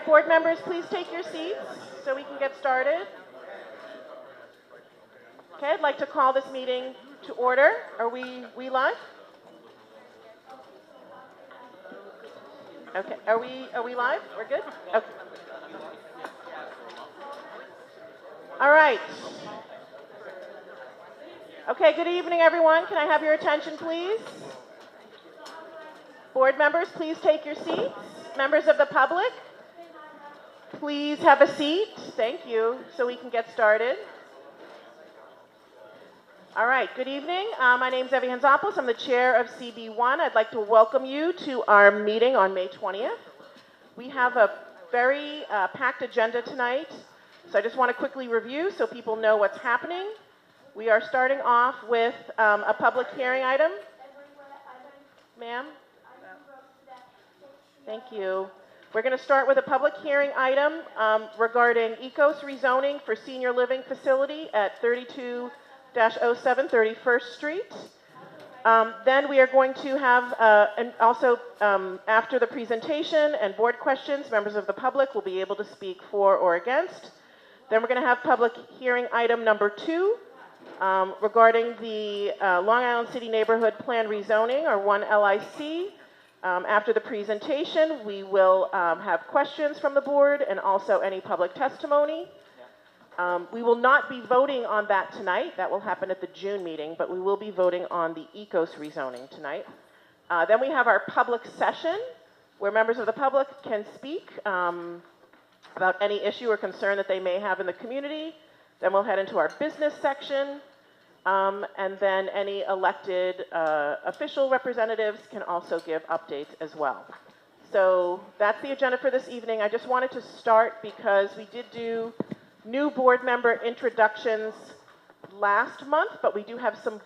right, board members, please take your seats so we can get started. Okay, I'd like to call this meeting to order. Are we live? Okay, are we live? We're good? Okay. All right. Okay, good evening, everyone. Can I have your attention, please? Board members, please take your seats. Members of the public, please have a seat. Thank you, so we can get started. All right, good evening. My name is Evie Hanzopoulos. I'm the chair of CB1. I'd like to welcome you to our meeting on May 20th. We have a very packed agenda tonight, so I just want to quickly review so people know what's happening. We are starting off with a public hearing item. Ma'am? Thank you. We're going to start with a public hearing item regarding ECOS rezoning for senior living facility at 32-07 31st Street. Then we are going to have, and also after the presentation and board questions, members of the public will be able to speak for or against. Then we're going to have public hearing item number 2 regarding the Long Island City Neighborhood Plan rezoning, or 1LIC. After the presentation, we will have questions from the board and also any public testimony. We will not be voting on that tonight. That will happen at the June meeting, but we will be voting on the ECOS rezoning tonight. Then we have our public session, where members of the public can speak about any issue or concern that they may have in the community. Then we'll head into our business section, and then any elected official representatives can also give updates as well. So that's the agenda for this evening. I just wanted to start because we did do new board member introductions last month, but we do have some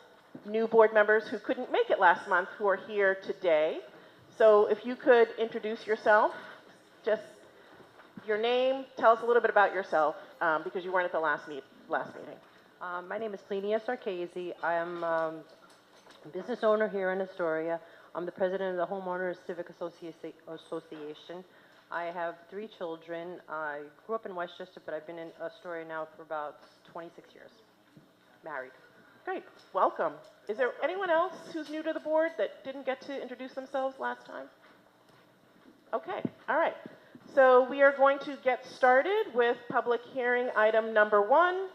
new board members who couldn't make it last month who are here today. So if you could introduce yourself, just your name, tell us a little bit about yourself, because you weren't at the last meeting. My name is Plenia Sarkezi. I am a business owner here in Astoria. I'm the president of the Homeowners Civic Association. I have 3 children. I grew up in Westchester, but I've been in Astoria now for about 26 years. Married. Great. Welcome. Is there anyone else who's new to the board that didn't get to introduce themselves last time? Okay. All right. So we are going to get started with public hearing item number 1,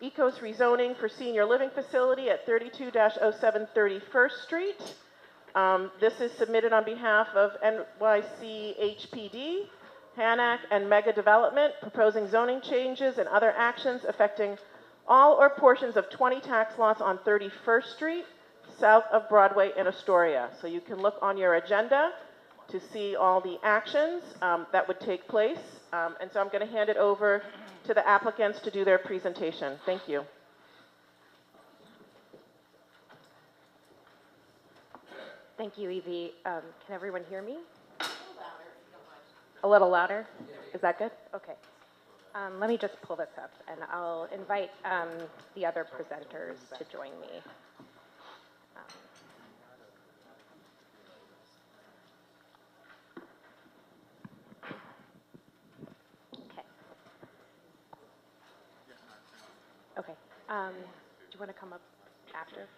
ECOS rezoning for senior living facility at 32-07 31st Street. This is submitted on behalf of NYCHPD, HANAC, and Mega Development, proposing zoning changes and other actions affecting all or portions of 20 tax lots on 31st Street, south of Broadway in Astoria. So you can look on your agenda to see all the actions that would take place. And so I'm going to hand it over to the applicants to do their presentation. Thank you. Thank you, Evie. Can everyone hear me? A little louder? Is that good? Okay. Let me just pull this up, and I'll invite the other presenters to join me. Okay. Do you want to come up after?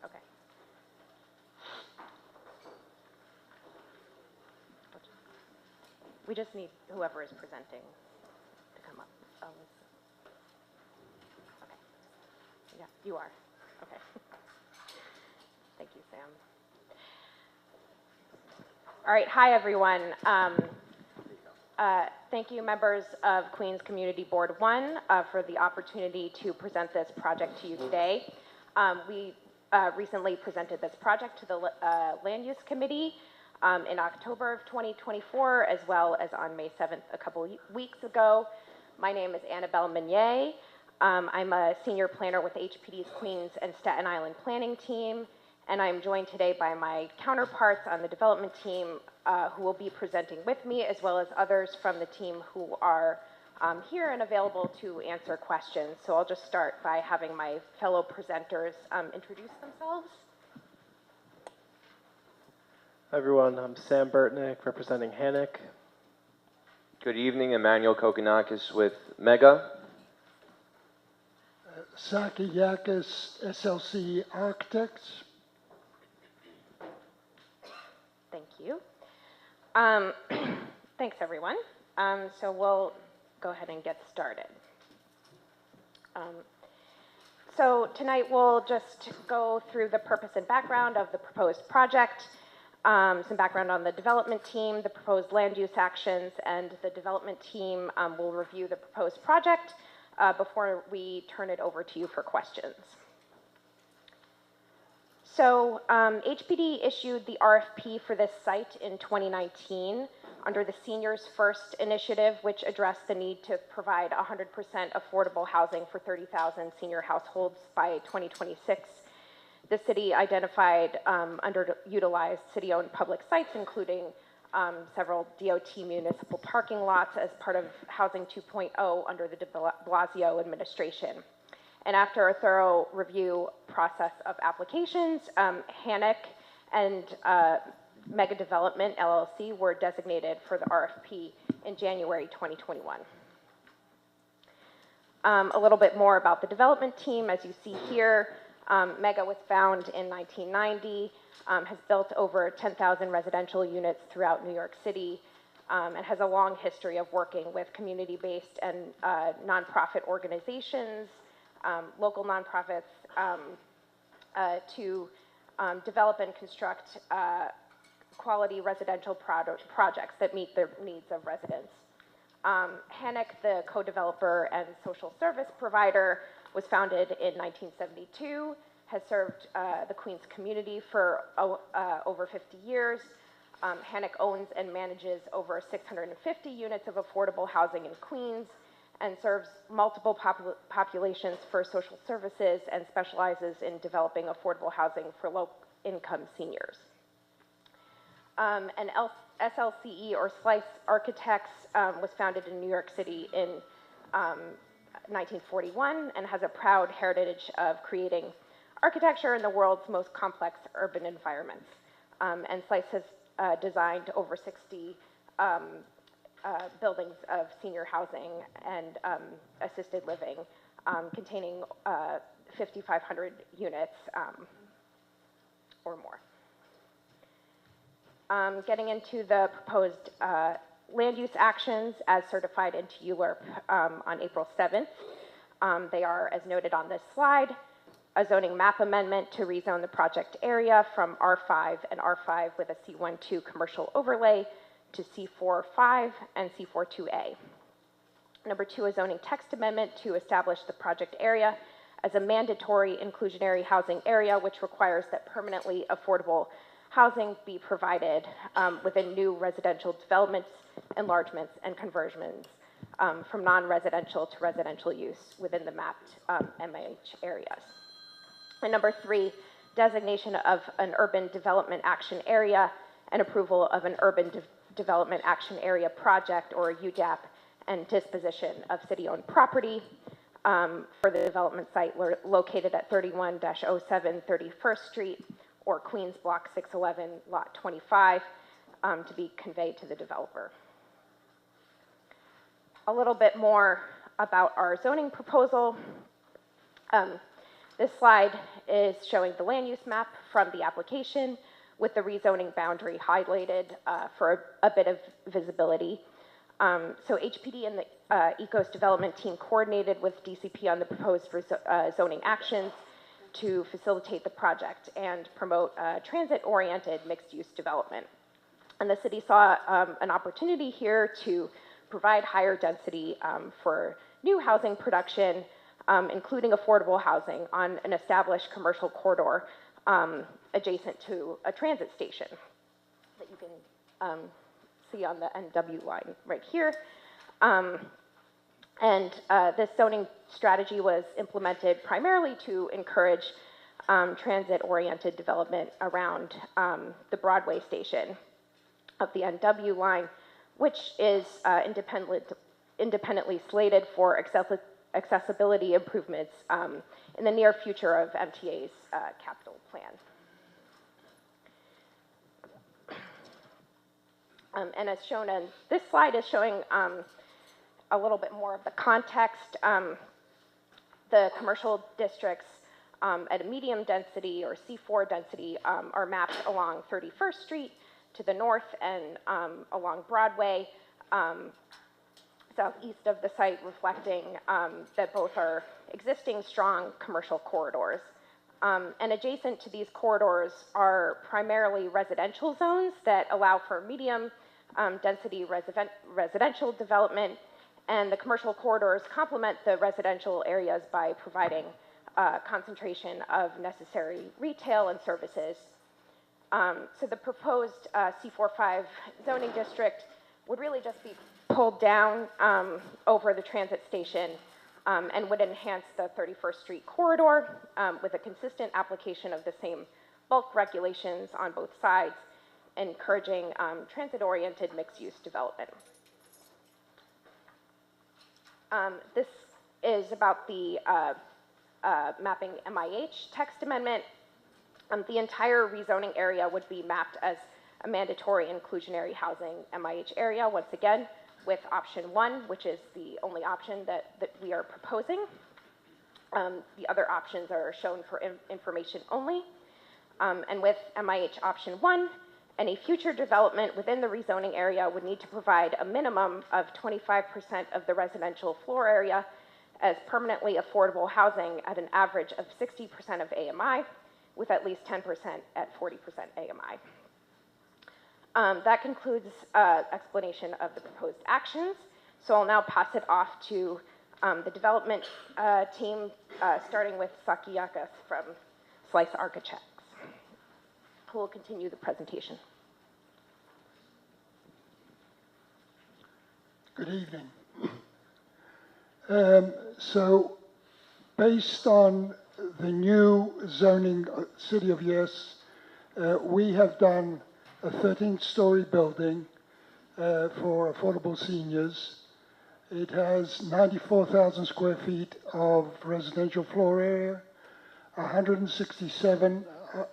Okay. We just need whoever is presenting to come up. Okay. Yeah, you are. Okay. Thank you, Sam. All right. Hi, everyone. Thank you, members of Queens Community Board 1, for the opportunity to present this project to you today. We recently presented this project to the Land Use Committee in October of 2024, as well as on May 7th a couple weeks ago. My name is Annabelle Meunier. I'm a senior planner with HPD's Queens and Staten Island planning team, and I'm joined today by my counterparts on the development team who will be presenting with me, as well as others from the team who are here and available to answer questions. So I'll just start by having my fellow presenters introduce themselves. Hi everyone, I'm Sam Burtnick representing HANAC. Good evening, Emmanuel Kokonakis with Mega. Sakayakis, SLC Architects. Thank you. Thanks, everyone. So we'll go ahead and get started. So tonight we'll just go through the purpose and background of the proposed project, some background on the development team, the proposed land use actions, and the development team will review the proposed project before we turn it over to you for questions. So HPD issued the RFP for this site in 2019 under the Seniors First initiative, which addressed the need to provide 100% affordable housing for 30,000 senior households by 2026. The city identified underutilized city-owned public sites, including several DOT municipal parking lots as part of Housing 2.0 under the de Blasio administration. And after a thorough review process of applications, Hannock and Mega Development, LLC, were designated for the RFP in January 2021. A little bit more about the development team. As you see here, Mega was founded in 1990, has built over 10,000 residential units throughout New York City, and has a long history of working with community-based and nonprofit organizations, local nonprofits, to develop and construct quality residential projects that meet the needs of residents. Hannock, the co-developer and social service provider, was founded in 1972, has served the Queens community for over 50 years. Hannock owns and manages over 650 units of affordable housing in Queens and serves multiple populations for social services and specializes in developing affordable housing for low-income seniors. And SLCE, or Slice Architects, was founded in New York City in 1941 and has a proud heritage of creating architecture in the world's most complex urban environments. And Slice has designed over 60 buildings of senior housing and assisted living, containing 5,500 units or more. Getting into the proposed land use actions as certified into ULURP on April 7th. They are, as noted on this slide, a zoning map amendment to rezone the project area from R5 and R5 with a C12 commercial overlay to C45 and C42A. Number 2, a zoning text amendment to establish the project area as a mandatory inclusionary housing area, which requires that permanently affordable housing be provided within new residential developments, enlargements, and conversions from non-residential to residential use within the mapped MH areas. And number 3, designation of an urban development action area and approval of an urban development action area project, or UDAP, and disposition of city-owned property for the development site located at 31-07 31st Street, or Queens Block 611, Lot 25, to be conveyed to the developer. A little bit more about our zoning proposal. This slide is showing the land use map from the application with the rezoning boundary highlighted for a bit of visibility. So HPD and the ECOS development team coordinated with DCP on the proposed zoning actions to facilitate the project and promote transit-oriented mixed-use development. And the city saw an opportunity here to provide higher density for new housing production, including affordable housing on an established commercial corridor adjacent to a transit station that you can see on the NW line right here. This zoning strategy was implemented primarily to encourage transit-oriented development around the Broadway station of the NW line, which is independently slated for accessibility improvements in the near future of MTA's capital plan. And as shown in this slide is showing a little bit more of the context. The commercial districts at a medium density or C4 density are mapped along 31st Street to the north and along Broadway, southeast of the site, reflecting that both are existing strong commercial corridors. And adjacent to these corridors are primarily residential zones that allow for medium density residential development, and the commercial corridors complement the residential areas by providing concentration of necessary retail and services. So the proposed C45 zoning district would really just be pulled down over the transit station and would enhance the 31st Street corridor with a consistent application of the same bulk regulations on both sides, encouraging transit-oriented mixed-use development. This is about the mapping MIH text amendment. The entire rezoning area would be mapped as a mandatory inclusionary housing MIH area, once again, with option 1, which is the only option that we are proposing. The other options are shown for information only. And with MIH option 1, any future development within the rezoning area would need to provide a minimum of 25% of the residential floor area as permanently affordable housing at an average of 60% of AMI, with at least 10% at 40% AMI. That concludes explanation of the proposed actions. So I'll now pass it off to the development team, starting with Sakiyakis from Slice Architects, who will continue the presentation. Good evening. So based on the new zoning City of Yes, we have done a 13-story building for affordable seniors. It has 94,000 square feet of residential floor area, 167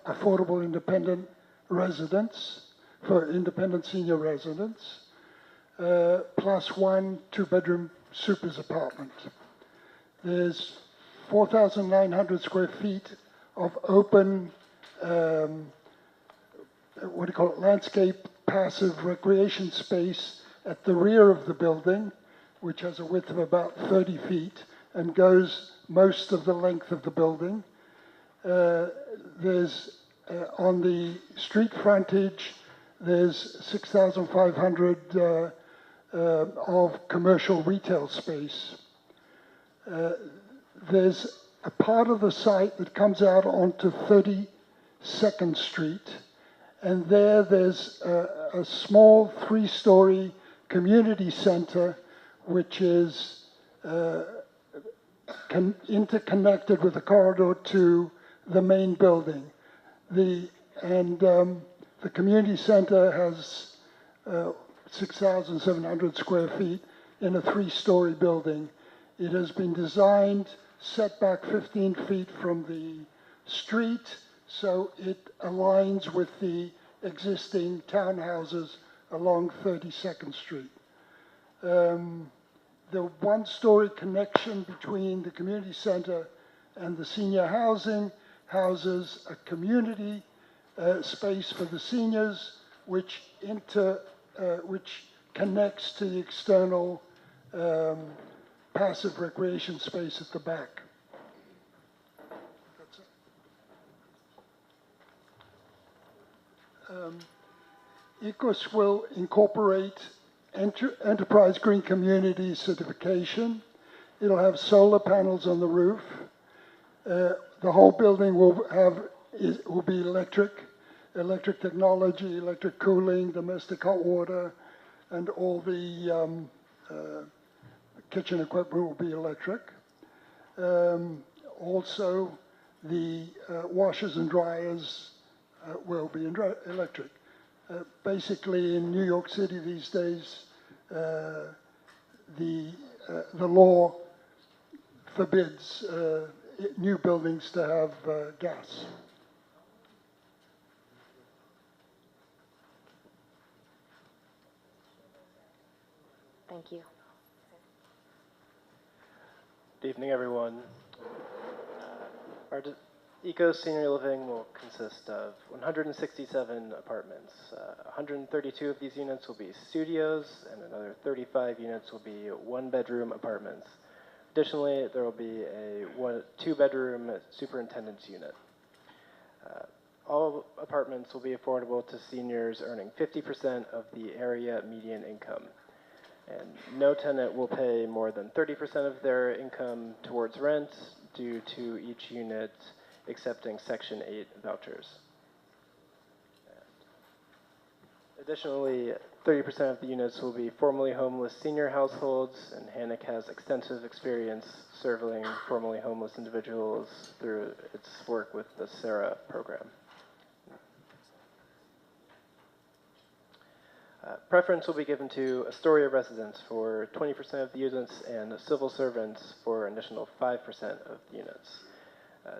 affordable independent residents for independent senior residents, plus 1 two-bedroom supers apartment. There's 4,900 square feet of open, landscape passive recreation space at the rear of the building, which has a width of about 30 feet and goes most of the length of the building. There's, on the street frontage, there's 6,500 of commercial retail space. There's a part of the site that comes out onto 32nd Street, and there's a small 3-story community center which is interconnected with a corridor to the main building. The community center has 6,700 square feet in a 3-story building. It has been designed set back 15 feet from the street, so it aligns with the existing townhouses along 32nd Street. The 1-story connection between the community center and the senior housing houses a community space for the seniors, which connects to the external passive recreation space at the back. ECOS will incorporate Enterprise Green Community certification. It'll have solar panels on the roof. The whole building will be electric technology, electric cooling, domestic hot water, and all the kitchen equipment will be electric. Also, the washers and dryers will be electric. Basically, in New York City these days, the law forbids new buildings to have gas. Thank you. Good evening, everyone. Our Eco Senior Living will consist of 167 apartments. 132 of these units will be studios, and another 35 units will be one-bedroom apartments. Additionally, there will be a two-bedroom superintendent's unit. All apartments will be affordable to seniors earning 50% of the area median income. And no tenant will pay more than 30% of their income towards rent due to each unit accepting Section 8 vouchers. Additionally, 30% of the units will be formerly homeless senior households, and HANIC has extensive experience serving formerly homeless individuals through its work with the SARA program. Preference will be given to Astoria residents for 20% of the units and civil servants for an additional 5% of the units.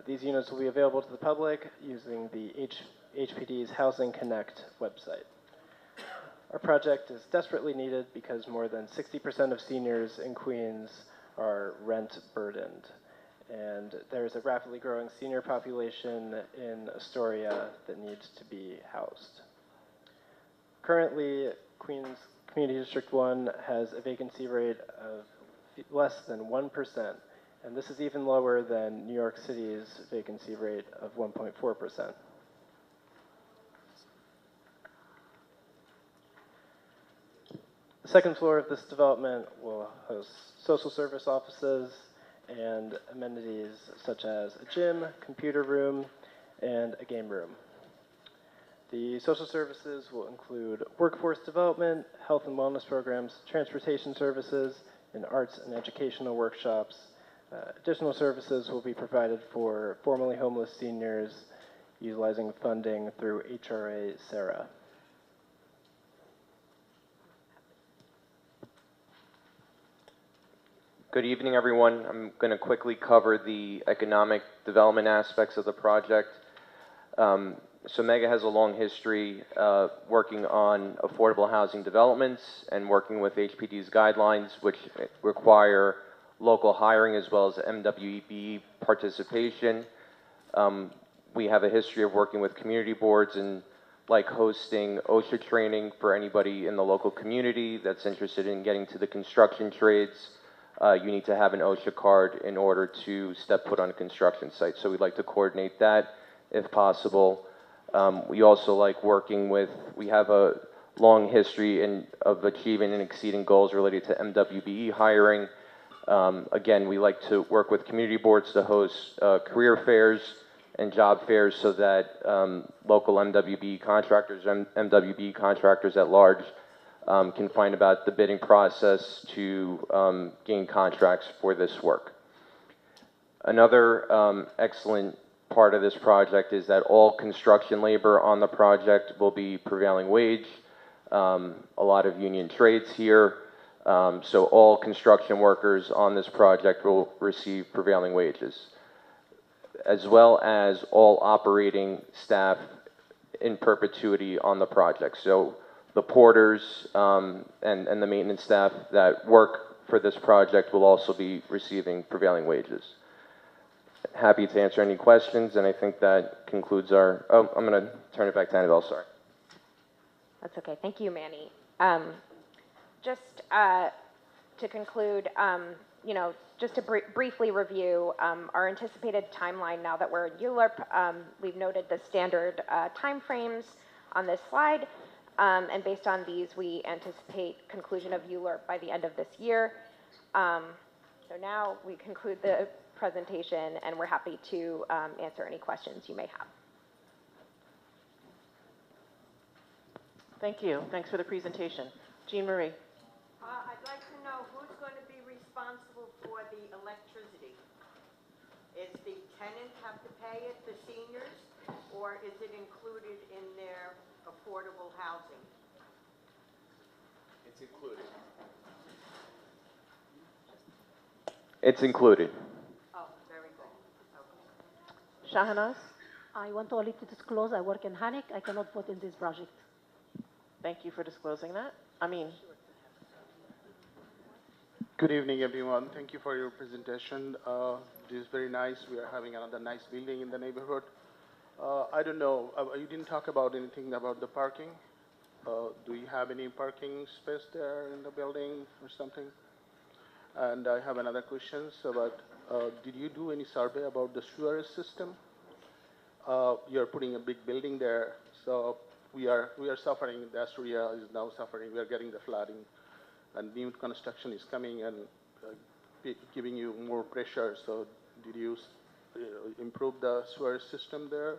These units will be available to the public using the HPD's Housing Connect website. Our project is desperately needed because more than 60% of seniors in Queens are rent burdened. And there's a rapidly growing senior population in Astoria that needs to be housed. Currently, Queens Community District 1 has a vacancy rate of less than 1%, and this is even lower than New York City's vacancy rate of 1.4%. The second floor of this development will host social service offices and amenities such as a gym, computer room, and a game room. The social services will include workforce development, health and wellness programs, transportation services, and arts and educational workshops. Additional services will be provided for formerly homeless seniors utilizing funding through HRA SARA. Good evening, everyone. I'm going to quickly cover the economic development aspects of the project. So Mega has a long history working on affordable housing developments and working with HPD's guidelines, which require local hiring as well as MWB participation. We have a history of working with community boards and like hosting OSHA training for anybody in the local community that's interested in getting to the construction trades. You need to have an OSHA card in order to step foot on a construction site. So we'd like to coordinate that if possible. We also like working with, we have a long history of achieving and exceeding goals related to MWBE hiring. Again, we like to work with community boards to host career fairs and job fairs so that local MWBE contractors and MWBE contractors at large can find about the bidding process to gain contracts for this work. Another excellent part of this project is that all construction labor on the project will be prevailing wage. A lot of union trades here. So all construction workers on this project will receive prevailing wages, as well as all operating staff in perpetuity on the project. So the porters and the maintenance staff that work for this project will also be receiving prevailing wages. Happy to answer any questions, and I think that concludes our, I'm going to turn it back to Annabelle, sorry. That's okay. Thank you, Manny. Just to conclude, just to briefly review our anticipated timeline now that we're in ULURP. We've noted the standard timeframes on this slide, and based on these, we anticipate conclusion of ULURP by the end of this year. So now we conclude the presentation, and we're happy to answer any questions you may have. Thank you. Thanks for the presentation. Jean Marie. I'd like to know who's going to be responsible for the electricity. Is the tenant have to pay it, the seniors, or is it included in their affordable housing? It's included. It's included. Oh, very good. Okay. Shahanaz. I want only to disclose I work in HANIC. I cannot vote in this project. Thank you for disclosing that. Good evening, everyone. Thank you for your presentation. This is very nice. We are having another nice building in the neighborhood. I don't know, you didn't talk about anything about the parking. Do you have any parking space there in the building or something? And I have another question about, did you do any survey about the sewer system? You're putting a big building there, so we are suffering. The Astoria is now suffering. We are getting the flooding, and new construction is coming and giving you more pressure. So, did you improve the sewer system there?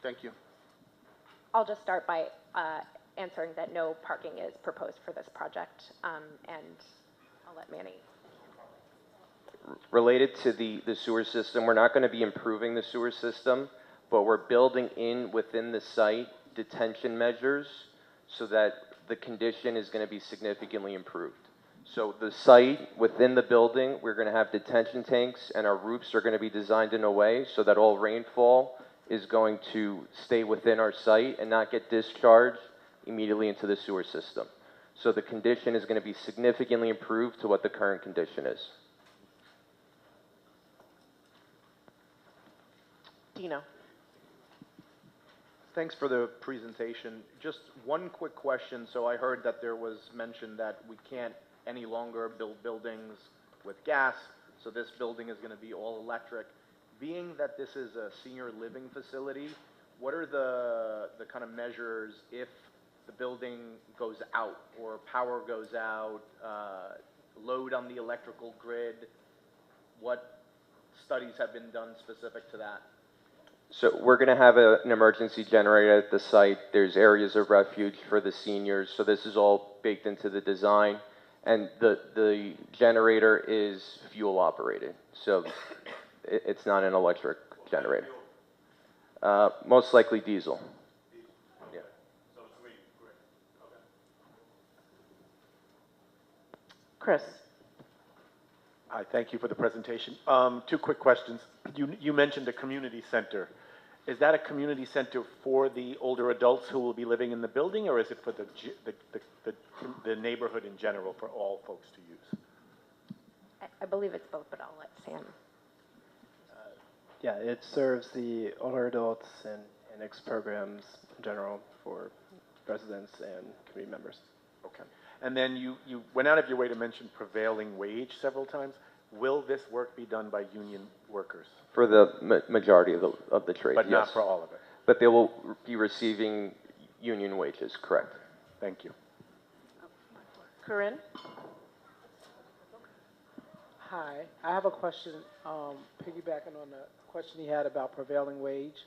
Thank you. I'll just start by answering that no parking is proposed for this project, and I'll let Manny. Related to the sewer system, we're not going to be improving the sewer system, but we're building in within the site detention measures so that the condition is going to be significantly improved. So the site within the building, we're going to have detention tanks, and our roofs are going to be designed in a way so that all rainfall is going to stay within our site and not get discharged immediately into the sewer system. So the condition is going to be significantly improved to what the current condition is. Dino. Thanks for the presentation. Just one quick question. So I heard that there was mention that we can't any longer build buildings with gas, so this building is going to be all electric. Being that this is a senior living facility, what are the kind of measures if the building goes out or power goes out, load on the electrical grid? What studies have been done specific to that? So we're going to have an emergency generator at the site. There's areas of refuge for the seniors. So this is all baked into the design. And the generator is fuel operated. So it's not an electric generator. Most likely diesel. Yeah. Chris. Hi, thank you for the presentation. Two quick questions. You mentioned a community center. Is that a community center for the older adults who will be living in the building, or is it for the neighborhood in general for all folks to use? I believe it's both, but I'll let Sam. Yeah, it serves the older adults and annex programs in general for residents and community members. Okay. And then you went out of your way to mention prevailing wage several times. Will this work be done by union workers? For the majority of the trade, But yes. not for all of it? But they will be receiving union wages, correct. Thank you. Corinne. Hi, I have a question, piggybacking on the question he had about prevailing wage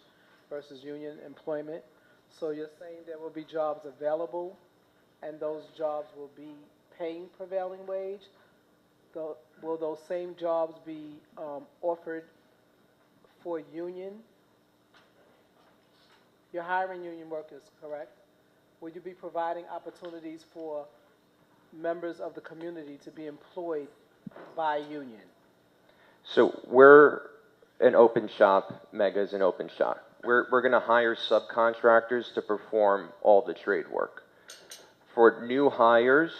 versus union employment. So you're saying there will be jobs available, and those jobs will be paying prevailing wage? Will those same jobs be offered for union? You're hiring union workers, correct? Will you be providing opportunities for members of the community to be employed by union? So we're an open shop. Mega is an open shop. We're going to hire subcontractors to perform all the trade work. For new hires,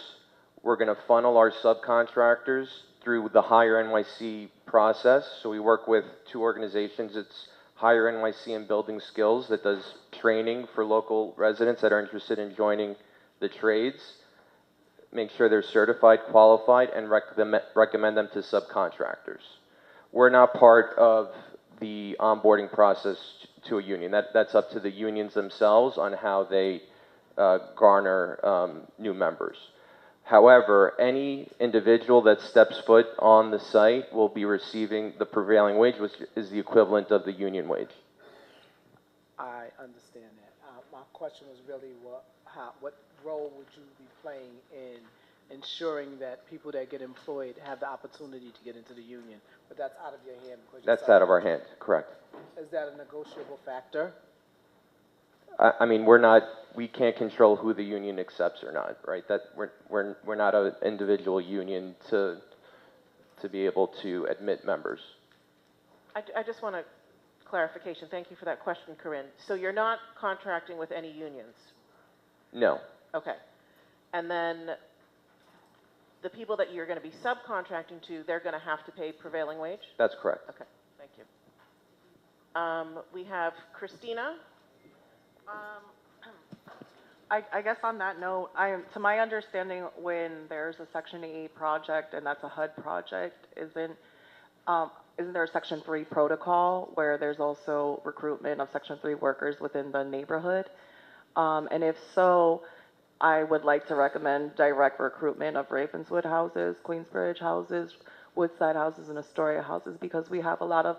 we're going to funnel our subcontractors through the Hire NYC process. So we work with two organizations. It's Hire NYC and Building Skills that does training for local residents that are interested in joining the trades. Make sure they're certified, qualified, and recommend them to subcontractors. We're not part of the onboarding process to a union. That's up to the unions themselves on how they garner new members. However, any individual that steps foot on the site will be receiving the prevailing wage, which is the equivalent of the union wage. I understand that. My question was really what role would you be playing in ensuring that people that get employed have the opportunity to get into the union? But that's out of your hand. That's out of our hand, correct. Is that a negotiable factor? I mean, we can't control who the union accepts or not, right? That we're not an individual union to be able to admit members. I just want a clarification. Thank you for that question, Corinne. So you're not contracting with any unions? No. Okay. And then the people that you're going to be subcontracting to, they're going to have to pay prevailing wage? That's correct. Okay, thank you. We have Christina. I guess on that note, to my understanding, when there's a Section 8 project and that's a HUD project, isn't there a Section 3 protocol where there's also recruitment of Section 3 workers within the neighborhood? And if so, I would like to recommend direct recruitment of Ravenswood houses, Queensbridge houses, Woodside houses, and Astoria houses, because we have a lot of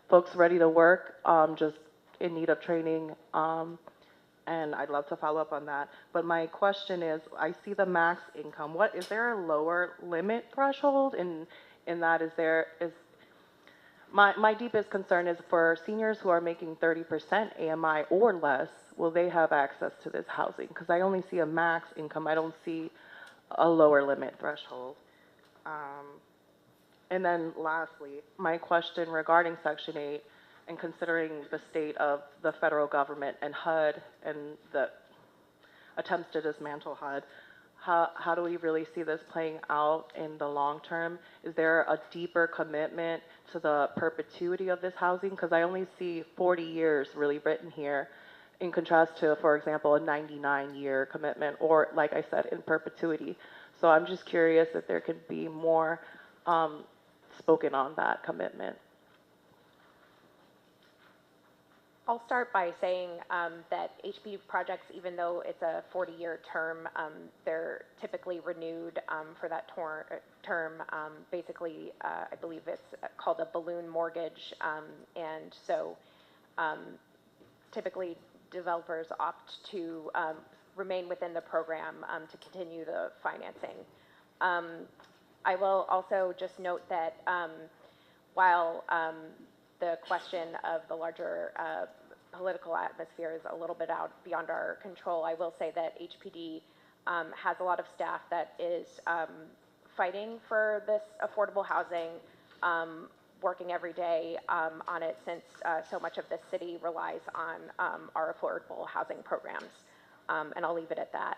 folks ready to work, just in need of training, and I'd love to follow up on that. But my question is, I see the max income. What is there a lower limit threshold? In that, my deepest concern is for seniors who are making 30% AMI or less, will they have access to this housing? Because I only see a max income. I don't see a lower limit threshold. And then lastly, my question regarding Section 8, and considering the state of the federal government and HUD and the attempts to dismantle HUD, how do we really see this playing out in the long term? Is there a deeper commitment to the perpetuity of this housing? Because I only see 40 years really written here, in contrast to, for example, a 99-year commitment, or like I said, in perpetuity. So I'm just curious if there could be more spoken on that commitment. I'll start by saying that HB projects, even though it's a 40-year term, they're typically renewed for that term. Basically, I believe it's called a balloon mortgage, and so typically developers opt to remain within the program to continue the financing. I will also just note that while the question of the larger political atmosphere is a little bit out beyond our control, I will say that HPD has a lot of staff that is fighting for this affordable housing, working every day on it, since so much of the city relies on our affordable housing programs. And I'll leave it at that.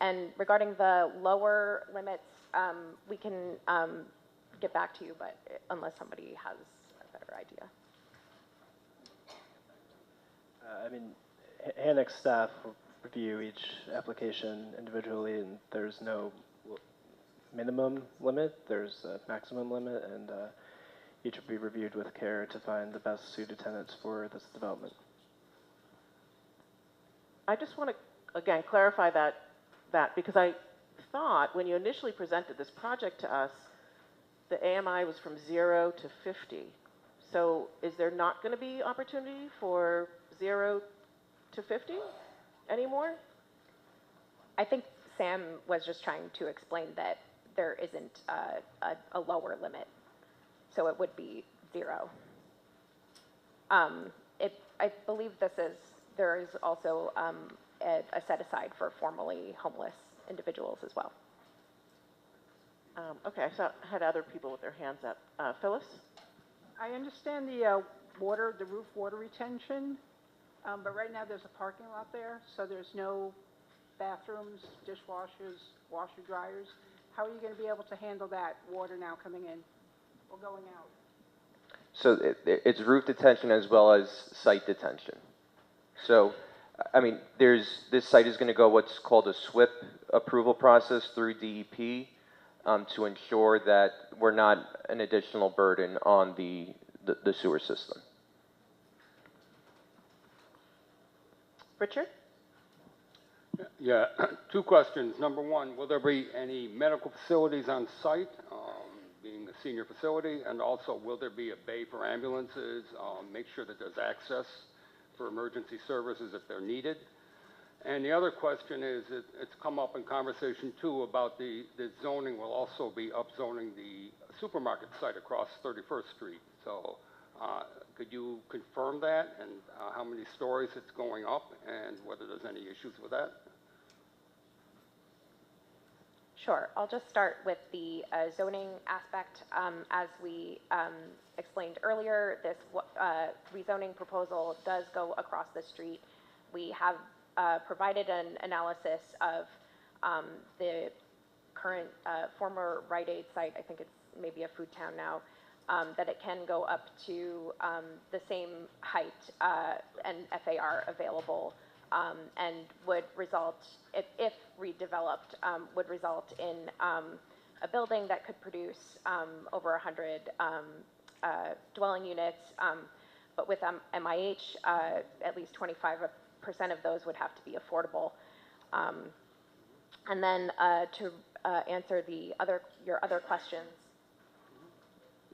And regarding the lower limits, we can get back to you, but unless somebody has a better idea. I mean, Annex staff will review each application individually, and there's no minimum limit, there's a maximum limit, and each will be reviewed with care to find the best suited tenants for this development. I just want to, again, clarify that because I thought when you initially presented this project to us, the AMI was from 0 to 50. So is there not going to be opportunity for 0 to 50 anymore? I think Sam was just trying to explain that there isn't a lower limit, so it would be 0. I believe there is also a set aside for formerly homeless individuals as well. Okay, I had other people with their hands up. Phyllis? I understand the roof water retention, but right now there's a parking lot there, so there's no bathrooms, dishwashers, washer dryers. How are you going to be able to handle that water now coming in or going out? So it's roof detention as well as site detention. So, I mean, this site is going to go what's called a SWIP approval process through DEP to ensure that we're not an additional burden on the sewer system. Richard? Yeah, 2 questions. Number 1, will there be any medical facilities on site, being a senior facility? And also, will there be a bay for ambulances, make sure that there's access for emergency services if they're needed? And the other question is, it's come up in conversation too about the zoning will also be upzoning the supermarket site across 31st Street. So could you confirm that, and how many stories it's going up, and whether there's any issues with that? Sure. I'll just start with the zoning aspect. As we explained earlier, this rezoning proposal does go across the street. We have provided an analysis of the current former Rite Aid site, I think it's maybe a food town now, that it can go up to the same height and FAR available, and would result, if redeveloped, would result in a building that could produce over 100 dwelling units, but with MIH, at least 25% of those would have to be affordable. And then to answer your other questions.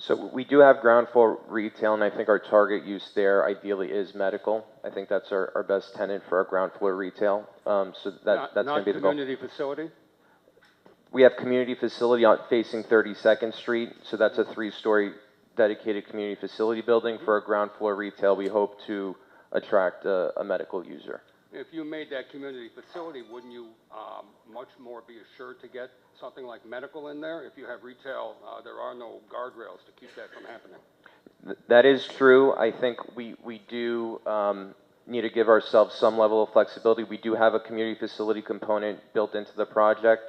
So we do have ground floor retail, and I think our target use there ideally is medical. I think that's our best tenant for our ground floor retail. So that's going to be the goal. Not community facility? We have community facility facing 32nd Street, so that's a 3-story dedicated community facility building. For our ground floor retail, we hope to attract a medical user. If you made that community facility, wouldn't you much more be assured to get something like medical in there? If you have retail, there are no guardrails to keep that from happening. That is true. I think we do need to give ourselves some level of flexibility. We do have a community facility component built into the project.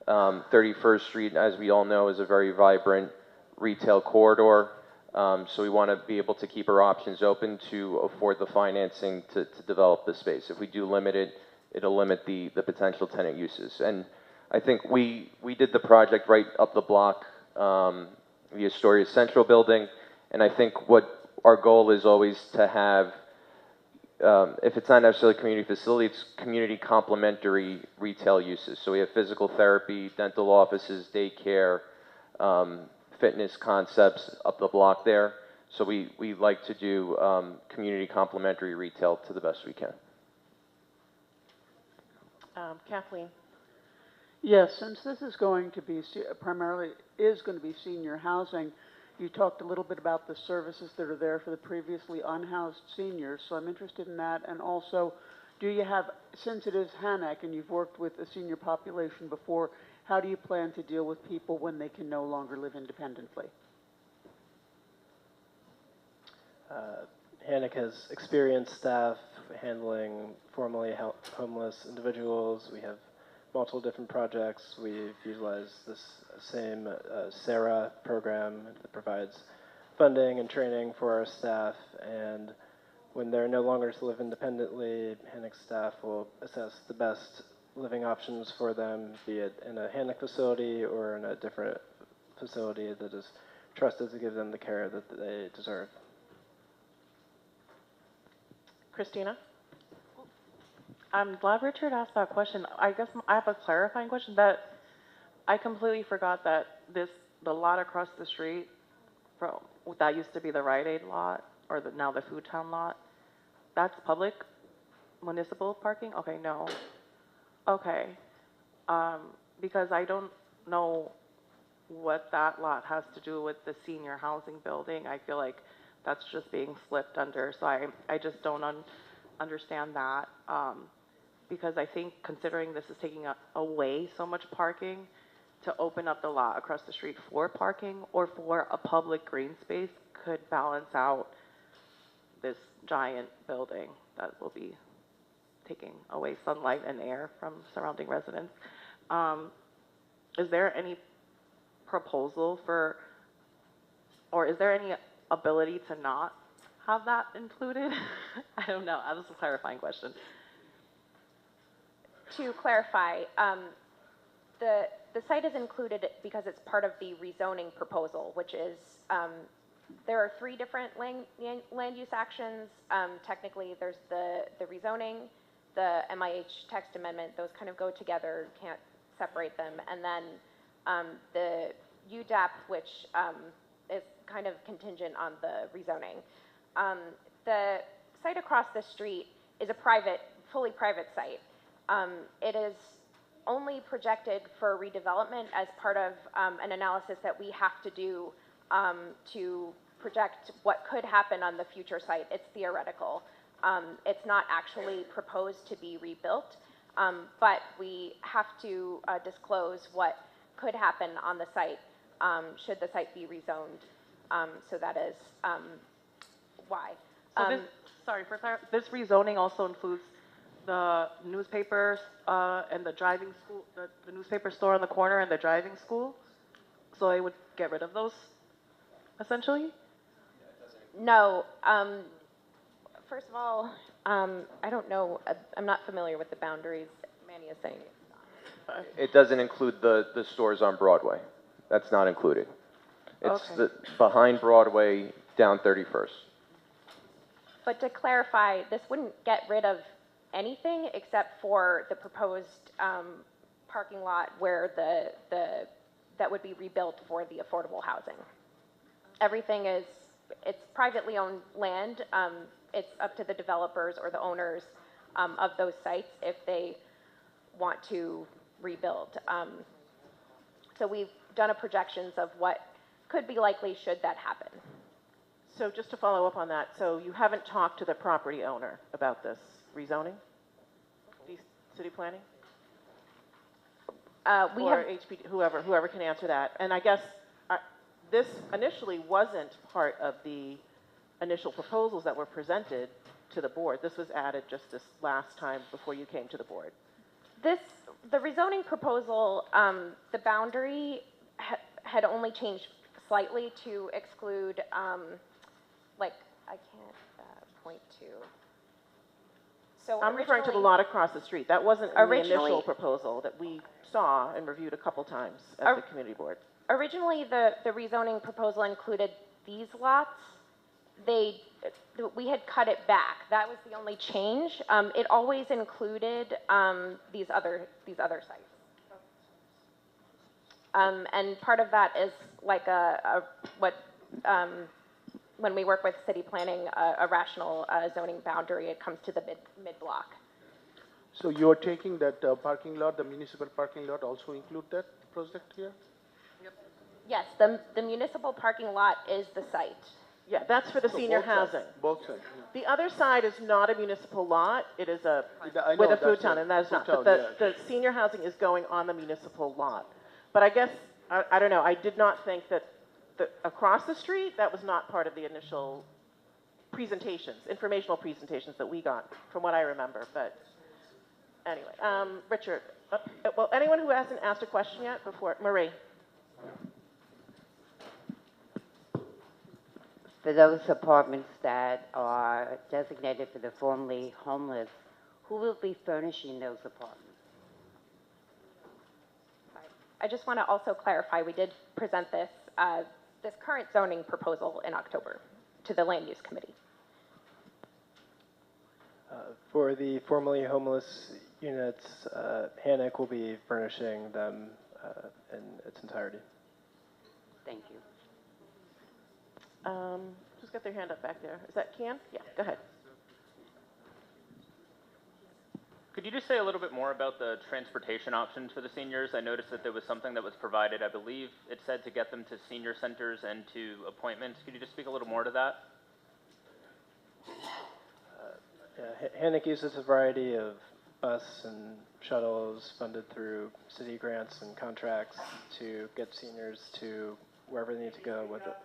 31st Street, as we all know, is a very vibrant retail corridor. So we want to be able to keep our options open to afford the financing to develop the space. If we do limit it, it'll limit the potential tenant uses. And I think we did the project right up the block, the Astoria Central building. And I think what our goal is always to have, if it's not necessarily a community facility, it's community complementary retail uses. So we have physical therapy, dental offices, daycare, fitness concepts up the block there. So we like to do community complementary retail to the best we can. Kathleen. Yes, since this is going to be primarily going to be senior housing, you talked a little bit about the services that are there for the previously unhoused seniors, so I'm interested in that. And also, do you have, since it is HANAC and you've worked with the senior population before, how do you plan to deal with people when they can no longer live independently? HANAC has experienced staff handling formerly homeless individuals. We have multiple different projects. We've utilized this same SARA program that provides funding and training for our staff. And when they're no longer to live independently, HANAC staff will assess the best living options for them, be it in a HANAC facility or in a different facility that is trusted to give them the care that they deserve. Christina? I'm glad Richard asked that question. I guess I have a clarifying question that I completely forgot that the lot across the street from that used to be the Rite Aid lot, or now the Food Town lot, that's public municipal parking? Okay, no. Okay. Because I don't know what that lot has to do with the senior housing building. I feel like that's just being slipped under. So I just don't understand that. Because I think considering this is taking away so much parking, to open up the lot across the street for parking or for a public green space could balance out this giant building that will be taking away sunlight and air from surrounding residents. Is there any proposal for, or is there any ability to not have that included? I don't know. That was a clarifying question. To clarify, the site is included because it's part of the rezoning proposal, which is, there are 3 different land use actions. Technically, there's the rezoning, the MIH text amendment, those kind of go together, can't separate them. And then the UDAP, which is kind of contingent on the rezoning. The site across the street is a fully private site. It is only projected for redevelopment as part of an analysis that we have to do to project what could happen on the future site. It's theoretical. It's not actually proposed to be rebuilt, but we have to disclose what could happen on the site should the site be rezoned. So that is why. So this rezoning also includes the newspapers and the driving school, the newspaper store on the corner and the driving school. So it would get rid of those, essentially? No. First of all, I don't know. I'm not familiar with the boundaries. Manny is saying it's not. It doesn't include the stores on Broadway. That's not included. It's Okay. the behind Broadway down 31st. But to clarify, this wouldn't get rid of anything except for the proposed parking lot where that would be rebuilt for the affordable housing. Everything it's privately owned land. It's up to the developers or the owners of those sites if they want to rebuild. So we've done a projections of what could be likely should that happen. So just to follow up on that, so you haven't talked to the property owner about this rezoning? City planning? We or have HPD, whoever can answer that. And I guess this initially wasn't part of the initial proposals that were presented to the board. This was added just this last time before you came to the board. the rezoning proposal, the boundary had only changed slightly to exclude, like, I can't point to. So I'm referring to the lot across the street. That wasn't in the initial proposal that we saw and reviewed a couple times at the community board. Originally, the rezoning proposal included these lots. We had cut it back. That was the only change. It always included these other sites. And part of that is like when we work with city planning, a rational zoning boundary, it comes to the mid-block. So you're taking that parking lot, the municipal parking lot, also include that project here? Yes, the municipal parking lot is the site. Yeah, that's for the senior housing. Both sides. The other side is not a municipal lot. It is I know with a that's food town, and that is not. But the senior housing is going on the municipal lot. But I guess, I don't know, I did not think that across the street, that was not part of the initial presentations, informational presentations that we got, from what I remember. But anyway, Richard, well, anyone who hasn't asked a question yet before, Marie. For those apartments that are designated for the formerly homeless, who will be furnishing those apartments? I just want to also clarify, we did present this current zoning proposal in October to the Land Use Committee. For the formerly homeless units, Hannock will be furnishing them in its entirety. Thank you. Who's got their hand up back there? Is that Kian? Yeah, go ahead. Could you just say a little bit more about the transportation options for the seniors? I noticed that there was something that was provided, I believe it said to get them to senior centers and to appointments. Could you just speak a little more to that? Hannock uses a variety of bus and shuttles funded through city grants and contracts to get seniors to wherever they need to go with it.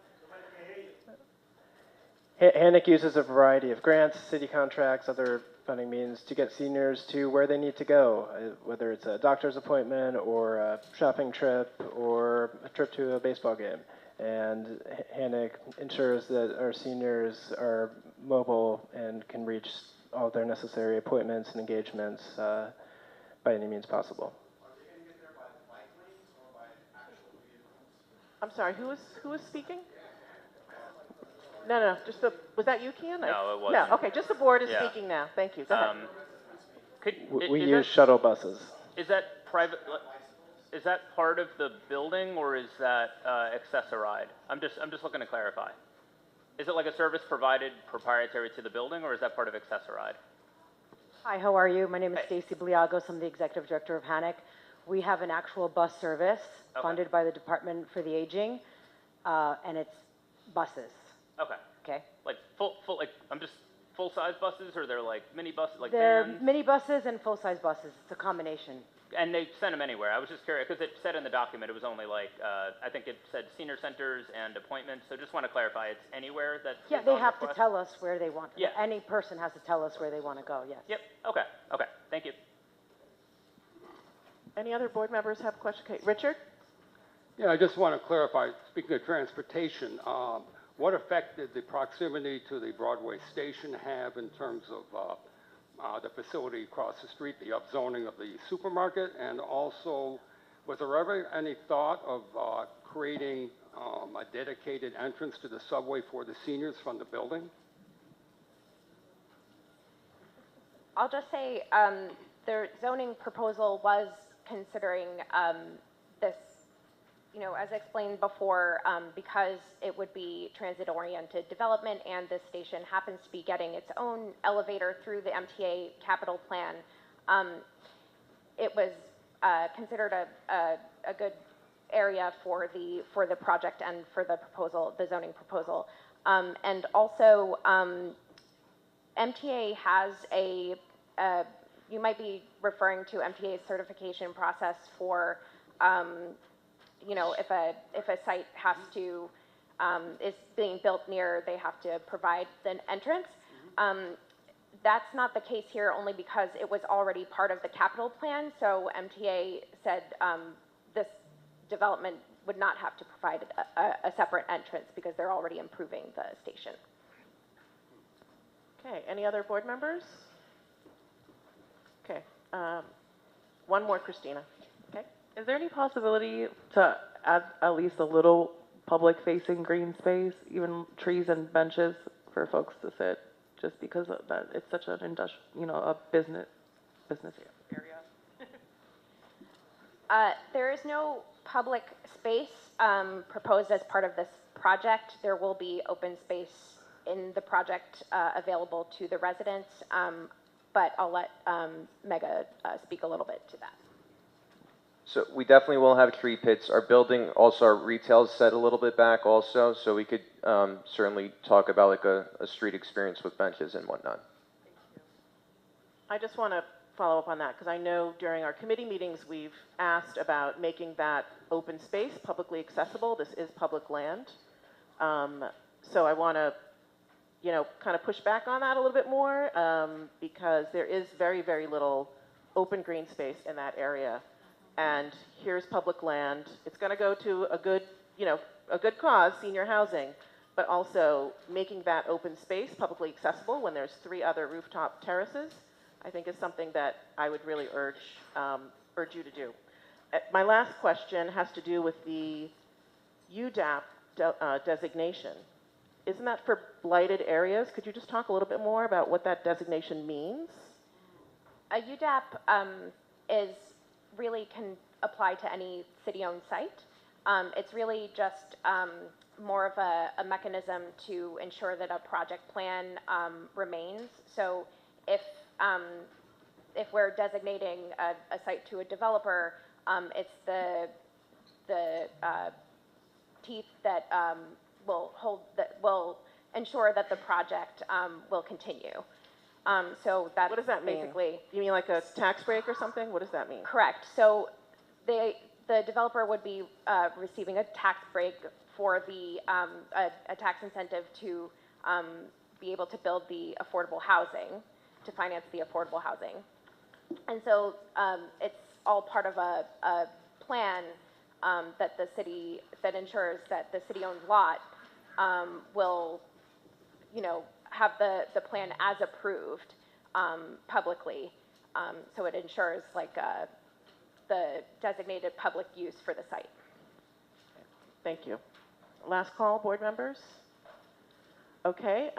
Hannock uses a variety of grants, city contracts, other funding means to get seniors to where they need to go, whether it's a doctor's appointment or a shopping trip or a trip to a baseball game. And Hannock ensures that our seniors are mobile and can reach all their necessary appointments and engagements by any means possible. I'm sorry, who was speaking? No, just was that you, Kian? No, it wasn't. No, okay, just the board is speaking now. Thank you. Go ahead. We use shuttle buses. Is that private? Is that part of the building or is that accessoride? I'm just looking to clarify. Is it like a service provided proprietary to the building or is that part of accessoride? Hi, how are you? My name is Stacy Bliagos. I'm the executive director of Hannock. We have an actual bus service funded by the Department for the Aging, and it's buses. Okay. Okay. Like full like I'm just full size buses or they're like mini buses like They're vans? mini buses and full size buses. It's a combination. And they send them anywhere. I was just curious, because it said in the document it was only like, I think it said senior centers and appointments, so just want to clarify, it's anywhere that Yeah, is they on have to request? tell us where they want, Yeah. any person has to tell us where they want to go, yes. Yep, okay, thank you. Any other board members have questions? Okay, Richard? Yeah, I just want to clarify, speaking of transportation, what effect did the proximity to the Broadway station have in terms of the facility across the street, the upzoning of the supermarket? And also, was there ever any thought of creating a dedicated entrance to the subway for the seniors from the building? I'll just say the zoning proposal was considering this, you know, as explained before, because it would be transit-oriented development and this station happens to be getting its own elevator through the MTA capital plan, it was considered a good area for the project and for the proposal, the zoning proposal. And also, MTA has you might be referring to MTA's certification process for, you know, if a site has to, is being built near, they have to provide an entrance. That's not the case here only because it was already part of the capital plan, so MTA said this development would not have to provide a separate entrance because they're already improving the station. Okay, any other board members? Okay, one more, Christina. Okay. Is there any possibility to add at least a little public-facing green space, even trees and benches for folks to sit, just because of that it's such an industrial, you know, a business area? There is no public space proposed as part of this project. There will be open space in the project available to the residents, but I'll let Mega speak a little bit to that. So we definitely will have tree pits. Our building, also our retail's set a little bit back also, so we could certainly talk about like a street experience with benches and whatnot. I just want to follow up on that because I know during our committee meetings we've asked about making that open space publicly accessible. This is public land. So I want to, you know, kind of push back on that a little bit more because there is very, very little open green space in that area. And here's public land. It's going to go to a good, you know, a good cause, senior housing, but also making that open space publicly accessible when there's 3 other rooftop terraces, I think is something that I would really urge you to do. My last question has to do with the UDAP designation. Isn't that for blighted areas? Could you just talk a little bit more about what that designation means? A UDAP really can apply to any city-owned site. It's really just more of a mechanism to ensure that a project plan remains. So if we're designating a site to a developer, it's the teeth that will ensure that the project will continue. So that's what does that mean? Basically, you mean like a tax break or something? What does that mean? Correct. So the developer would be receiving a tax break for a tax incentive to be able to build the affordable housing, to finance the affordable housing. And so it's all part of a plan that ensures that the city-owned lot will, you know, have the plan as approved publicly, so it ensures like the designated public use for the site. Thank you. Last call, board members. Okay,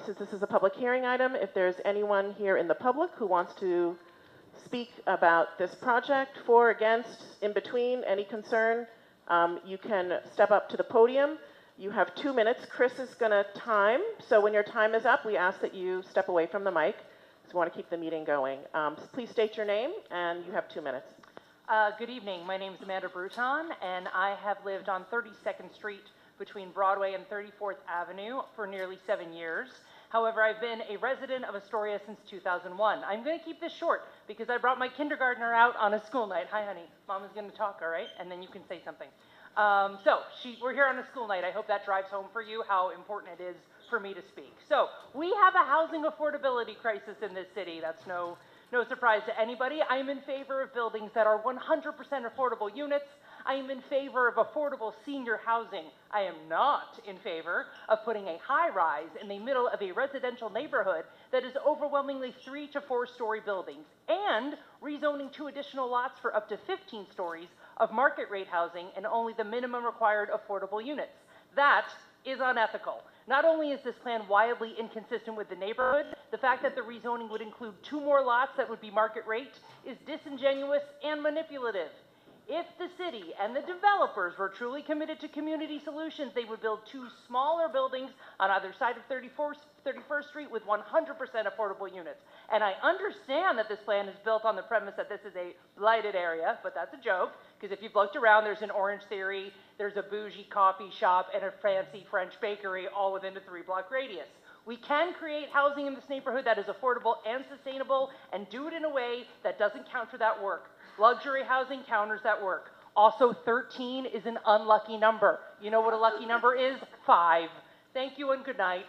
since this is a public hearing item, if there's anyone here in the public who wants to speak about this project, for, against, in between, any concern, you can step up to the podium. You have 2 minutes. Chris is going to time, so when your time is up, we ask that you step away from the mic, because we want to keep the meeting going. Please state your name, and you have 2 minutes. Good evening. My name is Amanda Bruton, and I have lived on 32nd Street between Broadway and 34th Avenue for nearly 7 years. However, I've been a resident of Astoria since 2001. I'm going to keep this short because I brought my kindergartner out on a school night. Hi, honey. Mom is going to talk, all right? And then you can say something. We're here on a school night. I hope that drives home for you how important it is for me to speak. So we have a housing affordability crisis in this city. That's no surprise to anybody. I am in favor of buildings that are 100% affordable units. I am in favor of affordable senior housing. I am not in favor of putting a high-rise in the middle of a residential neighborhood that is overwhelmingly 3 to 4 story buildings and rezoning 2 additional lots for up to 15 stories of market rate housing and only the minimum required affordable units. That is unethical. Not only is this plan wildly inconsistent with the neighborhood, the fact that the rezoning would include 2 more lots that would be market rate is disingenuous and manipulative. If the city and the developers were truly committed to community solutions, they would build 2 smaller buildings on either side of 31st Street with 100% affordable units. And I understand that this plan is built on the premise that this is a blighted area, but that's a joke, because if you've looked around, there's an Orange Theory, there's a bougie coffee shop, and a fancy French bakery all within a 3-block radius. We can create housing in this neighborhood that is affordable and sustainable and do it in a way that doesn't counter that work. Luxury housing counters that work. Also, 13 is an unlucky number. You know what a lucky number is? 5. Thank you and good night.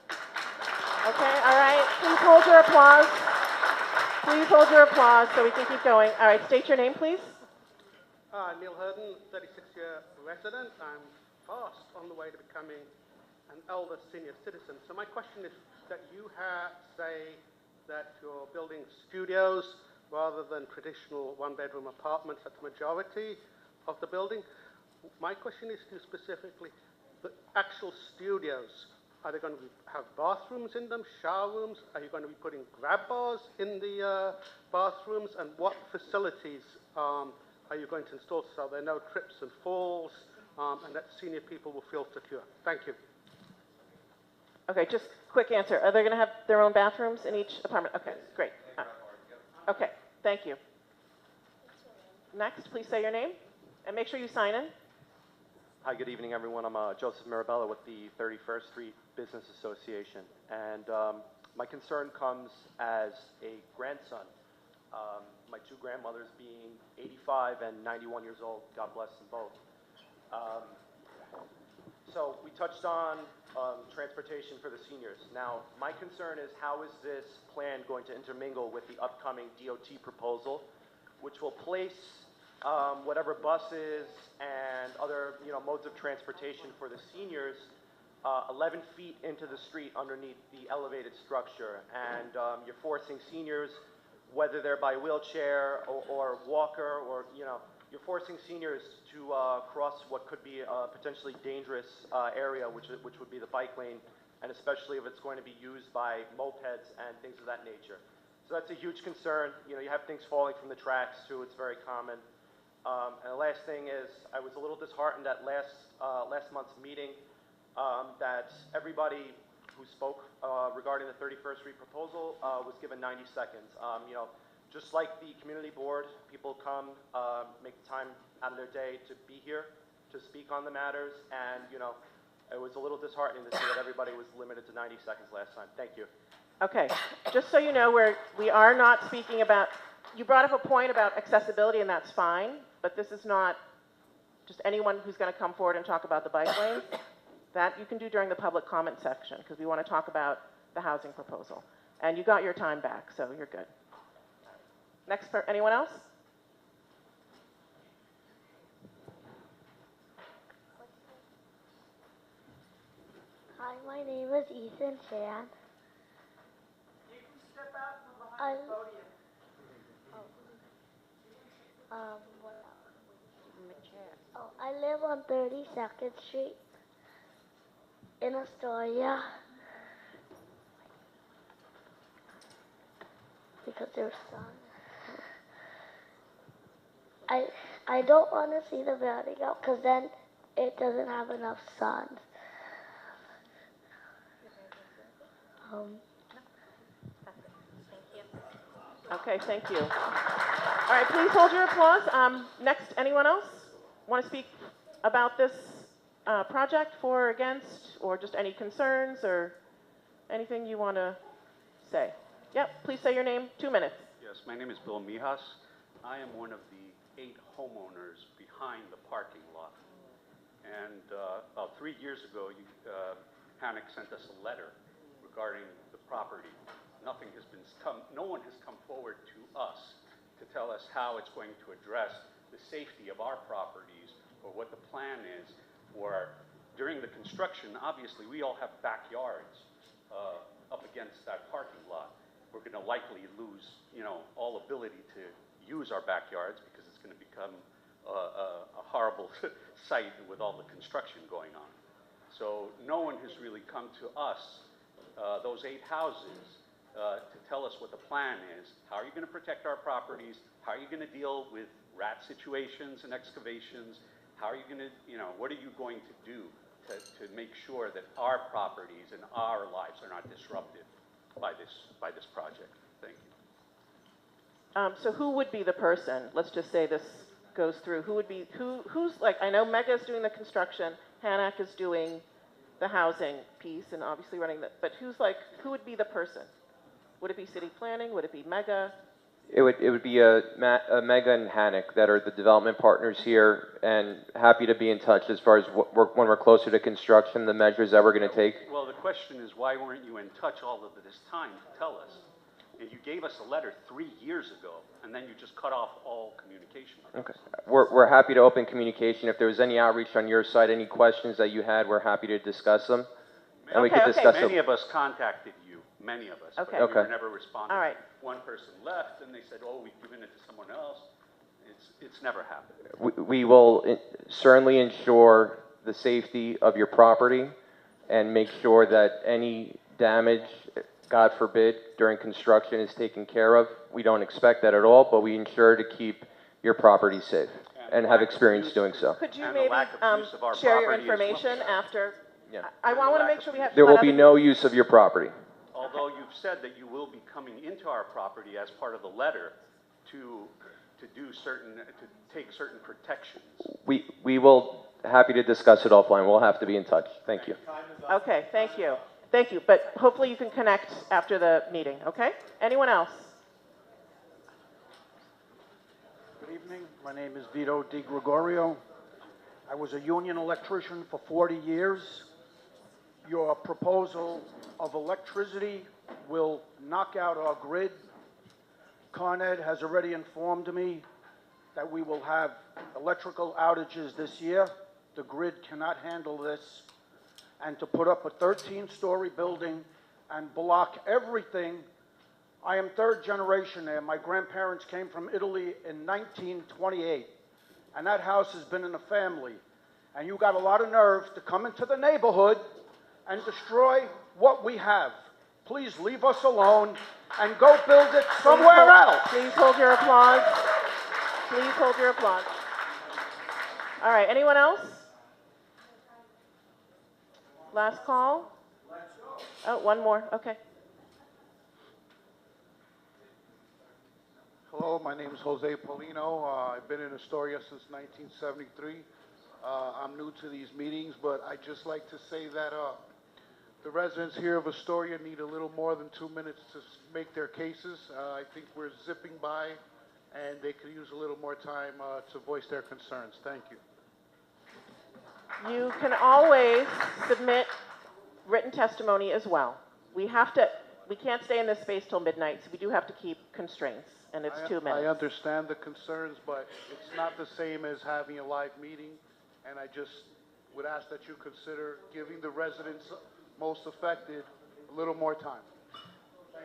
Okay, all right. Please hold your applause. Please hold your applause so we can keep going. All right, state your name, please. Neil Herden, 36-year resident. I'm fast on the way to becoming an elder senior citizen. So my question is that you say that you're building studios rather than traditional one-bedroom apartments at the majority of the building. My question is to specifically the actual studios. Are they going to have bathrooms in them, shower rooms? Are you going to be putting grab bars in the bathrooms? And what facilities are you going to install so there are no trips and falls and that senior people will feel secure? Thank you. Okay, just quick answer. Are they going to have their own bathrooms in each apartment? Okay, great. Okay, thank you. Next, please say your name and make sure you sign in. Hi, good evening, everyone. I'm Joseph Mirabella with the 31st Street Business Association. And my concern comes as a grandson. My 2 grandmothers being 85 and 91 years old. God bless them both. So we touched on transportation for the seniors. Now, my concern is how is this plan going to intermingle with the upcoming DOT proposal, which will place whatever buses and other modes of transportation for the seniors 11 feet into the street underneath the elevated structure. And you're forcing seniors, whether they're by wheelchair or walker or, you're forcing seniors to cross what could be a potentially dangerous area, which would be the bike lane, and especially if it's going to be used by mopeds and things of that nature. So that's a huge concern. You have things falling from the tracks too. It's very common. And the last thing is, I was a little disheartened at last month's meeting that everybody who spoke regarding the 31st Street proposal was given 90 seconds. Just like the community board, people come, make the time out of their day to be here, to speak on the matters, and, it was a little disheartening to see that everybody was limited to 90 seconds last time. Thank you. Okay, just so you know, we are not speaking about, you brought up a point about accessibility, and that's fine, but this is not just anyone who's going to come forward and talk about the bike lanes. That you can do during the public comment section, because we want to talk about the housing proposal. And you got your time back, so you're good. Next, anyone else? Hi, my name is Ethan Chan. You can step out from behind the podium. I live on 32nd Street in Astoria because there's sun. I don't want to see the building out because then it doesn't have enough sun. Okay, thank you. All right, please hold your applause. Next, anyone else want to speak about this project, for or against, or just any concerns, or Anything you want to say? Yep, please say your name, 2 minutes. Yes, my name is Bill Mijas. I am one of the 8 homeowners behind the parking lot. And about 3 years ago, Panic sent us a letter regarding the property. No one has come forward to us to tell us how it's going to address the safety of our properties or what the plan is for during the construction. Obviously, we all have backyards up against that parking lot. We're going to likely lose, all ability to use our backyards because it's going to become a horrible site with all the construction going on. So no one has really come to us, those 8 houses, to tell us what the plan is. How are you going to protect our properties? How are you going to deal with rat situations and excavations? How are you going to, what are you going to do to make sure that our properties and our lives are not disrupted by this project? Thank you. So who would be the person? Let's just say this goes through. Who would be who's like? I know Mega's doing the construction. Hanak is doing the housing piece and obviously running the. But who would be the person? Would it be city planning? Would it be Mega? It would be Mega and Hanek that are the development partners here, and happy to be in touch as far as when we're closer to construction, the measures that we're going to take. Well, the question is, why weren't you in touch all of this time to tell us? And you gave us a letter 3 years ago, and then you just cut off all communication. Okay. We're happy to open communication. If there was any outreach on your side, any questions that you had, we're happy to discuss them. And we could discuss them. Many of us contacted you, many of us, but you were never responded. All right. One person left, and they said, oh, we've given it to someone else. It's never happened. We will certainly ensure the safety of your property and make sure that any damage, God forbid, during construction is taken care of. We don't expect that at all, but we ensure to keep your property safe and have experience doing so. Could you maybe share your information after? Yeah. I want to make sure we have. There will be no use of your property. Although you've said that you will be coming into our property as part of the letter to take certain protections. We will happy to discuss it offline. We'll have to be in touch. Thank you. Okay, thank you. Thank you. But hopefully you can connect after the meeting, okay? Anyone else? Good evening. My name is Vito Di Gregorio. I was a union electrician for 40 years. Your proposal of electricity will knock out our grid. Con Ed has already informed me that we will have electrical outages this year. The grid cannot handle this. And to put up a 13-story building and block everything. I am 3rd generation there. My grandparents came from Italy in 1928. And that house has been in the family. And you got a lot of nerve to come into the neighborhood and destroy what we have. Please leave us alone and go build it somewhere else. Please hold your applause. Please hold your applause. All right, anyone else? Last call? Oh, one more, okay. Hello, my name is Jose Polino. I've been in Astoria since 1973. I'm new to these meetings, but I'd just like to say that the residents here of Astoria need a little more than 2 minutes to make their cases. I think we're zipping by, and they could use a little more time to voice their concerns. Thank you. You can always submit written testimony as well. We can't stay in this space till midnight, so we do have to keep constraints, and it's 2 minutes. I understand the concerns, but it's not the same as having a live meeting, and I just would ask that you consider giving the residents most affected a little more time.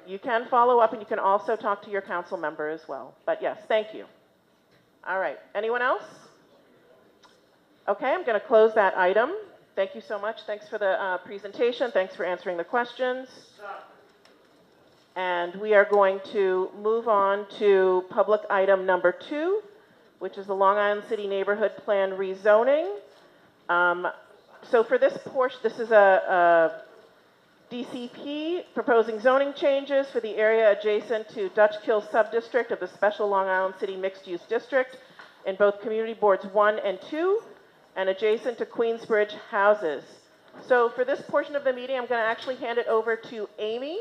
You can follow up, and you can also talk to your council member as well. But yes, thank you. All right, anyone else? Okay, I'm going to close that item. Thank you so much. Thanks for the presentation. Thanks for answering the questions. And we are going to move on to public item number 2, which is the Long Island City Neighborhood Plan rezoning. So for this portion, this is a DCP proposing zoning changes for the area adjacent to Dutch Kill Subdistrict of the Special Long Island City Mixed Use District in both Community Boards 1 and 2, and adjacent to Queensbridge houses. So for this portion of the meeting, I'm going to actually hand it over to Amy.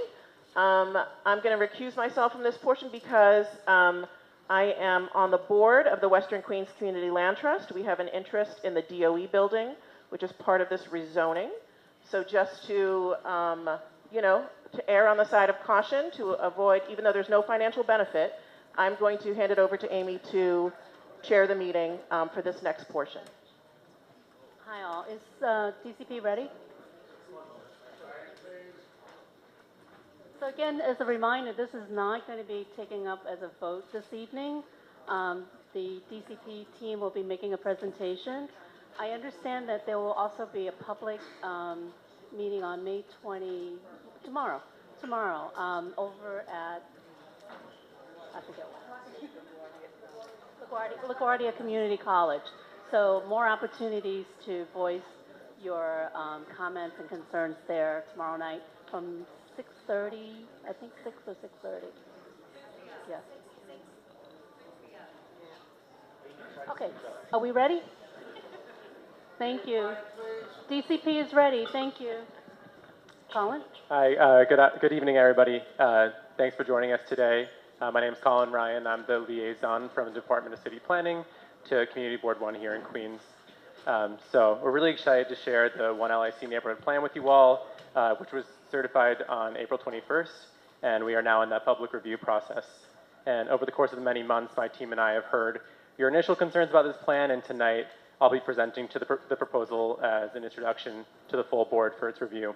I'm going to recuse myself from this portion because I am on the board of the Western Queens Community Land Trust. We have an interest in the DOE building, which is part of this rezoning. So just to, to err on the side of caution, to avoid, even though there's no financial benefit, I'm going to hand it over to Amy to chair the meeting for this next portion. Hi all, is DCP ready? So again, as a reminder, this is not going to be taken up as a vote this evening. The DCP team will be making a presentation. I understand that there will also be a public meeting on May 20, tomorrow, over at, I forget what, LaGuardia Community College. So more opportunities to voice your comments and concerns there tomorrow night from 6:30, I think 6 or 6:30. Yeah. Okay, are we ready? Thank you. DCP is ready, thank you. Colin? Hi, good evening, everybody. Thanks for joining us today. My name is Colin Ryan. I'm the liaison from the Department of City Planning to Community Board 1 here in Queens. So we're really excited to share the 1 LIC neighborhood plan with you all, which was certified on April 21st, and we are now in that public review process. And over the course of many months, my team and I have heard your initial concerns about this plan, and tonight I'll be presenting to the proposal as an introduction to the full board for its review.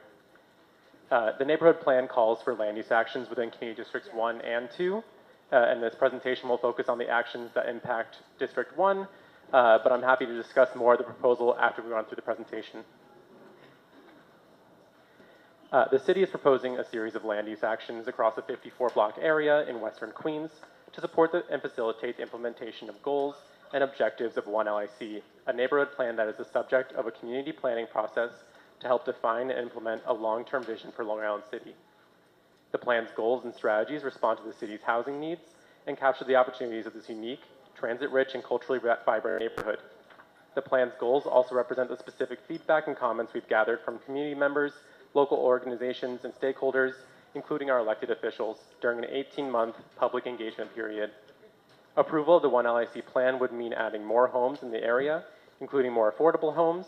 The neighborhood plan calls for land use actions within Community Districts 1 and 2, and this presentation will focus on the actions that impact District 1, but I'm happy to discuss more of the proposal after we run through the presentation. The city is proposing a series of land use actions across a 54-block area in Western Queens to support and facilitate the implementation of goals and objectives of 1 LIC, a neighborhood plan that is the subject of a community planning process to help define and implement a long-term vision for Long Island City. The plan's goals and strategies respond to the city's housing needs and capture the opportunities of this unique, transit-rich, and culturally vibrant neighborhood. The plan's goals also represent the specific feedback and comments we've gathered from community members, local organizations, and stakeholders, including our elected officials, during an 18-month public engagement period. Approval of the 1 LIC plan would mean adding more homes in the area, including more affordable homes.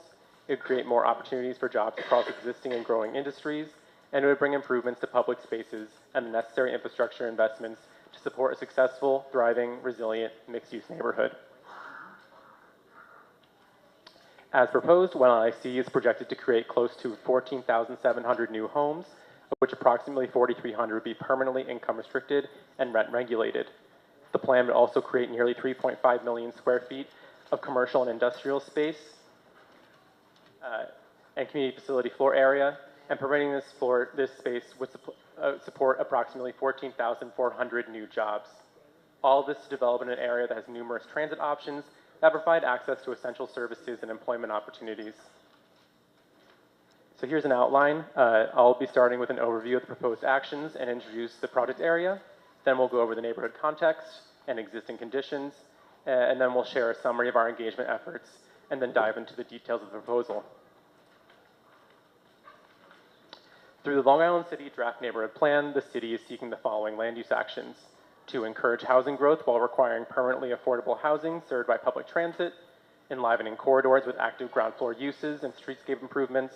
It would create more opportunities for jobs across existing and growing industries, and it would bring improvements to public spaces and the necessary infrastructure investments to support a successful, thriving, resilient, mixed-use neighborhood. As proposed, 1 LIC is projected to create close to 14,700 new homes, of which approximately 4,300 would be permanently income restricted and rent regulated. The plan would also create nearly 3.5 million square feet of commercial and industrial space and community facility floor area, and permitting this space would support approximately 14,400 new jobs. All of this is developed in an area that has numerous transit options that provide access to essential services and employment opportunities. So here's an outline. I'll be starting with an overview of the proposed actions and introduce the project area. Then we'll go over the neighborhood context and existing conditions, and then we'll share a summary of our engagement efforts, and then dive into the details of the proposal. Through the Long Island City Draft Neighborhood Plan, the city is seeking the following land use actions: to encourage housing growth while requiring permanently affordable housing served by public transit, enlivening corridors with active ground floor uses and streetscape improvements,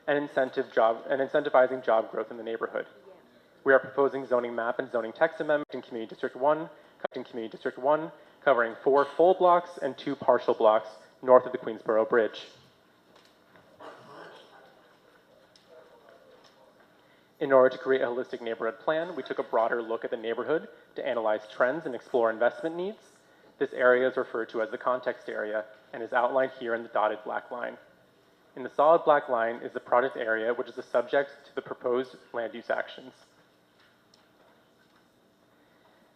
and incentivizing job growth in the neighborhood. We are proposing zoning map and zoning text amendment in Community District 1, covering 4 full blocks and 2 partial blocks north of the Queensboro Bridge. In order to create a holistic neighborhood plan, we took a broader look at the neighborhood to analyze trends and explore investment needs. This area is referred to as the context area and is outlined here in the dotted black line. In the solid black line is the project area, which is the subject to the proposed land use actions.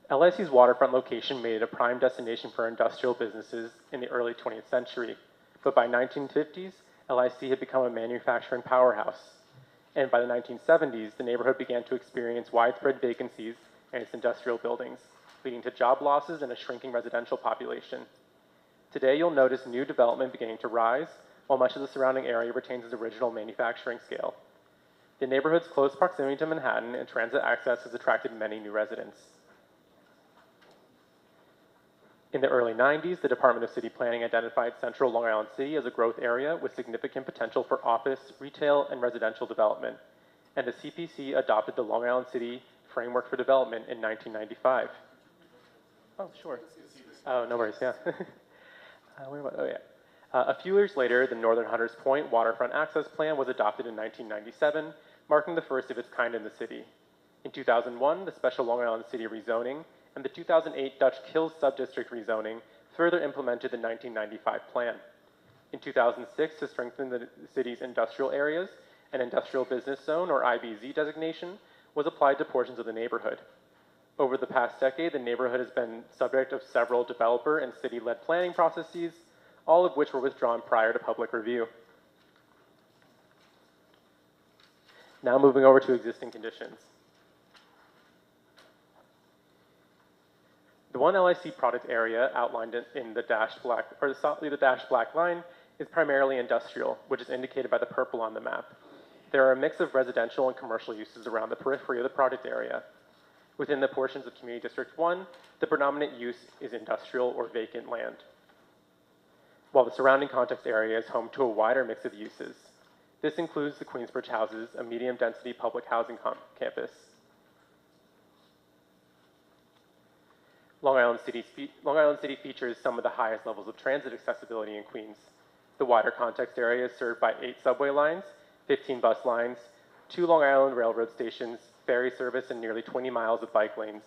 LIC's waterfront location made it a prime destination for industrial businesses in the early 20th century, but by 1950s, LIC had become a manufacturing powerhouse. And by the 1970s, the neighborhood began to experience widespread vacancies in its industrial buildings, leading to job losses and a shrinking residential population. Today, you'll notice new development beginning to rise, while much of the surrounding area retains its original manufacturing scale. The neighborhood's close proximity to Manhattan and transit access has attracted many new residents. In the early 90s, the Department of City Planning identified central Long Island City as a growth area with significant potential for office, retail, and residential development, and the CPC adopted the Long Island City Framework for Development in 1995. Oh, sure. Oh, no worries, yeah. Oh, yeah. A few years later, the Northern Hunters Point Waterfront Access Plan was adopted in 1997, marking the first of its kind in the city. In 2001, the Special Long Island City rezoning and the 2008 Dutch Kills Subdistrict rezoning further implemented the 1995 plan. In 2006, to strengthen the city's industrial areas, an Industrial Business Zone, or IBZ designation, was applied to portions of the neighborhood. Over the past decade, the neighborhood has been subject of several developer and city-led planning processes, all of which were withdrawn prior to public review. Now moving over to existing conditions. The one LIC product area outlined in the dashed black, or the dashed black line, is primarily industrial, which is indicated by the purple on the map. There are a mix of residential and commercial uses around the periphery of the product area. Within the portions of Community District 1, the predominant use is industrial or vacant land, while the surrounding context area is home to a wider mix of uses. This includes the Queensbridge Houses, a medium-density public housing campus. Long Island City features some of the highest levels of transit accessibility in Queens. The wider context area is served by 8 subway lines, 15 bus lines, 2 Long Island Railroad stations, ferry service, and nearly 20 miles of bike lanes.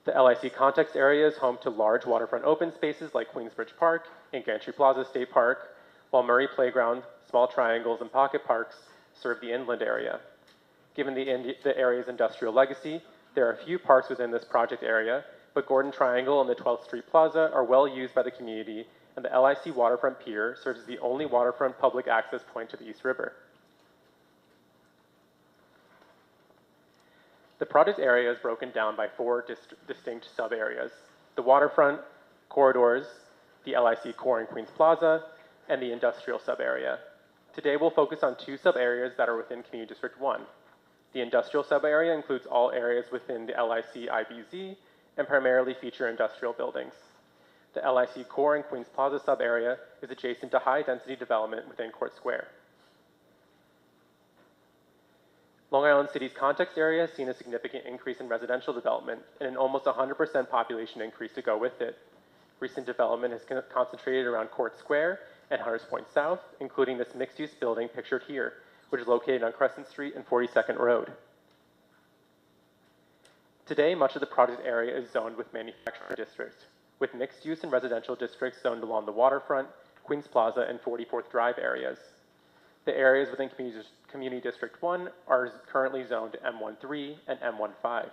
The LIC context area is home to large waterfront open spaces like Queensbridge Park and Gantry Plaza State Park, while Murray Playground, small triangles, and pocket parks serve the inland area. Given the area's industrial legacy, there are few parks within this project area, but Gordon Triangle and the 12th Street Plaza are well used by the community, and the LIC Waterfront Pier serves as the only waterfront public access point to the East River. The project area is broken down by 4 distinct sub-areas: the waterfront, corridors, the LIC core in Queens Plaza, and the industrial sub-area. Today we'll focus on 2 sub-areas that are within Community District 1. The industrial sub-area includes all areas within the LIC IBZ and primarily feature industrial buildings. The LIC core in Queens Plaza sub-area is adjacent to high-density development within Court Square. Long Island City's context area has seen a significant increase in residential development and an almost 100% population increase to go with it. Recent development has concentrated around Court Square and Hunters Point South, including this mixed-use building pictured here, which is located on Crescent Street and 42nd Road. Today, much of the project area is zoned with manufacturing districts, with mixed-use and residential districts zoned along the waterfront, Queens Plaza, and 44th Drive areas. The areas within Community District 1 are currently zoned M13 and M15.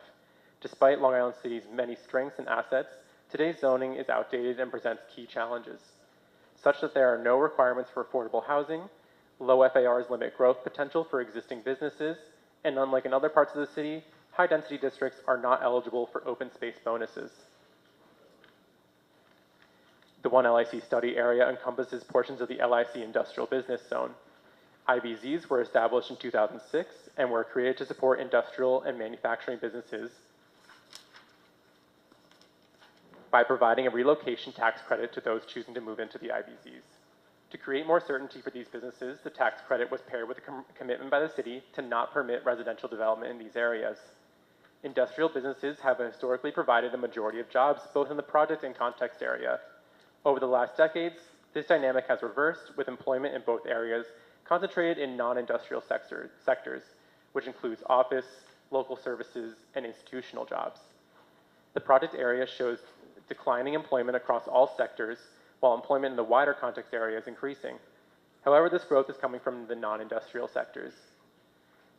Despite Long Island City's many strengths and assets, today's zoning is outdated and presents key challenges, such that there are no requirements for affordable housing, low FARs limit growth potential for existing businesses, and unlike in other parts of the city, high-density districts are not eligible for open space bonuses. The One LIC study area encompasses portions of the LIC Industrial Business Zone. IBZs were established in 2006 and were created to support industrial and manufacturing businesses by providing a relocation tax credit to those choosing to move into the IBZs. To create more certainty for these businesses, the tax credit was paired with a commitment by the city to not permit residential development in these areas. Industrial businesses have historically provided the majority of jobs both in the project and context area. Over the last decades, this dynamic has reversed, with employment in both areas concentrated in non-industrial sectors, which includes office, local services, and institutional jobs. The project area shows declining employment across all sectors, while employment in the wider context area is increasing. However, this growth is coming from the non-industrial sectors.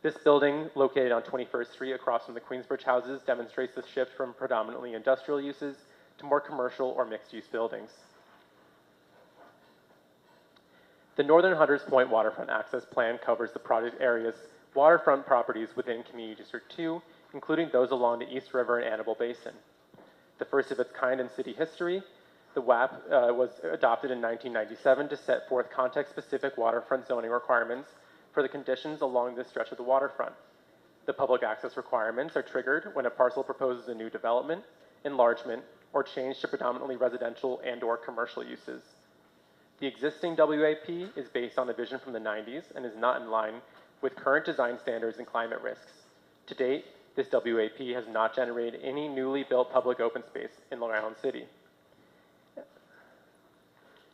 This building, located on 21st Street across from the Queensbridge Houses, demonstrates the shift from predominantly industrial uses to more commercial or mixed-use buildings. The Northern Hunters Point Waterfront Access Plan covers the project area's waterfront properties within Community District 2, including those along the East River and Annabelle Basin. The first of its kind in city history, The WAP was adopted in 1997 to set forth context-specific waterfront zoning requirements for the conditions along this stretch of the waterfront. The public access requirements are triggered when a parcel proposes a new development, enlargement, or change to predominantly residential and/or commercial uses. The existing WAP is based on a vision from the 90s and is not in line with current design standards and climate risks. To date, this WAP has not generated any newly built public open space in Long Island City.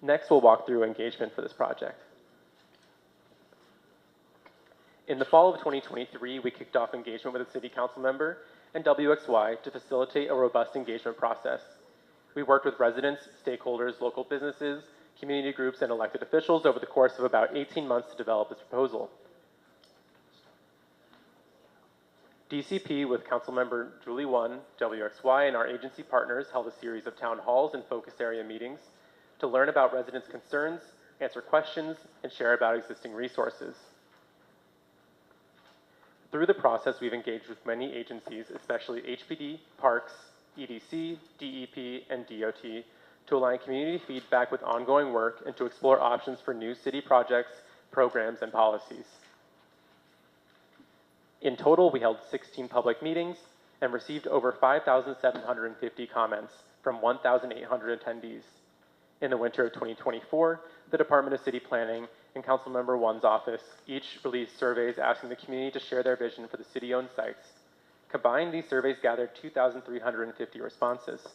Next, we'll walk through engagement for this project. In the fall of 2023, we kicked off engagement with a city council member and WXY to facilitate a robust engagement process. We worked with residents, stakeholders, local businesses, community groups, and elected officials over the course of about 18 months to develop this proposal. DCP with Councilmember Julie Won, WXY, and our agency partners held a series of town halls and focus area meetings to learn about residents' concerns, answer questions, and share about existing resources. Through the process, we've engaged with many agencies, especially HPD, Parks, EDC, DEP, and DOT, to align community feedback with ongoing work and to explore options for new city projects, programs, and policies. In total, we held 16 public meetings and received over 5,750 comments from 1,800 attendees. In the winter of 2024, the Department of City Planning and Councilmember One's office each released surveys asking the community to share their vision for the city-owned sites. Combined, these surveys gathered 2,350 responses.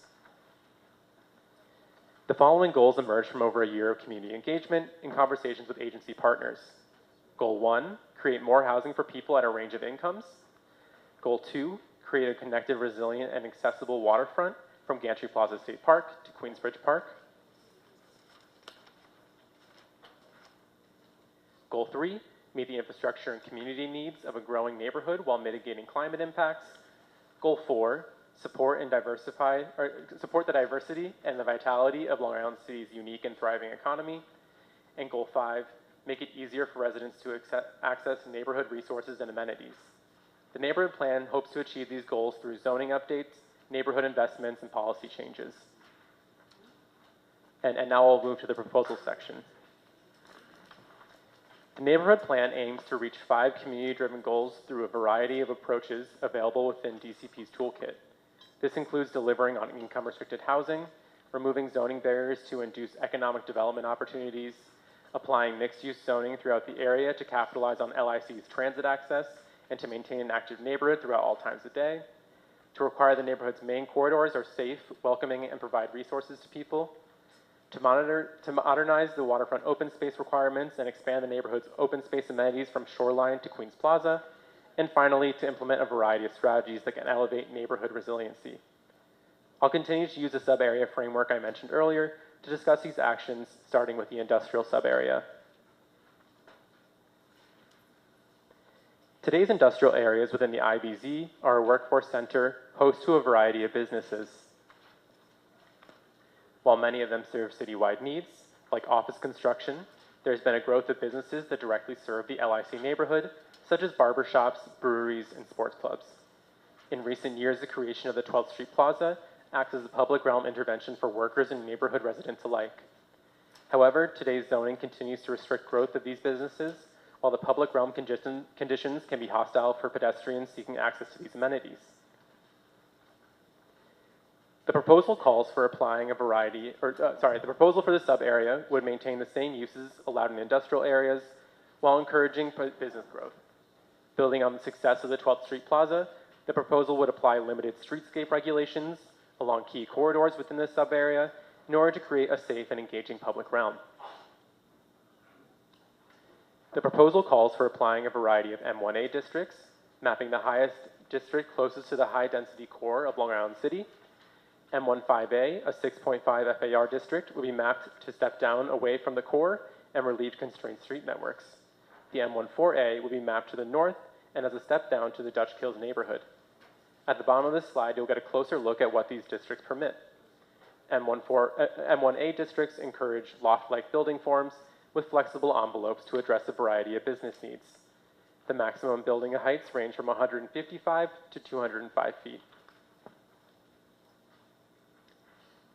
The following goals emerged from over a year of community engagement and conversations with agency partners. Goal 1, create more housing for people at a range of incomes. Goal 2, create a connected, resilient, and accessible waterfront from Gantry Plaza State Park to Queensbridge Park. Goal 3, meet the infrastructure and community needs of a growing neighborhood while mitigating climate impacts. Goal 4, support the diversity and the vitality of Long Island City's unique and thriving economy. And Goal 5, make it easier for residents to access neighborhood resources and amenities. The neighborhood plan hopes to achieve these goals through zoning updates, neighborhood investments, and policy changes. And now I'll move to the proposal section. The neighborhood plan aims to reach 5 community-driven goals through a variety of approaches available within DCP's toolkit. This includes delivering on income-restricted housing, removing zoning barriers to induce economic development opportunities, applying mixed-use zoning throughout the area to capitalize on LIC's transit access and to maintain an active neighborhood throughout all times of day, to require the neighborhood's main corridors are safe, welcoming, and provide resources to people, to modernize the waterfront open space requirements and expand the neighborhood's open space amenities from Shoreline to Queens Plaza, and finally, to implement a variety of strategies that can elevate neighborhood resiliency. I'll continue to use the sub-area framework I mentioned earlier to discuss these actions, starting with the industrial sub-area. Today's industrial areas within the IBZ are a workforce center host to a variety of businesses. While many of them serve citywide needs, like office construction, there's been a growth of businesses that directly serve the LIC neighborhood, such as barbershops, breweries, and sports clubs. In recent years, the creation of the 12th Street Plaza acts as a public realm intervention for workers and neighborhood residents alike. However, today's zoning continues to restrict growth of these businesses, while the public realm conditions can be hostile for pedestrians seeking access to these amenities. The proposal calls for applying a variety, the proposal for the sub-area would maintain the same uses allowed in industrial areas while encouraging business growth. Building on the success of the 12th Street Plaza, the proposal would apply limited streetscape regulations along key corridors within the sub-area in order to create a safe and engaging public realm. The proposal calls for applying a variety of M1A districts, mapping the highest district closest to the high-density core of Long Island City. M15A, a 6.5 FAR district, will be mapped to step down away from the core and relieve constrained street networks. The M14A will be mapped to the north and as a step down to the Dutch Kills neighborhood. At the bottom of this slide, you'll get a closer look at what these districts permit. M1A districts encourage loft-like building forms with flexible envelopes to address a variety of business needs. The maximum building heights range from 155 to 205 feet.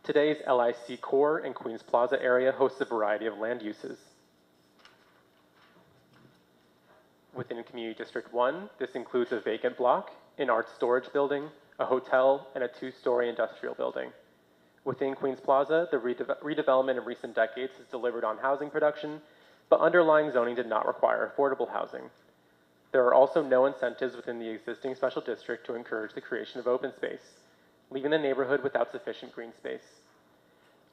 Today's LIC core and Queens Plaza area hosts a variety of land uses. Within Community District 1, this includes a vacant block, an art storage building, a hotel, and a two-story industrial building. Within Queens Plaza, the redevelopment in recent decades has delivered on housing production, but underlying zoning did not require affordable housing. There are also no incentives within the existing special district to encourage the creation of open space, leaving the neighborhood without sufficient green space.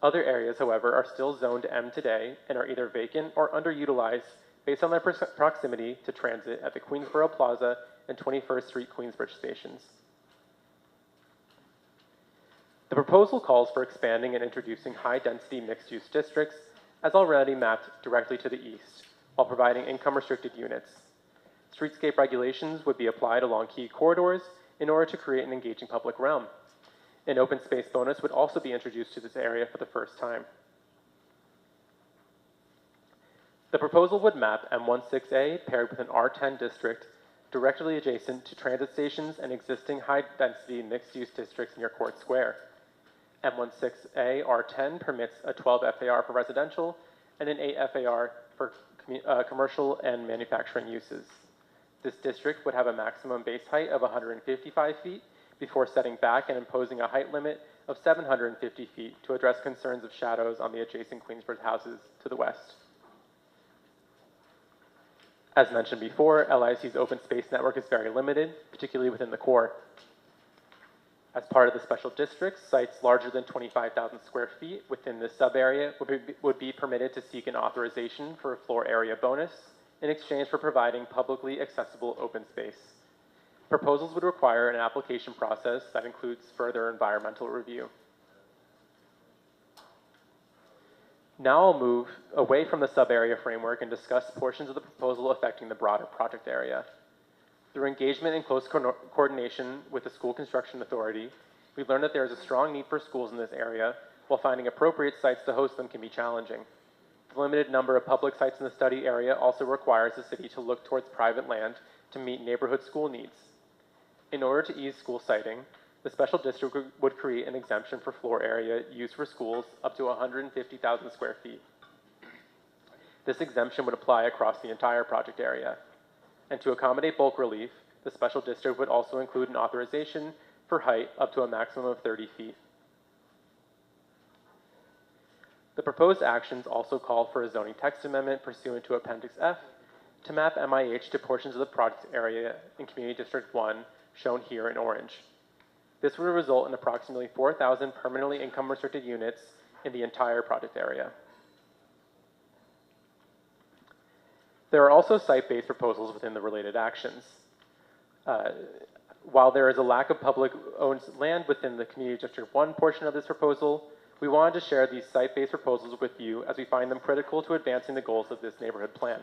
Other areas, however, are still zoned M today and are either vacant or underutilized based on their proximity to transit at the Queensboro Plaza and 21st Street Queensbridge stations. The proposal calls for expanding and introducing high-density mixed-use districts as already mapped directly to the east, while providing income-restricted units. Streetscape regulations would be applied along key corridors in order to create an engaging public realm. An open space bonus would also be introduced to this area for the first time. The proposal would map M16A paired with an R10 district directly adjacent to transit stations and existing high-density mixed-use districts near Court Square. M16A R10 permits a 12 FAR for residential and an 8 FAR for commercial and manufacturing uses. This district would have a maximum base height of 155 feet before setting back and imposing a height limit of 750 feet to address concerns of shadows on the adjacent Queensbridge houses to the west. As mentioned before, LIC's open space network is very limited, particularly within the core. As part of the special district, sites larger than 25,000 square feet within this sub-area would be permitted to seek an authorization for a floor area bonus in exchange for providing publicly accessible open space. Proposals would require an application process that includes further environmental review. Now I'll move away from the sub-area framework and discuss portions of the proposal affecting the broader project area. Through engagement and close coordination with the School Construction Authority, we've learned that there is a strong need for schools in this area, while finding appropriate sites to host them can be challenging. The limited number of public sites in the study area also requires the city to look towards private land to meet neighborhood school needs. In order to ease school siting, the special district would create an exemption for floor area used for schools up to 150,000 square feet. This exemption would apply across the entire project area. And to accommodate bulk relief, the special district would also include an authorization for height up to a maximum of 30 feet. The proposed actions also call for a zoning text amendment pursuant to Appendix F to map MIH to portions of the project area in Community District 1, shown here in orange. This would result in approximately 4,000 permanently income-restricted units in the entire project area. There are also site-based proposals within the related actions. While there is a lack of public-owned land within the Community District 1 portion of this proposal, we wanted to share these site-based proposals with you as we find them critical to advancing the goals of this neighborhood plan.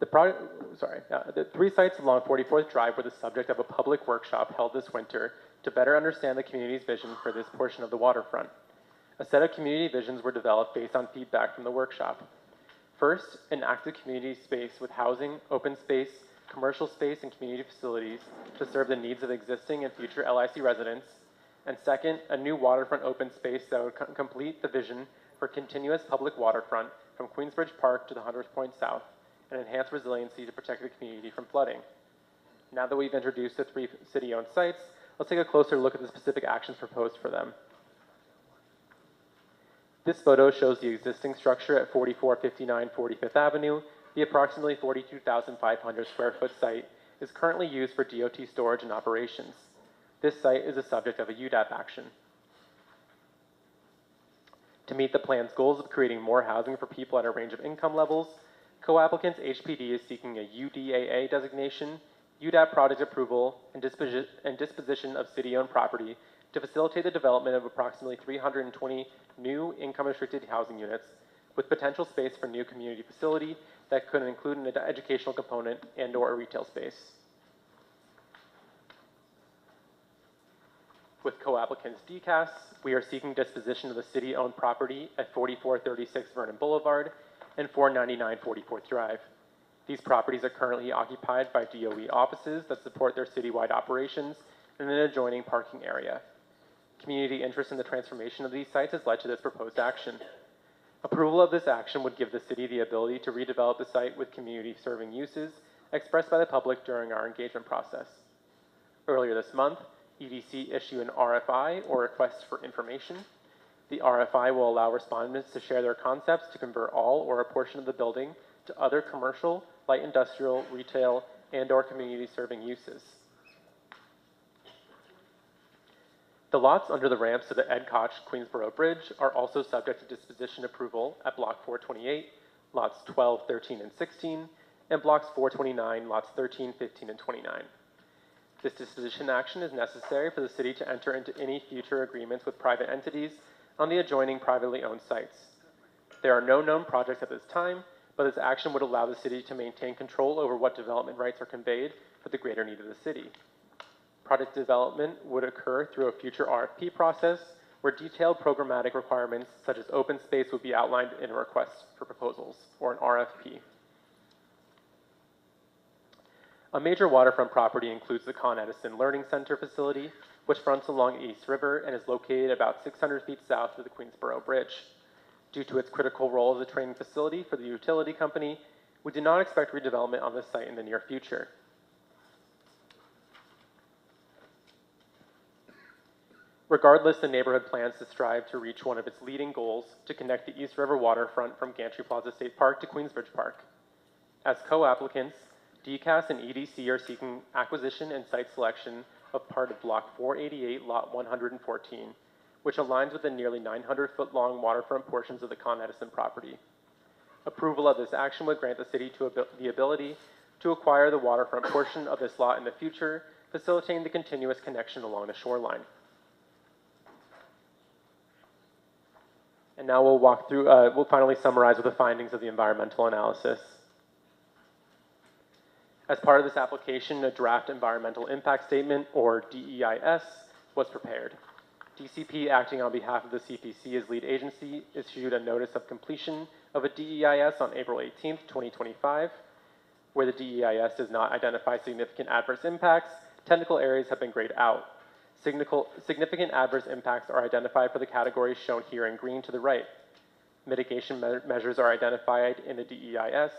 The three sites along 44th Drive were the subject of a public workshop held this winter to better understand the community's vision for this portion of the waterfront. A set of community visions were developed based on feedback from the workshop. First, an active community space with housing, open space, commercial space, and community facilities to serve the needs of existing and future LIC residents. And second, a new waterfront open space that would complete the vision for continuous public waterfront from Queensbridge Park to the Hunters Point South, and enhance resiliency to protect the community from flooding. Now that we've introduced the three city-owned sites, let's take a closer look at the specific actions proposed for them. This photo shows the existing structure at 4459 45th Avenue. The approximately 42,500 square foot site is currently used for DOT storage and operations. This site is the subject of a UDAP action. To meet the plan's goals of creating more housing for people at a range of income levels, co-applicants HPD is seeking a UDAA designation, UDAP project approval, and disposition of city-owned property to facilitate the development of approximately 320 new income-restricted housing units with potential space for new community facility that could include an educational component and/or a retail space. With co-applicants DCAS, we are seeking disposition of the city-owned property at 4436 Vernon Boulevard and 499 44th Drive. These properties are currently occupied by DOE offices that support their citywide operations in an adjoining parking area. Community interest in the transformation of these sites has led to this proposed action. Approval of this action would give the city the ability to redevelop the site with community-serving uses expressed by the public during our engagement process. Earlier this month, EDC issued an RFI, or Request for Information. The RFI will allow respondents to share their concepts to convert all or a portion of the building to other commercial, light industrial, retail, and/or community-serving uses. The lots under the ramps to the Ed Koch Queensboro Bridge are also subject to disposition approval at Block 428, lots 12, 13, and 16, and Blocks 429, lots 13, 15, and 29. This disposition action is necessary for the city to enter into any future agreements with private entities on the adjoining privately owned sites. There are no known projects at this time, but this action would allow the city to maintain control over what development rights are conveyed for the greater need of the city. Project development would occur through a future RFP process where detailed programmatic requirements such as open space would be outlined in a request for proposals, or an RFP. A major waterfront property includes the Con Edison Learning Center facility, which fronts along East River and is located about 600 feet south of the Queensboro Bridge. Due to its critical role as a training facility for the utility company, we do not expect redevelopment on this site in the near future. Regardless, the neighborhood plans to strive to reach one of its leading goals to connect the East River waterfront from Gantry Plaza State Park to Queensbridge Park. As co-applicants, DCAS and EDC are seeking acquisition and site selection of part of Block 488, Lot 114, which aligns with the nearly 900-foot-long waterfront portions of the Con Edison property. Approval of this action would grant the city the ability to acquire the waterfront portion of this lot in the future, facilitating the continuous connection along the shoreline. And now we'll walk through, we'll finally summarize with the findings of the environmental analysis. As part of this application, a draft environmental impact statement, or DEIS, was prepared. DCP, acting on behalf of the CPC as lead agency, issued a notice of completion of a DEIS on April 18th, 2025. Where the DEIS does not identify significant adverse impacts, technical areas have been grayed out. Significant adverse impacts are identified for the categories shown here in green to the right. Mitigation measures are identified in the DEIS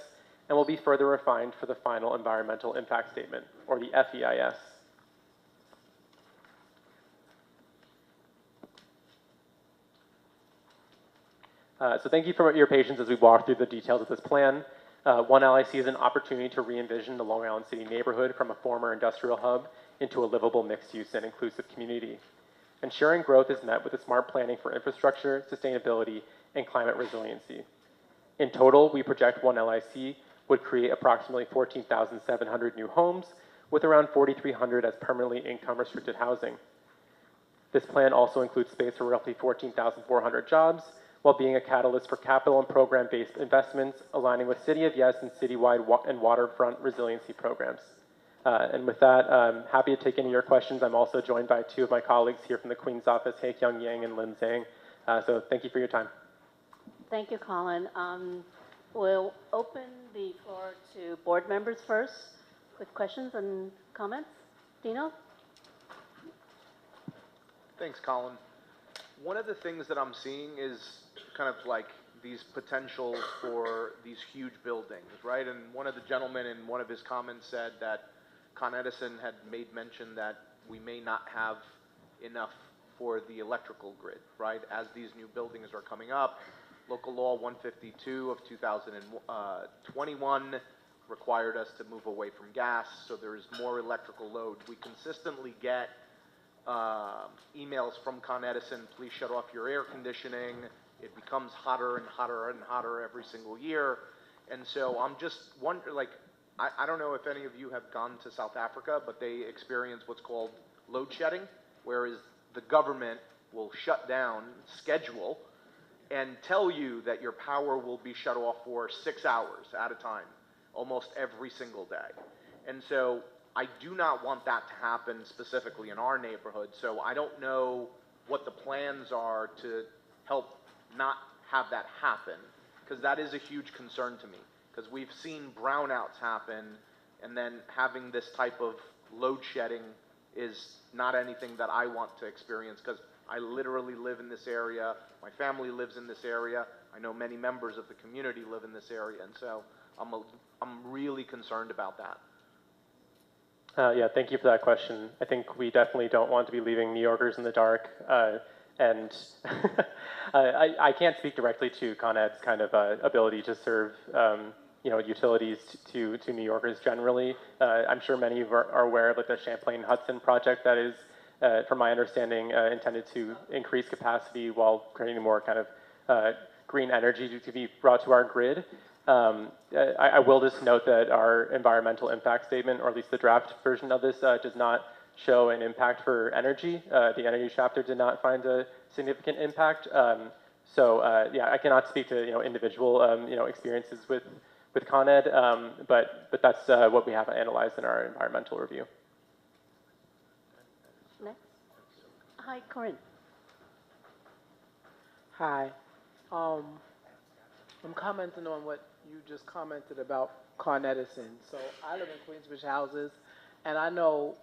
and will be further refined for the final environmental impact statement, or the FEIS. So thank you for your patience as we walk through the details of this plan. One LIC is an opportunity to re-envision the Long Island City neighborhood from a former industrial hub into a livable mixed-use and inclusive community. Ensuring growth is met with a smart planning for infrastructure, sustainability, and climate resiliency. In total, we project one LIC would create approximately 14,700 new homes, with around 4,300 as permanently income-restricted housing. This plan also includes space for roughly 14,400 jobs, while being a catalyst for capital and program-based investments, aligning with City of Yes and citywide and waterfront resiliency programs. And with that, I'm happy to take any of your questions. I'm also joined by two of my colleagues here from the Queen's office, Hae Kyung Yang and Lin Zhang. So thank you for your time. Thank you, Colin. We'll open the floor to board members first with questions and comments. Dino? Thanks, Colin. One of the things that I'm seeing is kind of like these potentials for these huge buildings, right? And one of the gentlemen in one of his comments said that Con Edison had made mention that we may not have enough for the electrical grid, right? As these new buildings are coming up, Local Law 152 of 2021 required us to move away from gas, so there is more electrical load. We consistently get emails from Con Edison, please shut off your air conditioning. It becomes hotter and hotter and hotter every single year. And so I'm just wondering, like, I don't know if any of you have gone to South Africa, but they experience what's called load shedding, whereas the government will shut down, schedule, and tell you that your power will be shut off for 6 hours at a time, almost every single day. And so I do not want that to happen specifically in our neighborhood, so I don't know what the plans are to help not have that happen. because that is a huge concern to me, because we've seen brownouts happen, and then having this type of load shedding is not anything that I want to experience, because I literally live in this area, my family lives in this area, I know many members of the community live in this area, and so I'm really concerned about that. Yeah, thank you for that question. I think we definitely don't want to be leaving New Yorkers in the dark, and I can't speak directly to Con Ed's kind of ability to serve utilities to New Yorkers generally. I'm sure many of you are aware of like the Champlain Hudson project that is, from my understanding, intended to increase capacity while creating more kind of green energy to be brought to our grid. I will just note that our environmental impact statement, or at least the draft version of this, does not show an impact for energy. The energy chapter did not find a significant impact. Yeah, I cannot speak to individual experiences with Con Ed, but that's what we have analyzed in our environmental review. Next. Hi, Corinne. Hi. I'm commenting on what you just commented about Con Edison. So I live in Queensbridge houses, and I know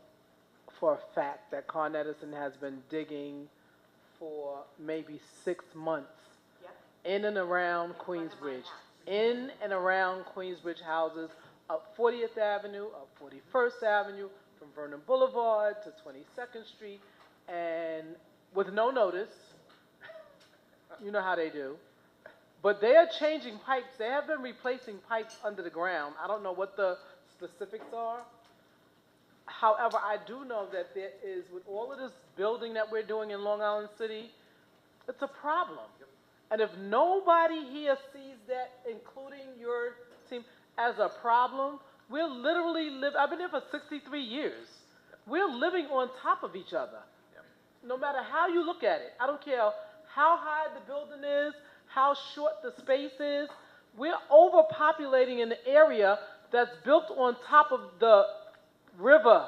for a fact that Con Edison has been digging for maybe 6 months in and around Queensbridge, in and around Queensbridge houses, up 40th Avenue, up 41st Avenue, from Vernon Boulevard to 22nd Street, and with no notice. You know how they do. But they are changing pipes. They have been replacing pipes under the ground. I don't know what the specifics are. However, I do know that there is, with all of this building that we're doing in Long Island City, it's a problem. And if nobody here sees that, including your team, as a problem, we're literally I've been here for 63 years. We're living on top of each other. No matter how you look at it. I don't care how high the building is, how short the space is. We're overpopulating an area that's built on top of the river.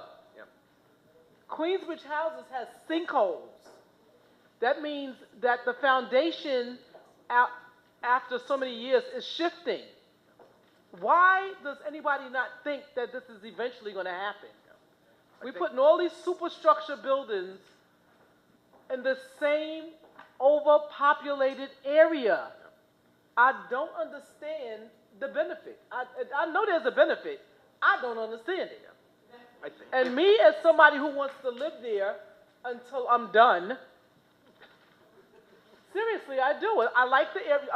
Queensbridge houses has sinkholes. That means that the foundation after so many years is shifting. Why does anybody not think that this is eventually going to happen? We're putting all these superstructure buildings in the same overpopulated area. I don't understand the benefit. I know there's a benefit. I don't understand it. And me, as somebody who wants to live there until I'm done, seriously, I do. I like the area.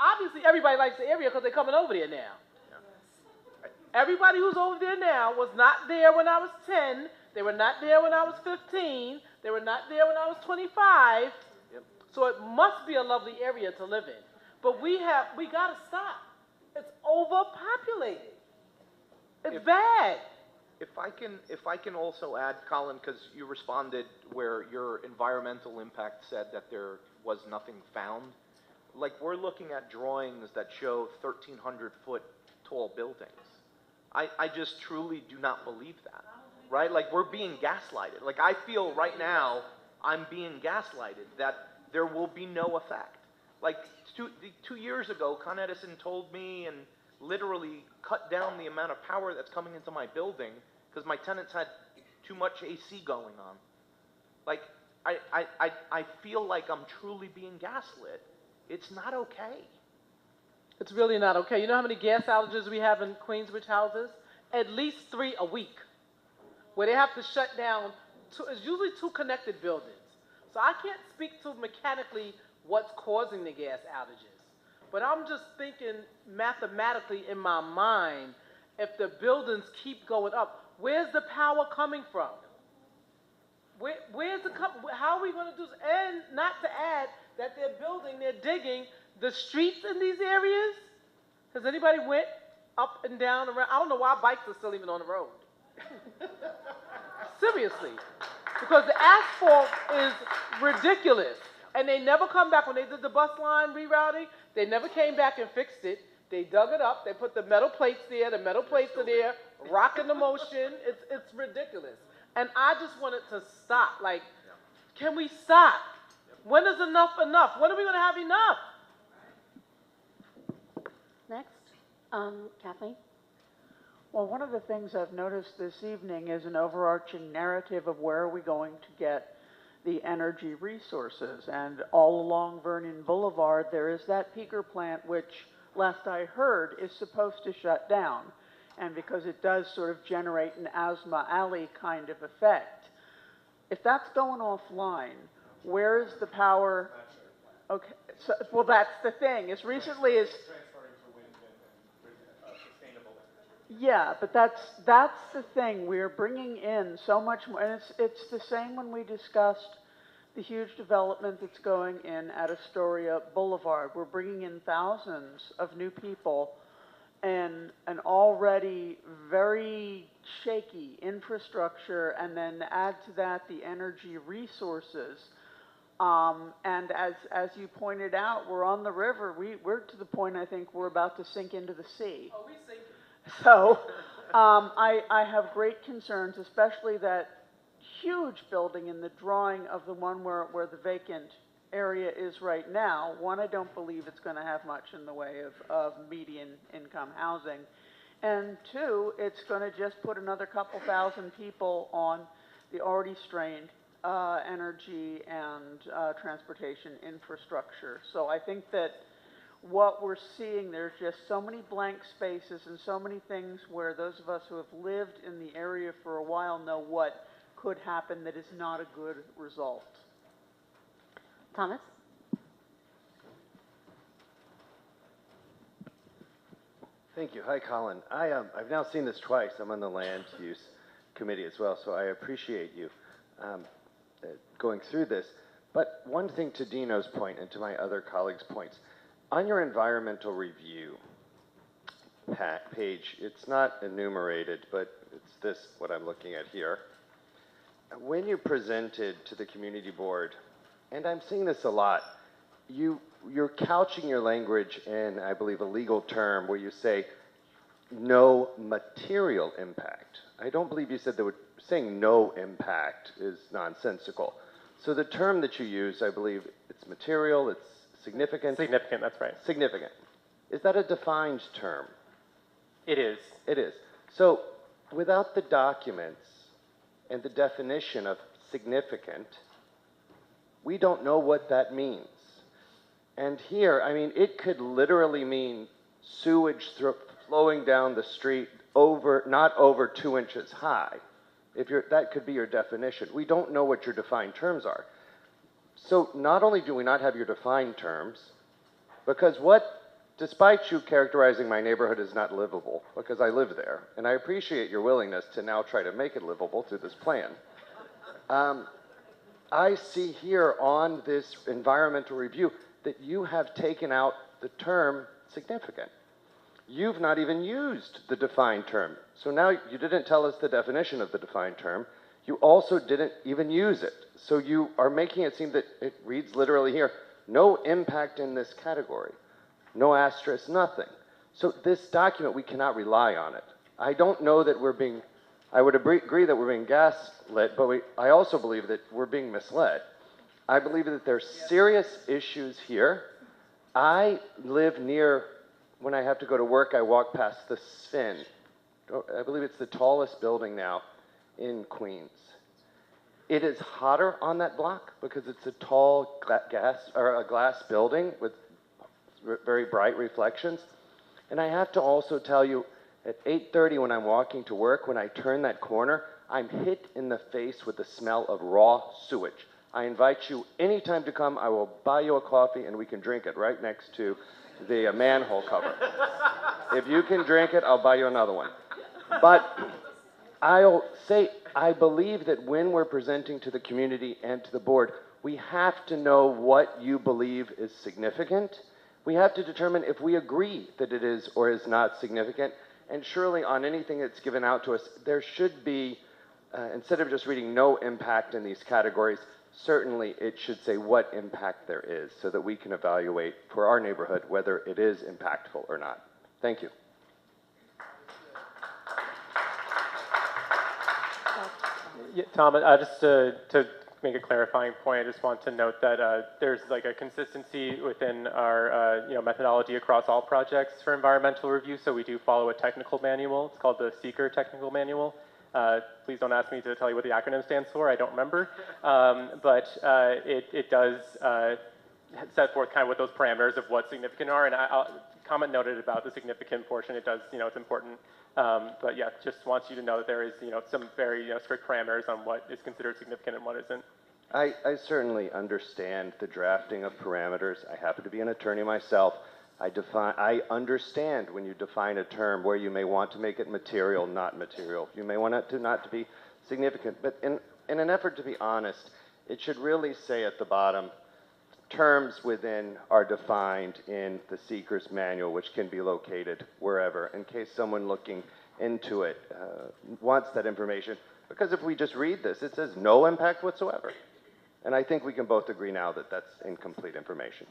Obviously, everybody likes the area because they're coming over there now. Everybody who's over there now was not there when I was 10. They were not there when I was 15. They were not there when I was 25. So it must be a lovely area to live in. But we got to stop. It's overpopulated. It's bad. If I can also add, Colin, because you responded where your environmental impact said that there was nothing found. Like, we're looking at drawings that show 1,300-foot tall buildings. I just truly do not believe that, right? Like, we're being gaslighted. Like, I feel right now I'm being gaslighted that there will be no effect. Like, two years ago, Con Edison told me and literally cut down the amount of power that's coming into my building because my tenants had too much AC going on. Like, I feel like I'm truly being gaslit. It's not okay. It's really not okay. You know how many gas outages we have in Queensbridge houses? At least 3 a week, where they have to shut down. It's usually 2 connected buildings. So I can't speak to mechanically what's causing the gas outages. But I'm just thinking mathematically in my mind, if the buildings keep going up, where's the power coming from? How are we going to do this? And not to add that they're digging the streets in these areas. Has anybody went up and down around? I don't know why bikes are still even on the road. Seriously. Because the asphalt is ridiculous. And they never come back. When they did the bus line rerouting, they never came back and fixed it. They dug it up. They put the metal plates there. The metal plates are there, rocking the motion. It's ridiculous. And I just want it to stop. Like, can we stop? When is enough enough? When are we going to have enough? next. Kathleen? Well, one of the things I've noticed this evening is an overarching narrative of where are we going to get the energy resources. And all along Vernon Boulevard, there is that peaker plant, which, last I heard, is supposed to shut down. And because it does sort of generate an asthma alley kind of effect. If that's going offline, where is the power? Okay, so, well, that's the thing. As recently as yeah, but that's the thing. We're bringing in so much more, and it's the same when we discussed the huge development that's going in at Astoria Boulevard. We're bringing in thousands of new people and an already very shaky infrastructure, and then add to that the energy resources. And as you pointed out, we're on the river. We're to the point, I think, we're about to sink into the sea. Oh, we sink. So I have great concerns, especially that huge building in the drawing of the one where the vacant area is right now. One, I don't believe it's going to have much in the way of median income housing. And two, it's going to just put another couple thousand people on the already strained energy and transportation infrastructure. So I think that what we're seeing, there's just so many blank spaces and so many things where those of us who have lived in the area for a while know what could happen that is not a good result. Thomas? Thank you. Hi, Colin. I've now seen this twice. I'm on the Land Use Committee as well, so I appreciate you going through this. But one thing to Dino's point and to my other colleagues' points, on your environmental review page, it's not enumerated, but it's this, what I'm looking at here. When you presented to the community board, and I'm seeing this a lot, you're couching your language in, I believe, a legal term where you say no material impact. I don't believe you said that saying no impact is nonsensical. So the term that you use, I believe, it's material, it's significant. Significant, that's right. Significant. Is that a defined term? It is. It is. So without the documents and the definition of significant, we don't know what that means. And here, I mean, it could literally mean sewage flowing down the street not over 2 inches high. That could be your definition. We don't know what your defined terms are. So not only do we not have your defined terms, because despite you characterizing my neighborhood as not livable, because I live there, and I appreciate your willingness to now try to make it livable through this plan, I see here on this environmental review that you have taken out the term significant. You've not even used the defined term. So now you didn't tell us the definition of the defined term. You also didn't even use it. So you are making it seem that it reads literally here, no impact in this category. No asterisk, nothing. So this document, we cannot rely on it. I don't know that I would agree that we're being gaslit, but I also believe that we're being misled. I believe that there's serious issues here. I live near, when I have to go to work, I walk past the Sphin. I believe it's the tallest building now in Queens. It is hotter on that block because it's a tall glass building with very bright reflections. And I have to also tell you, at 8:30 when I'm walking to work, when I turn that corner, I'm hit in the face with the smell of raw sewage. I invite you anytime to come. I will buy you a coffee and we can drink it right next to the manhole cover. If you can drink it, I'll buy you another one. But I'll say, I believe that when we're presenting to the community and to the board, we have to know what you believe is significant. We have to determine if we agree that it is or is not significant. And surely on anything that's given out to us, there should be, instead of just reading no impact in these categories, certainly it should say what impact there is so that we can evaluate for our neighborhood whether it is impactful or not. Thank you. Yeah, Tom, just to make a clarifying point. I just want to note that there's like a consistency within our methodology across all projects for environmental review. So we do follow a technical manual. It's called the Seeker Technical Manual. Please don't ask me to tell you what the acronym stands for. I don't remember. But it does set forth kind of what those parameters of what's significant are. And I'll comment noted about the significant portion. It does, it's important. But yeah, just wants you to know that there is, some very strict parameters on what is considered significant and what isn't. I certainly understand the drafting of parameters. I happen to be an attorney myself. I understand when you define a term where you may want to make it material, not material. You may want it to not to be significant. But in an effort to be honest, it should really say at the bottom, terms within are defined in the seeker's manual, which can be located wherever, in case someone looking into it wants that information. Because if we just read this, it says no impact whatsoever. And I think we can both agree now that that's incomplete information.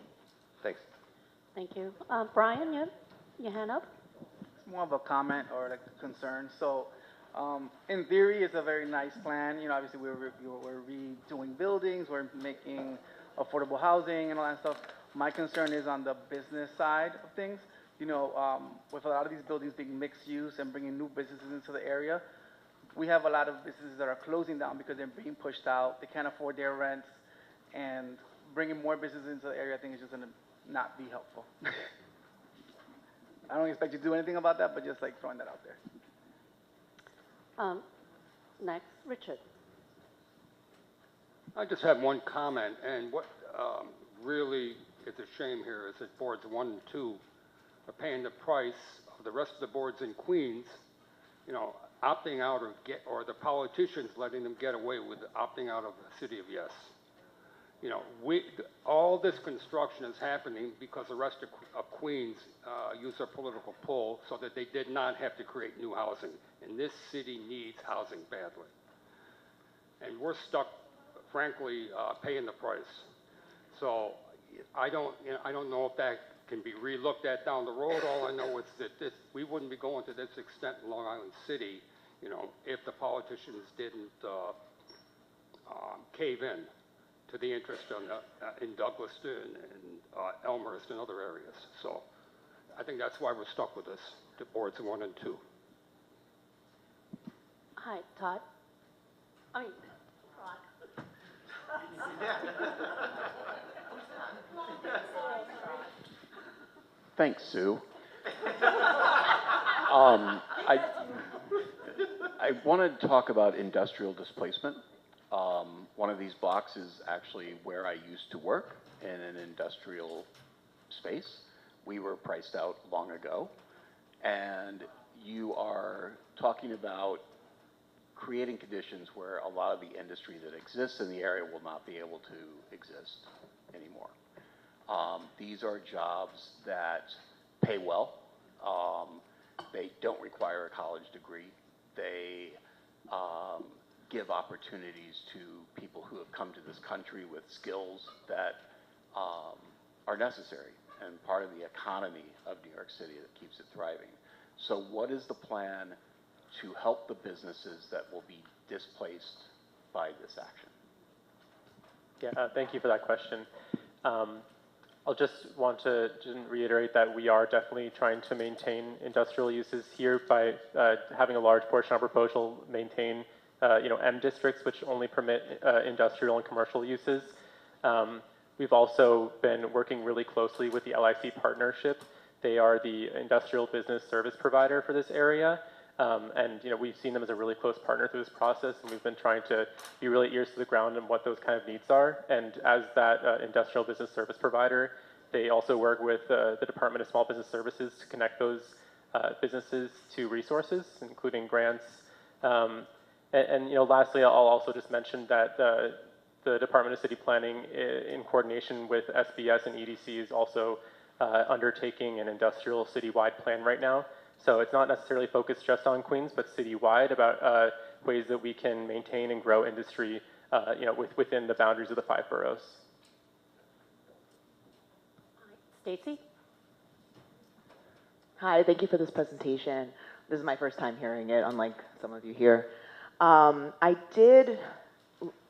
Thanks. Thank you. Brian, your hand up? It's more of a comment or like a concern. So, in theory, it's a very nice plan. Obviously we're redoing buildings, we're making affordable housing and all that stuff. My concern is on the business side of things. With a lot of these buildings being mixed use and bringing new businesses into the area, we have a lot of businesses that are closing down because they're being pushed out. They can't afford their rents, and bringing more businesses into the area, I think, is just going to not be helpful. I don't expect you to do anything about that, but just like throwing that out there. Next, Richard. I just have one comment, and what really is a shame here is that boards 1 and 2 are paying the price of the rest of the boards in Queens, opting out or the politicians letting them get away with opting out of the city of Yes. All this construction is happening because the rest of Queens used their political pull so that they did not have to create new housing. And this city needs housing badly. And we're stuck, frankly, paying the price. So I don't know if that can be re-looked at down the road. All I know is that we wouldn't be going to this extent in Long Island City, if the politicians didn't cave in to the interest in Douglaston and Elmhurst and other areas. So I think that's why we're stuck with this, to boards 1 and 2. Hi, Todd. Thanks, Sue. I wanted to talk about industrial displacement. One of these blocks is actually where I used to work in an industrial space. We were priced out long ago. And you are talking about creating conditions where a lot of the industry that exists in the area will not be able to exist anymore. These are jobs that pay well. They don't require a college degree. They give opportunities to people who have come to this country with skills that are necessary and part of the economy of New York City that keeps it thriving. So what is the plan to help the businesses that will be displaced by this action? Yeah, thank you for that question. I'll just want to reiterate that we are definitely trying to maintain industrial uses here by having a large portion of our proposal maintain M districts, which only permit industrial and commercial uses. We've also been working really closely with the LIC partnership. They are the industrial business service provider for this area. And we've seen them as a really close partner through this process, and we've been trying to be really ears to the ground on what those kind of needs are. And as that industrial business service provider, they also work with the Department of Small Business Services to connect those businesses to resources, including grants. And lastly, I'll also just mention that the Department of City Planning, in coordination with SBS and EDC, is also undertaking an industrial citywide plan right now. So it's not necessarily focused just on Queens, but citywide about ways that we can maintain and grow industry, within the boundaries of the 5 boroughs. Stacy? Hi, thank you for this presentation. This is my first time hearing it, unlike some of you here. I did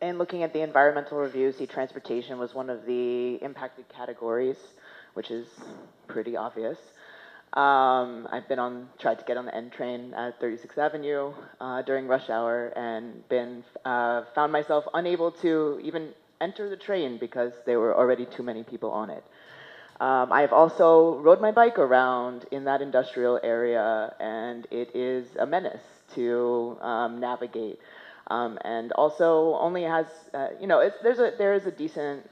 in looking at the environmental review, see transportation was one of the impacted categories, which is pretty obvious. I've tried to get on the N train at 36th Avenue during rush hour and found myself unable to even enter the train because there were already too many people on it. I've also rode my bike around in that industrial area, and it is a menace to navigate. And also only has, there is a decent,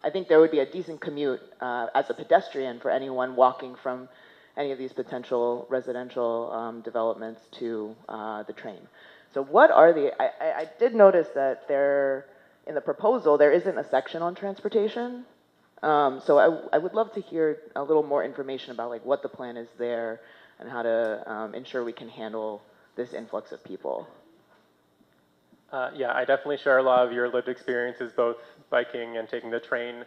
I think there would be a decent commute as a pedestrian for anyone walking from any of these potential residential developments to the train. So what are I did notice that in the proposal, there isn't a section on transportation. So I would love to hear a little more information about like what the plan is there and how to ensure we can handle this influx of people. Yeah, I definitely share a lot of your lived experiences, both biking and taking the train.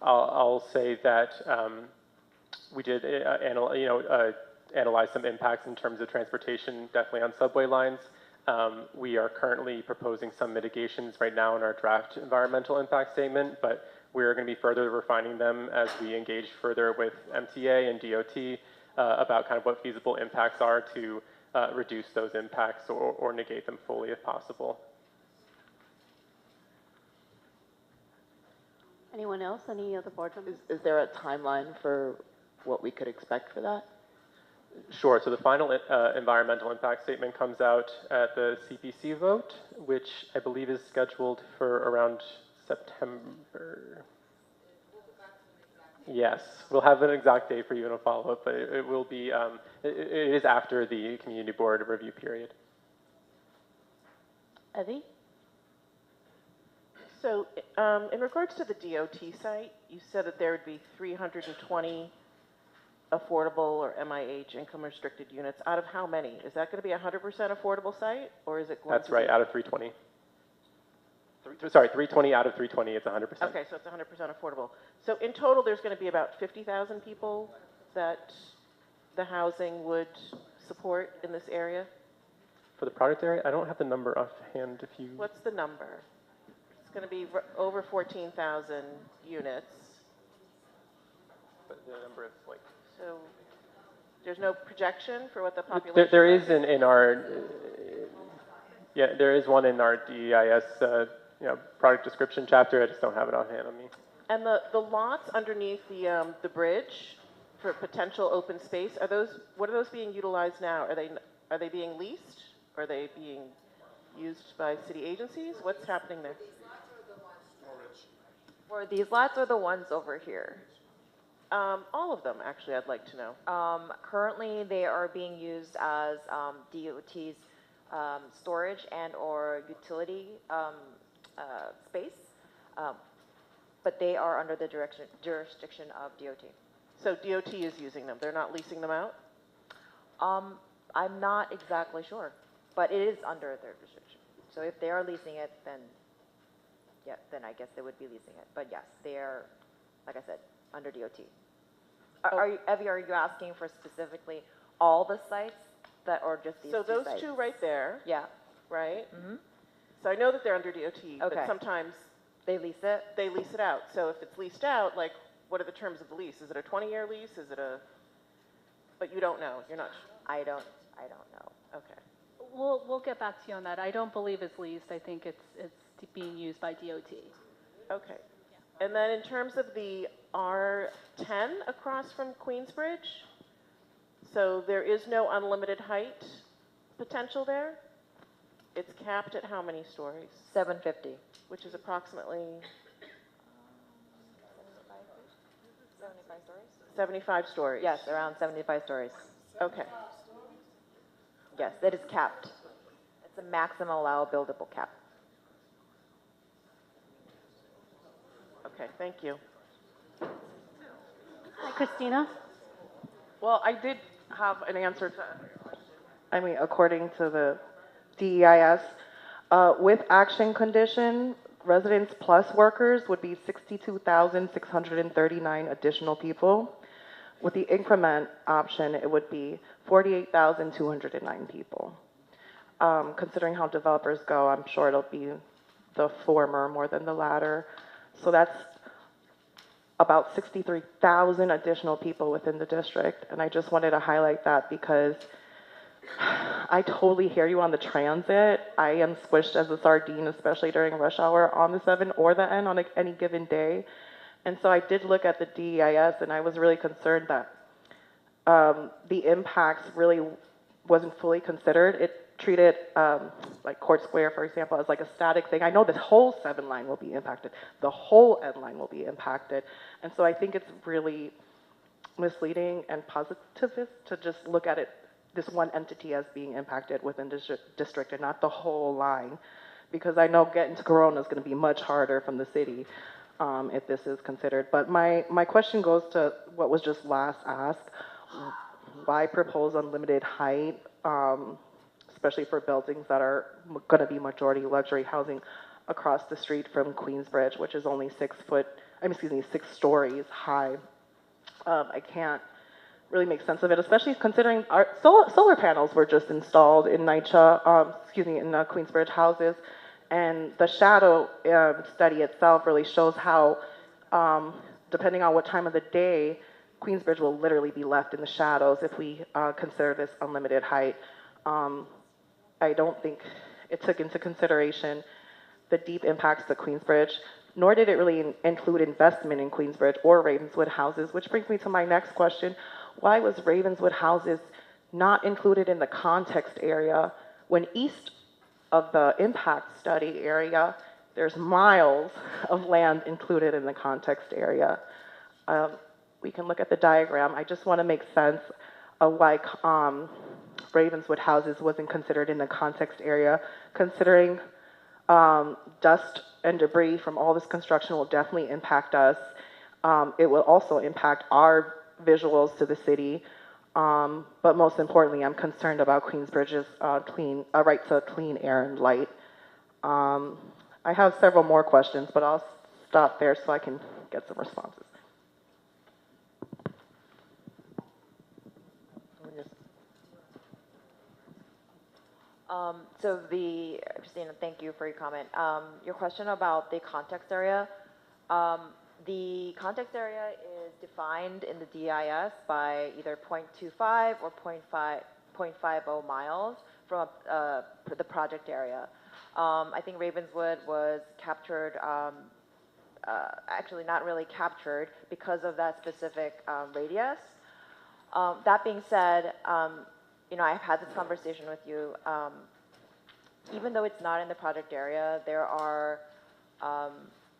I'll say that we did analyze some impacts in terms of transportation, definitely on subway lines. We are currently proposing some mitigations right now in our draft environmental impact statement, but we're going to be further refining them as we engage further with MTA and DOT about kind of what feasible impacts are to reduce those impacts or negate them fully if possible. Anyone else? Any other board members? Is there a timeline for what we could expect for that? Sure. So the final environmental impact statement comes out at the CPC vote, which I believe is scheduled for around September. Yes, we'll have an exact date for you in a follow-up, but it will be, it is after the community board review period. Evie? So in regards to the DOT site, you said that there would be 320 affordable or MIH income restricted units. Out of how many? Is that going to be a 100% affordable site, or is it going That's to right, be... out of 320. Sorry, 320 out of 320, it's 100%. Okay, so it's 100% affordable. So in total, there's going to be about 50,000 people that the housing would support in this area? For the project area, I don't have the number offhand if you... What's the number? It's going to be over 14,000 units. But the number is like... So there's no projection for what the population... There is in our... Yeah, there is one in our DEIS product description chapter. I just don't have it offhand on me. And the lots underneath the bridge for potential open space, what are those being utilized now? Are they being leased? Are they being used by city agencies? What's happening there? Or these lots are the ones over here? All of them, actually, I'd like to know. Currently, they are being used as DOT's storage and or utility space, but they are under the jurisdiction of DOT. So DOT is using them. They're not leasing them out? I'm not exactly sure, but it is under their jurisdiction. So if they are leasing it, then yeah, then I guess they would be leasing it. But yes, they are, like I said, under DOT. Evie, are you asking for specifically all the sites that, or just these So two those sites? two right there. Yeah. Right? Mm-hmm. So I know that they're under DOT, but Okay. sometimes they lease it. They lease it out. So if it's leased out, like, what are the terms of the lease? Is it a 20-year lease? Is it a? But you don't know. You're not. I don't know. Okay. We'll get back to you on that. I don't believe it's leased. I think it's being used by DOT. Okay. And then in terms of the R10 across from Queensbridge, so there is no unlimited height potential there? It's capped at how many stories? 750. Which is approximately 75 stories? 75 stories. Yes, around 75 stories. Okay. Yes, that is capped. It's a maximum allowable buildable cap. Okay, thank you. Hi, Christina. Well, I did have an answer to, according to the DEIS, with action condition, residents plus workers would be 62,639 additional people. With the increment option, it would be 48,209 people. considering how developers go, I'm sure it'll be the former more than the latter. So that's about 63,000 additional people within the district. And I just wanted to highlight that because I totally hear you on the transit. I am squished as a sardine, especially during rush hour on the 7 or the N on any given day. And so I did look at the DEIS, and I was really concerned that the impacts really wasn't fully considered. It treated like Court Square, for example, as like a static thing. I know the whole 7 line will be impacted. The whole N line will be impacted. And so I think it's really misleading and positivist to just look at it, this one entity as being impacted within the district and not the whole line. Because I know getting to Corona is going to be much harder from the city if this is considered. But my question goes to what was just last asked. Why propose unlimited height, especially for buildings that are going to be majority luxury housing across the street from Queensbridge, which is only 6 stories high? I can't really make sense of it, especially considering our solar panels were just installed in Queensbridge houses, and the shadow study itself really shows how, depending on what time of the day, Queensbridge will literally be left in the shadows if we consider this unlimited height. I don't think it took into consideration the deep impacts to Queensbridge, nor did it really include investment in Queensbridge or Ravenswood houses, which brings me to my next question. Why was Ravenswood houses not included in the context area when east of the impact study area, there's miles of land included in the context area? We can look at the diagram. I just want to make sense of why Ravenswood houses wasn't considered in the context area, considering dust and debris from all this construction will definitely impact us. It will also impact our visuals to the city. But most importantly, I'm concerned about Queensbridge's right to clean air and light. I have several more questions, but I'll stop there so I can get some responses. Christina, thank you for your comment. Your question about the context area. The context area is defined in the DIS by either 0.25 or 0.50 miles from the project area. I think Ravenswood was captured, actually not really captured because of that specific radius. That being said, I've had this conversation with you. Even though it's not in the project area, there are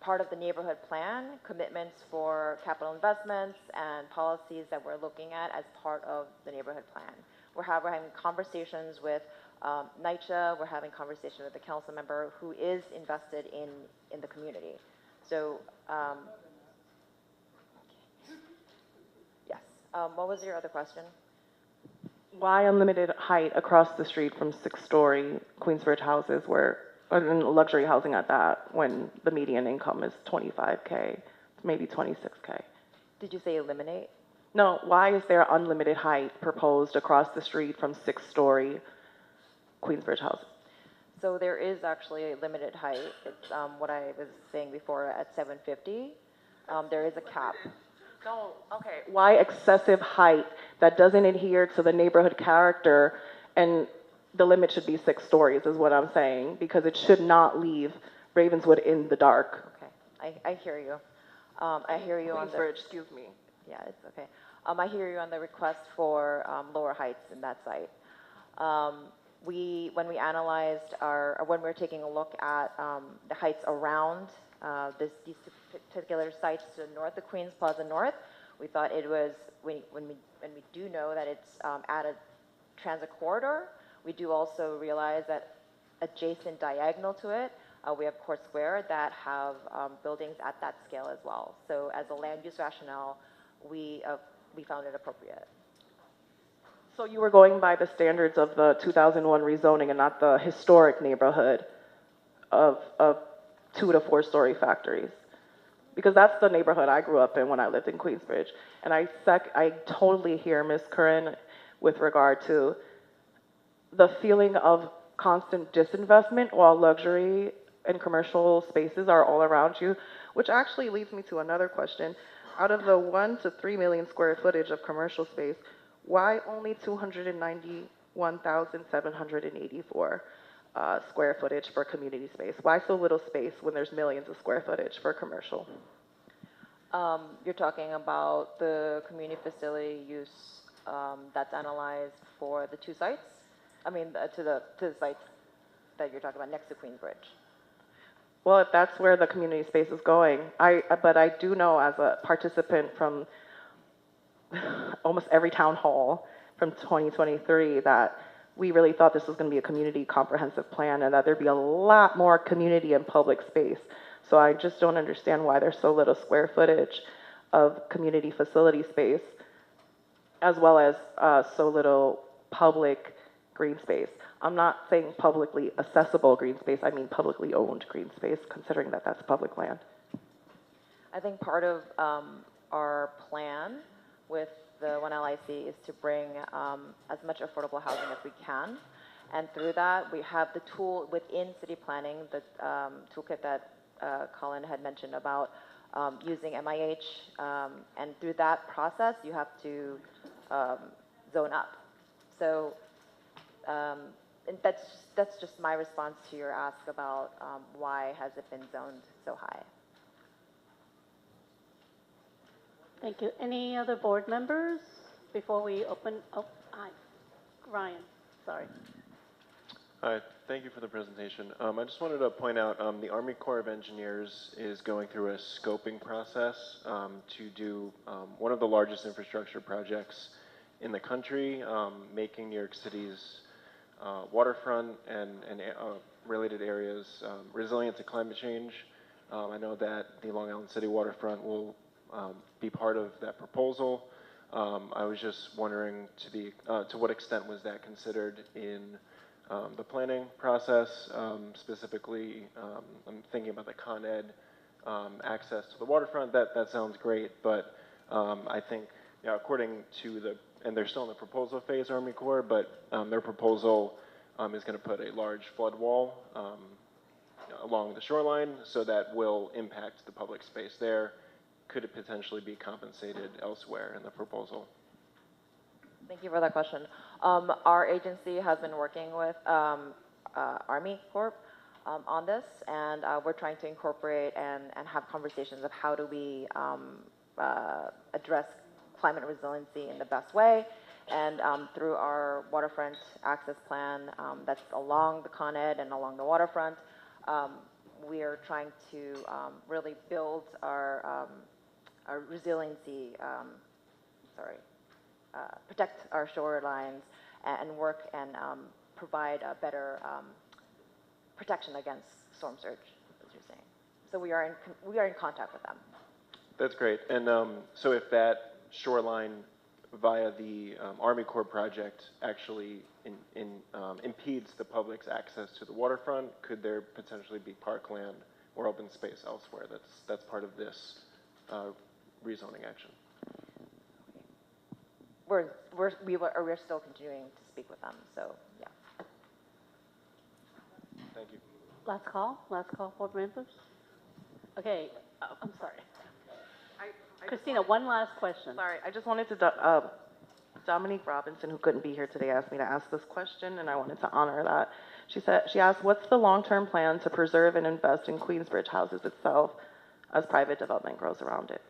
part of the neighborhood plan, commitments for capital investments and policies that we're looking at as part of the neighborhood plan. We're having conversations with NYCHA, we're having conversations with the council member who is invested in the community. So, yes. What was your other question? Why unlimited height across the street from 6-story Queensbridge houses where luxury housing at that, when the median income is $25K, maybe $26K? Did you say eliminate? No, why is there unlimited height proposed across the street from 6-story Queensbridge houses? So there is actually a limited height. It's what I was saying before at 750. There is a cap. No, okay. Why excessive height that doesn't adhere to the neighborhood character, and the limit should be 6 stories is what I'm saying, because it should not leave Ravenswood in the dark. Okay, I hear you. I hear you on the... Queensbridge, excuse me. Yeah, it's okay. I hear you on the request for lower heights in that site. When we analyzed when we were taking a look at the heights around these particular sites to the north of Queens Plaza North, we thought it was, when we do know that it's at a transit corridor, we do also realize that adjacent diagonal to it, we have Court Square that have buildings at that scale as well. So as a land use rationale, we found it appropriate. So you were going by the standards of the 2001 rezoning and not the historic neighborhood of 2 to 4 story factories? Because that's the neighborhood I grew up in when I lived in Queensbridge. And I totally hear Ms. Curran with regard to the feeling of constant disinvestment while luxury and commercial spaces are all around you, which actually leads me to another question. Out of the 1 to 3 million square footage of commercial space, why only 291,784 square footage for community space? Why so little space when there's millions of square footage for commercial? You're talking about the community facility use that's analyzed for the two sites? I mean, to the sites that you're talking about next to Queensbridge. Well, if that's where the community space is going, but I do know as a participant from almost every town hall from 2023 that we really thought this was going to be a community comprehensive plan and that there'd be a lot more community and public space. So I just don't understand why there's so little square footage of community facility space, as well as so little public green space. I'm not saying publicly accessible green space, I mean publicly owned green space, considering that that's public land. I think part of our plan with the One LIC is to bring as much affordable housing as we can. And through that, we have the tool within city planning, the toolkit that Colin had mentioned about using MIH. And through that process, you have to zone up. So and that's just my response to your ask about why has it been zoned so high. Thank you. Any other board members before we open? Oh, hi. Ryan, sorry. Hi, thank you for the presentation. I just wanted to point out the Army Corps of Engineers is going through a scoping process to do one of the largest infrastructure projects in the country, making New York City's waterfront and related areas resilient to climate change. I know that the Long Island City waterfront will be part of that proposal. I was just wondering to what extent was that considered in the planning process? Specifically, I'm thinking about the Con Ed access to the waterfront. That sounds great, but I think according to and they're still in the proposal phase, Army Corps, but their proposal is going to put a large flood wall along the shoreline, so that will impact the public space there. Could it potentially be compensated elsewhere in the proposal? Thank you for that question. Our agency has been working with Army Corp on this, and we're trying to incorporate and have conversations of how do we address climate resiliency in the best way. And through our waterfront access plan that's along the Con Ed and along the waterfront, we are trying to really build our resiliency, protect our shorelines and work and provide a better protection against storm surge, as you're saying. So we are in contact with them. That's great. And so if that shoreline via the Army Corps project actually impedes the public's access to the waterfront, could there potentially be parkland or open space elsewhere that's part of this rezoning action? We're still continuing to speak with them, so yeah. Thank you. Last call, board members. Okay, I'm sorry. Christina, one last question. Sorry, I just wanted to, Dominique Robinson, who couldn't be here today, asked me to ask this question, and I wanted to honor that. She asked, what's the long-term plan to preserve and invest in Queensbridge houses itself as private development grows around it?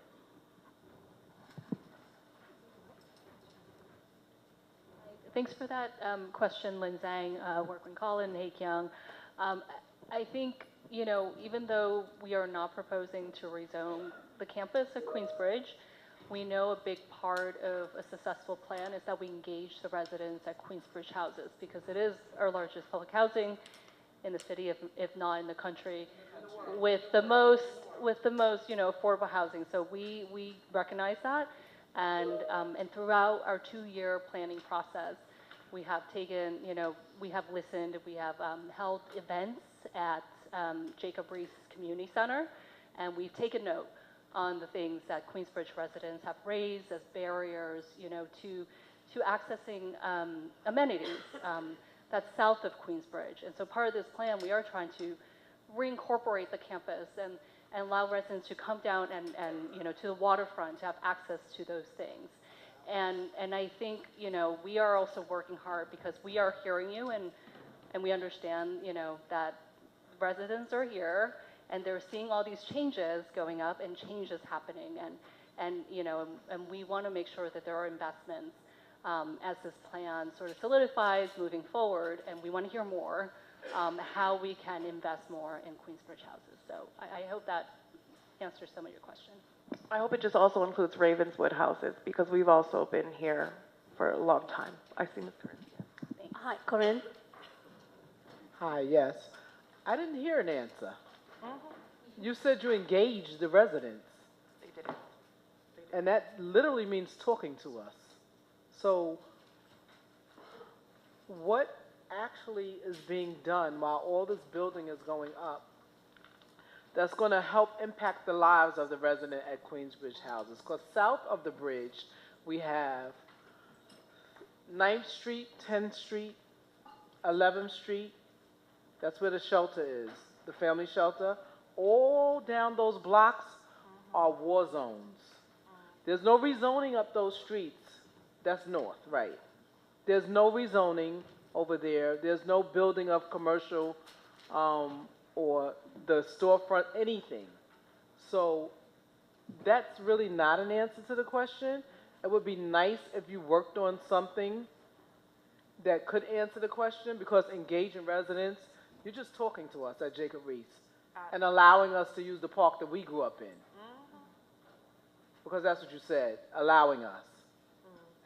Thanks for that question, Lin Zhang, Workman Collin, Hey Kyung. I think, even though we are not proposing to rezone the campus at Queensbridge, we know a big part of a successful plan is that we engage the residents at Queensbridge houses, because it is our largest public housing in the city, if not in the country, with the most affordable housing. So we recognize that, and throughout our 2-year planning process, we have taken, we have listened, we have held events at Jacob Reese Community Center, and we've taken note on the things that Queensbridge residents have raised as barriers, to accessing amenities, that's south of Queensbridge. And so part of this plan, we are trying to reincorporate the campus and allow residents to come down and you know, to the waterfront to have access to those things. And I think, you know, we are also working hard because we are hearing you and we understand, you know, that residents are here and they're seeing all these changes going up and changes happening. And you know, and we want to make sure that there are investments as this plan sort of solidifies moving forward, and we want to hear more how we can invest more in Queensbridge houses. So I hope that answers some of your question. I hope it just also includes Ravenswood houses, because we've also been here for a long time. I see Ms. Corinne. Hi, Corinne. Hi, yes. I didn't hear an answer. You said you engaged the residents. They didn't. And that literally means talking to us. So what actually is being done while all this building is going up that's going to help impact the lives of the resident at Queensbridge houses? Because south of the bridge, we have 9th Street, 10th Street, 11th Street. That's where the shelter is, the family shelter. All down those blocks are war zones. There's no rezoning up those streets. That's north, right? There's no rezoning over there. There's no building of commercial or the storefront, anything. So that's really not an answer to the question. It would be nice if you worked on something that could answer the question, because engaging residents, you're just talking to us at Jacob Reese and allowing us to use the park that we grew up in. Because that's what you said, allowing us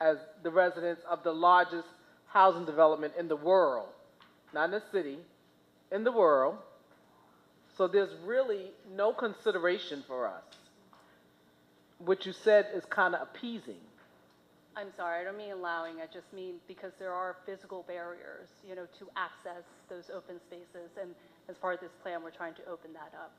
as the residents of the largest housing development in the world, not in the city, in the world. So there's really no consideration for us. What you said is kind of appeasing. I'm sorry, I don't mean allowing, I just mean because there are physical barriers, you know, to access those open spaces, and as part of this plan, we're trying to open that up.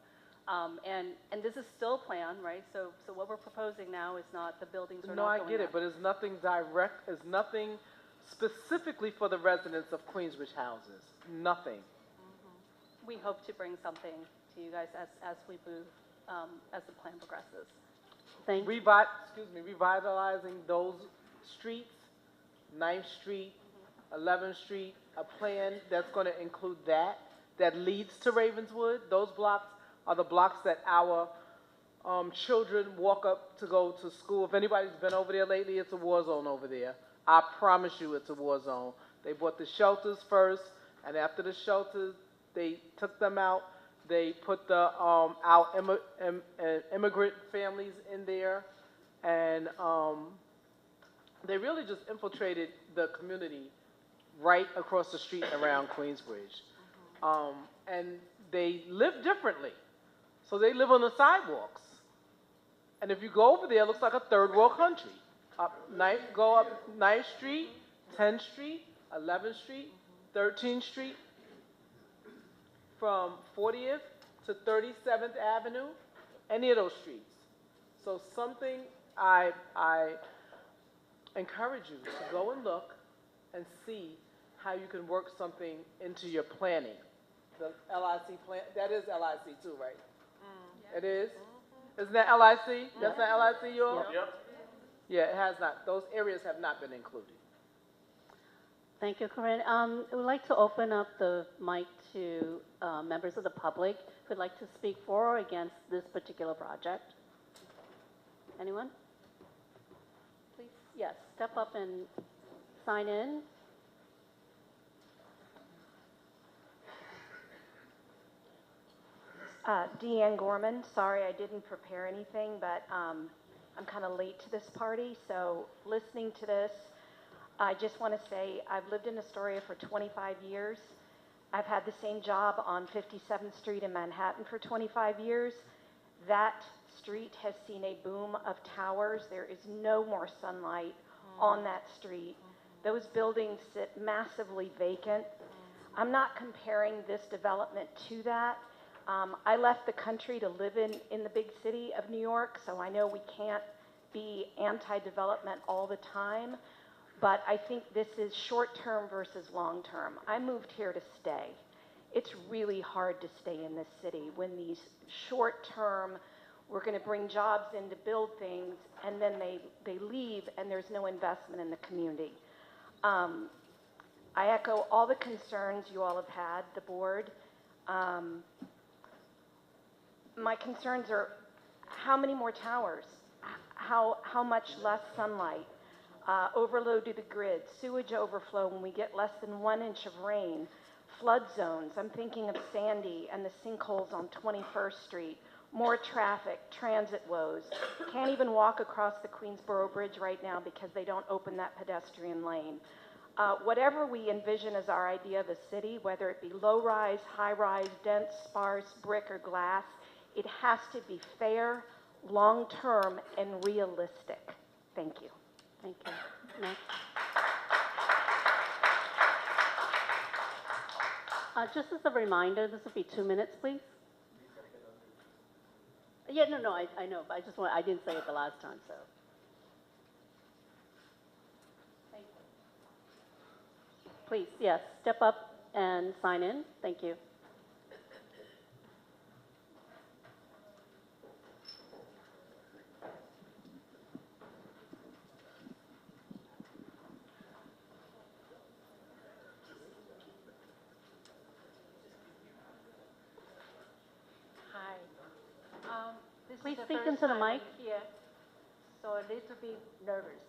And this is still a plan, right? So what we're proposing now is not the buildings are No, not I going get it, up. but it's nothing direct, it's nothing specifically for the residents of Queensbridge houses. Nothing. We hope to bring something to you guys as we move, as the plan progresses. Thank you. Revitalizing those streets, 9th Street, 11th Street, a plan that's going to include that leads to Ravenswood. Those blocks are the blocks that our children walk up to go to school. If anybody's been over there lately, it's a war zone over there. I promise you it's a war zone. They bought the shelters first, and after the shelters, they took them out. They put the our immigrant families in there, and they really just infiltrated the community right across the street around Queensbridge. And they live differently. So they live on the sidewalks. And if you go over there, it looks like a third world country. Go up 9th Street, 10th Street, 11th Street, 13th Street, from 40th to 37th Avenue, any of those streets. So something I encourage you to go and look and see how you can work something into your planning. The LIC plan, that is LIC too, right? It is? Isn't that LIC? That's not LIC, you all? Yep. Yeah, it has not. Those areas have not been included. Thank you, Corinne. I would like to open up the mic to members of the public who'd like to speak for or against this particular project. Anyone? Please, yes, step up and sign in. Deanne Gorman, sorry I didn't prepare anything, but I'm kind of late to this party, so listening to this, I just want to say I've lived in Astoria for 25 years. I've had the same job on 57th Street in Manhattan for 25 years. That street has seen a boom of towers. There is no more sunlight on that street. Those buildings sit massively vacant. I'm not comparing this development to that. I left the country to live in the big city of New York, so I know we can't be anti-development all the time. but I think this is short-term versus long-term. I moved here to stay. It's really hard to stay in this city when these short-term, we're going to bring jobs in to build things, and then they leave and there's no investment in the community. I echo all the concerns you all have had, the board. My concerns are how many more towers? How much less sunlight? Overload to the grid, sewage overflow when we get less than 1 inch of rain, flood zones. I'm thinking of Sandy and the sinkholes on 21st Street, more traffic, transit woes. Can't even walk across the Queensboro Bridge right now because they don't open that pedestrian lane. Whatever we envision as our idea of a city, whether it be low-rise, high-rise, dense, sparse, brick, or glass, it has to be fair, long-term, and realistic. Thank you. Thank you. Next. Just as a reminder, this will be 2 minutes, please. Yeah, no, I know, but I didn't say it the last time, so. Thank you. Please, yes, step up and sign in. Thank you. Please speak into the mic. Here, so a little bit nervous.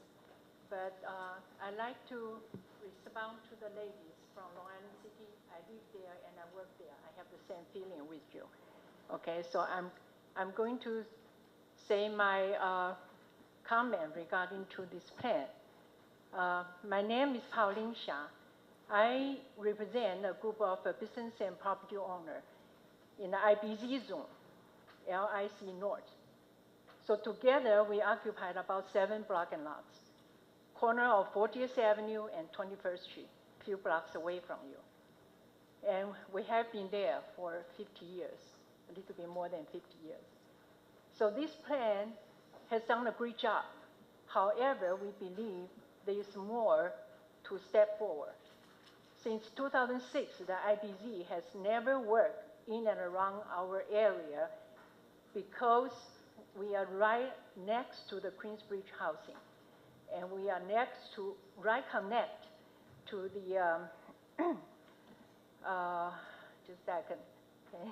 But I like to respond to the ladies from Long Island City. I live there and I work there. I have the same feeling with you. Okay, so I'm going to say my comment regarding to this plan. My name is Pauline Xia. I represent a group of business and property owners in the IBZ zone. LIC North. So together we occupied about 7 block and lots, corner of 40th Avenue and 21st Street, a few blocks away from you. And we have been there for 50 years, a little bit more than 50 years. So this plan has done a great job. However, we believe there is more to step forward. Since 2006, the IBZ has never worked in and around our area because we are right next to the Queensbridge housing, and we are next to, right connect to the, just a second, okay.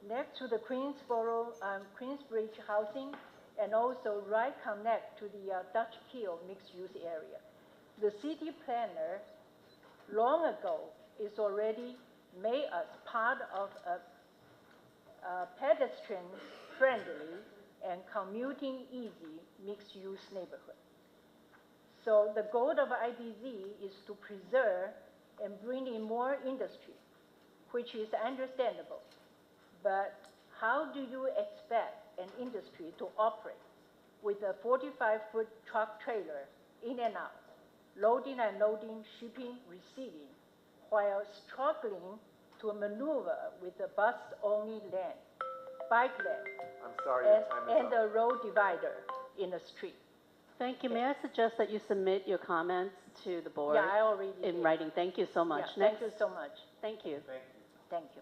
Next to the Queensbridge housing, and also right connect to the Dutch Kill mixed-use area. The city planner, long ago, is already made us part of a pedestrian-friendly and commuting-easy mixed-use neighborhood. So the goal of IBZ is to preserve and bring in more industry, which is understandable. But how do you expect an industry to operate with a 45-foot truck trailer in and out, loading and unloading, shipping, receiving, while struggling to maneuver with the bus-only lane, bike lane, I'm sorry, and the road divider in the street? Thank you. May I suggest that you submit your comments to the board? Yeah, I already in did. writing. Thank you so much. Yeah, Next. thank you so much. Thank you. Thank you. Thank you.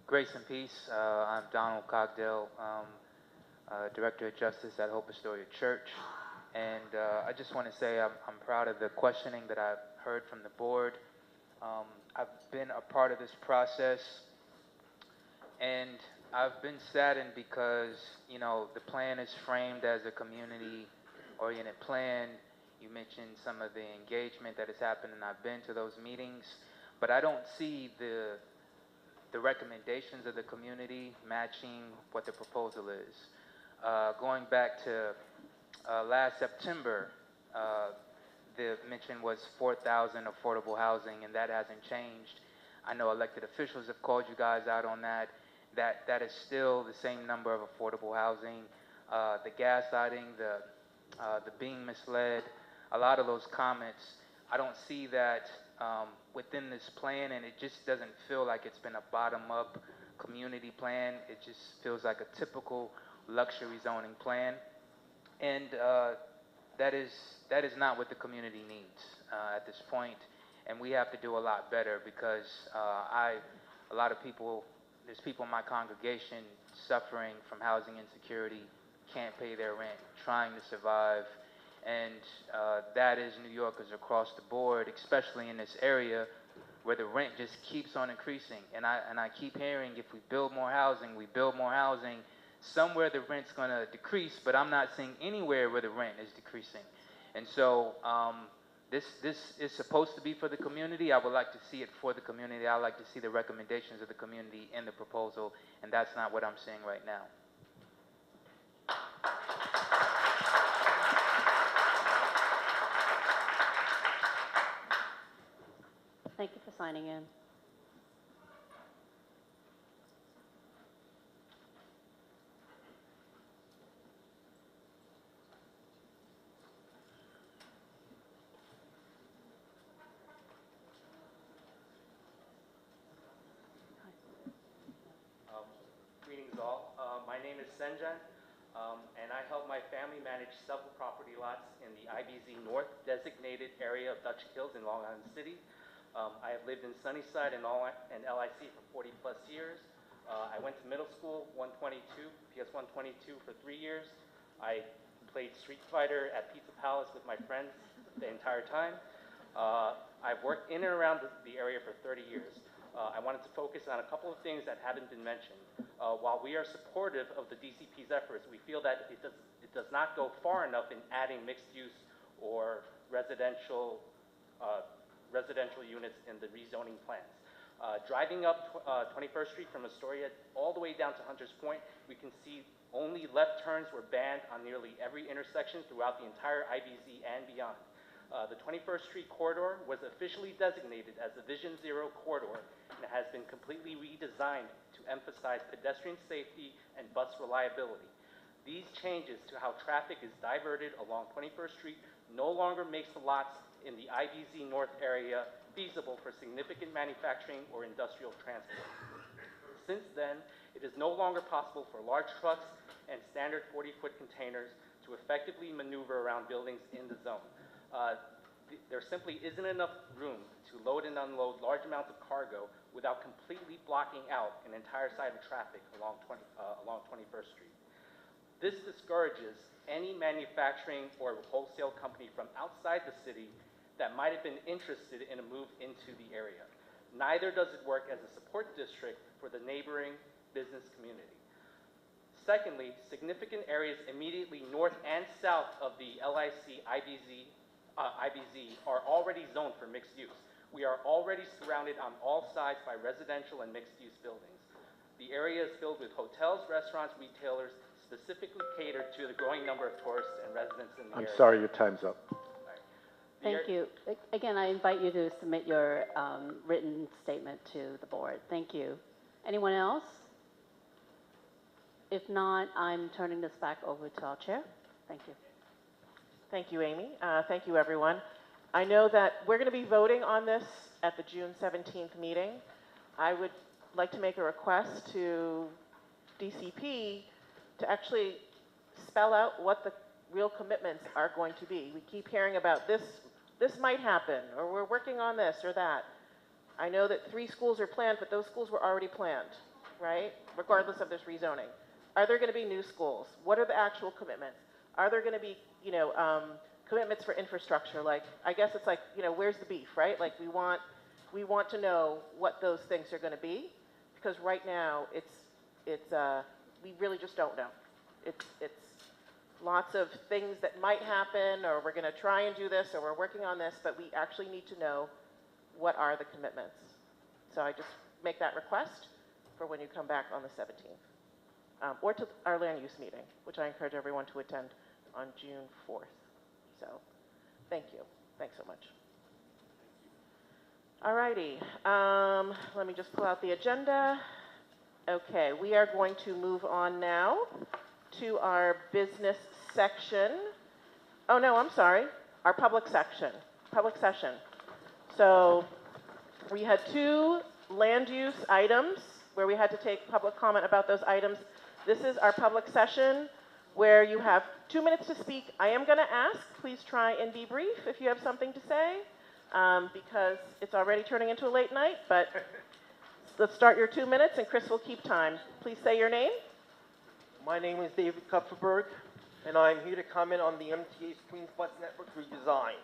Grace and peace. I'm Donald Cogdell, Director of Justice at Hope Astoria Church. And I just want to say I'm proud of the questioning that I've heard from the board. I've been a part of this process, and I've been saddened because, you know, the plan is framed as a community-oriented plan. You mentioned some of the engagement that has happened, and I've been to those meetings, but I don't see the recommendations of the community matching what the proposal is. Going back to last September, the mention was 4,000 affordable housing, and that hasn't changed. I know elected officials have called you guys out on that. That is still the same number of affordable housing. The gaslighting, the being misled, a lot of those comments, I don't see that within this plan, and it just doesn't feel like it's been a bottom-up community plan. It just feels like a typical luxury zoning plan, and that is not what the community needs at this point, and we have to do a lot better because there's people in my congregation suffering from housing insecurity, can't pay their rent, trying to survive, and that is New Yorkers across the board, especially in this area where the rent just keeps on increasing. And I keep hearing if we build more housing, somewhere the rent's going to decrease, but I'm not seeing anywhere where the rent is decreasing. And so this is supposed to be for the community. I would like to see it for the community. I would like to see the recommendations of the community in the proposal, and that's not what I'm seeing right now. Thank you for signing in. Greetings all. My name is Senjan, and I help my family manage several property lots in the IBZ North designated area of Dutch Hills in Long Island City. I have lived in Sunnyside and LIC for 40 plus years. I went to middle school, PS 122 for 3 years. I played Street Fighter at Pizza Palace with my friends the entire time. I've worked in and around the area for 30 years. I wanted to focus on a couple of things that haven't been mentioned. While we are supportive of the DCP's efforts, we feel that it does not go far enough in adding mixed use or residential units in the rezoning plans. Driving up 21st Street from Astoria all the way down to Hunters Point, we can see only left turns were banned on nearly every intersection throughout the entire IBZ and beyond. The 21st Street corridor was officially designated as the Vision Zero corridor and has been completely redesigned to emphasize pedestrian safety and bus reliability. These changes to how traffic is diverted along 21st Street no longer makes the lots in the IBZ North area feasible for significant manufacturing or industrial transport. Since then, it is no longer possible for large trucks and standard 40-foot containers to effectively maneuver around buildings in the zone. There simply isn't enough room to load and unload large amounts of cargo without completely blocking out an entire side of traffic along 21st Street. This discourages any manufacturing or wholesale company from outside the city that might have been interested in a move into the area. Neither does it work as a support district for the neighboring business community. Secondly, significant areas immediately north and south of the LIC IBZ are already zoned for mixed use. We are already surrounded on all sides by residential and mixed use buildings. The area is filled with hotels, restaurants, retailers, specifically catered to the growing number of tourists and residents in the area. I'm sorry, your time's up. Thank you. Again, I invite you to submit your written statement to the board. Thank you. Anyone else? If not, I'm turning this back over to our chair. Thank you. Thank you, Amy. Thank you, everyone. I know that we're going to be voting on this at the June 17th meeting. I would like to make a request to DCP to actually spell out what the real commitments are going to be. We keep hearing about this might happen, or we're working on this or that. I know that 3 schools are planned, but those schools were already planned, right? Regardless of this rezoning. Are there going to be new schools? What are the actual commitments? Are there going to be, commitments for infrastructure? Like, I guess it's like, where's the beef, right? Like, we want to know what those things are going to be, because right now we really just don't know. It's lots of things that might happen, or we're going to try and do this, or we're working on this, but we actually need to know what are the commitments. So I just make that request for when you come back on the 17th, or to our land use meeting, which I encourage everyone to attend on June 4th. So thank you. Thanks so much. All righty. Let me just pull out the agenda. Okay, we are going to move on now to our business section. Oh, no, I'm sorry. Our public session. So we had two land use items where we had to take public comment about those items. This is our public session where you have 2 minutes to speak. I am going to ask, please try and be brief if you have something to say, because it's already turning into a late night, but let's start your 2 minutes and Chris will keep time. Please say your name. My name is David Kupferberg, and I'm here to comment on the MTA's Queens Bus Network redesign.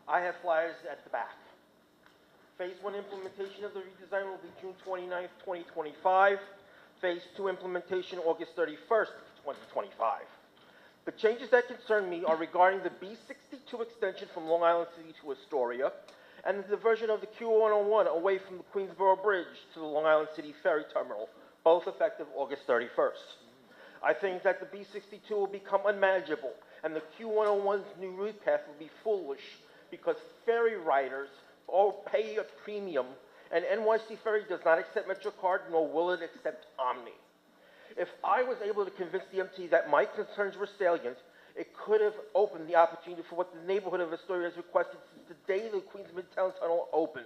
I have flyers at the back. Phase 1 implementation of the redesign will be June 29th, 2025. Phase 2 implementation August 31st, 2025. The changes that concern me are regarding the B62 extension from Long Island City to Astoria and the diversion of the Q101 away from the Queensboro Bridge to the Long Island City Ferry Terminal, both effective August 31st. I think that the B62 will become unmanageable and the Q101's new route path will be foolish because ferry riders all pay a premium and NYC Ferry does not accept MetroCard nor will it accept Omni. If I was able to convince the MT that my concerns were salient, it could have opened the opportunity for what the neighborhood of Astoria has requested since the day the Queens Midtown Tunnel opened,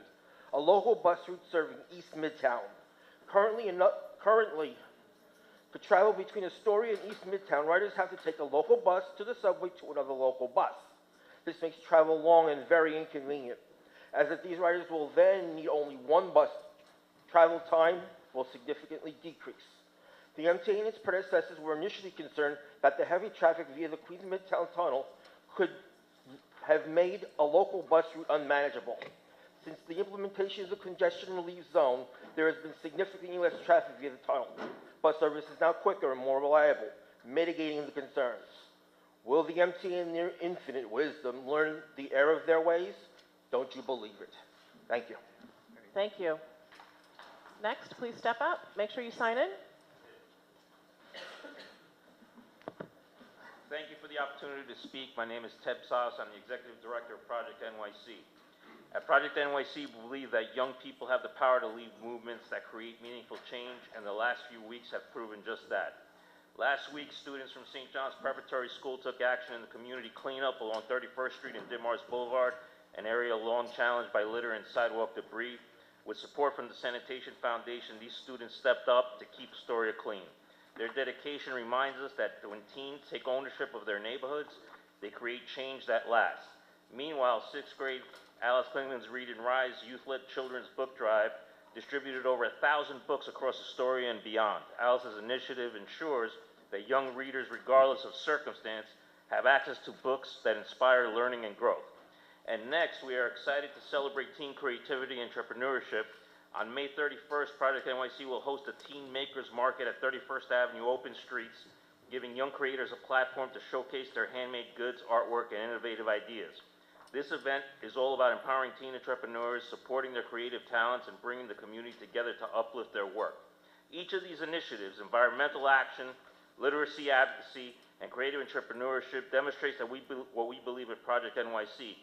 a local bus route serving East Midtown. Currently, to travel between Astoria and East Midtown, riders have to take a local bus to the subway to another local bus. This makes travel long and very inconvenient, as if these riders will then need only one bus. Travel time will significantly decrease. The MTA and its predecessors were initially concerned that the heavy traffic via the Queens Midtown Tunnel could have made a local bus route unmanageable. Since the implementation of the congestion relief zone, there has been significantly less traffic via the tunnel. Bus service is now quicker and more reliable, mitigating the concerns. Will the MTA in their infinite wisdom learn the error of their ways? Don't you believe it? Thank you. Thank you. Next, please step up. Make sure you sign in. Thank you for the opportunity to speak. My name is Ted Saus. I'm the Executive Director of Project NYC. At Project NYC, we believe that young people have the power to lead movements that create meaningful change, and the last few weeks have proven just that. Last week, students from St. John's Preparatory School took action in the community cleanup along 31st Street and Dimars Boulevard, an area long challenged by litter and sidewalk debris. With support from the Sanitation Foundation, these students stepped up to keep Astoria clean. Their dedication reminds us that when teens take ownership of their neighborhoods, they create change that lasts. Meanwhile, 6th grade Alice Klingman's Read and Rise youth-led children's book drive distributed over 1,000 books across Astoria and beyond. Alice's initiative ensures that young readers, regardless of circumstance, have access to books that inspire learning and growth. And next, we are excited to celebrate teen creativity and entrepreneurship. On May 31st, Project NYC will host a Teen Makers Market at 31st Avenue Open Streets, giving young creators a platform to showcase their handmade goods, artwork, and innovative ideas. This event is all about empowering teen entrepreneurs, supporting their creative talents, and bringing the community together to uplift their work. Each of these initiatives, environmental action, literacy advocacy, and creative entrepreneurship, demonstrates that what we believe at Project NYC.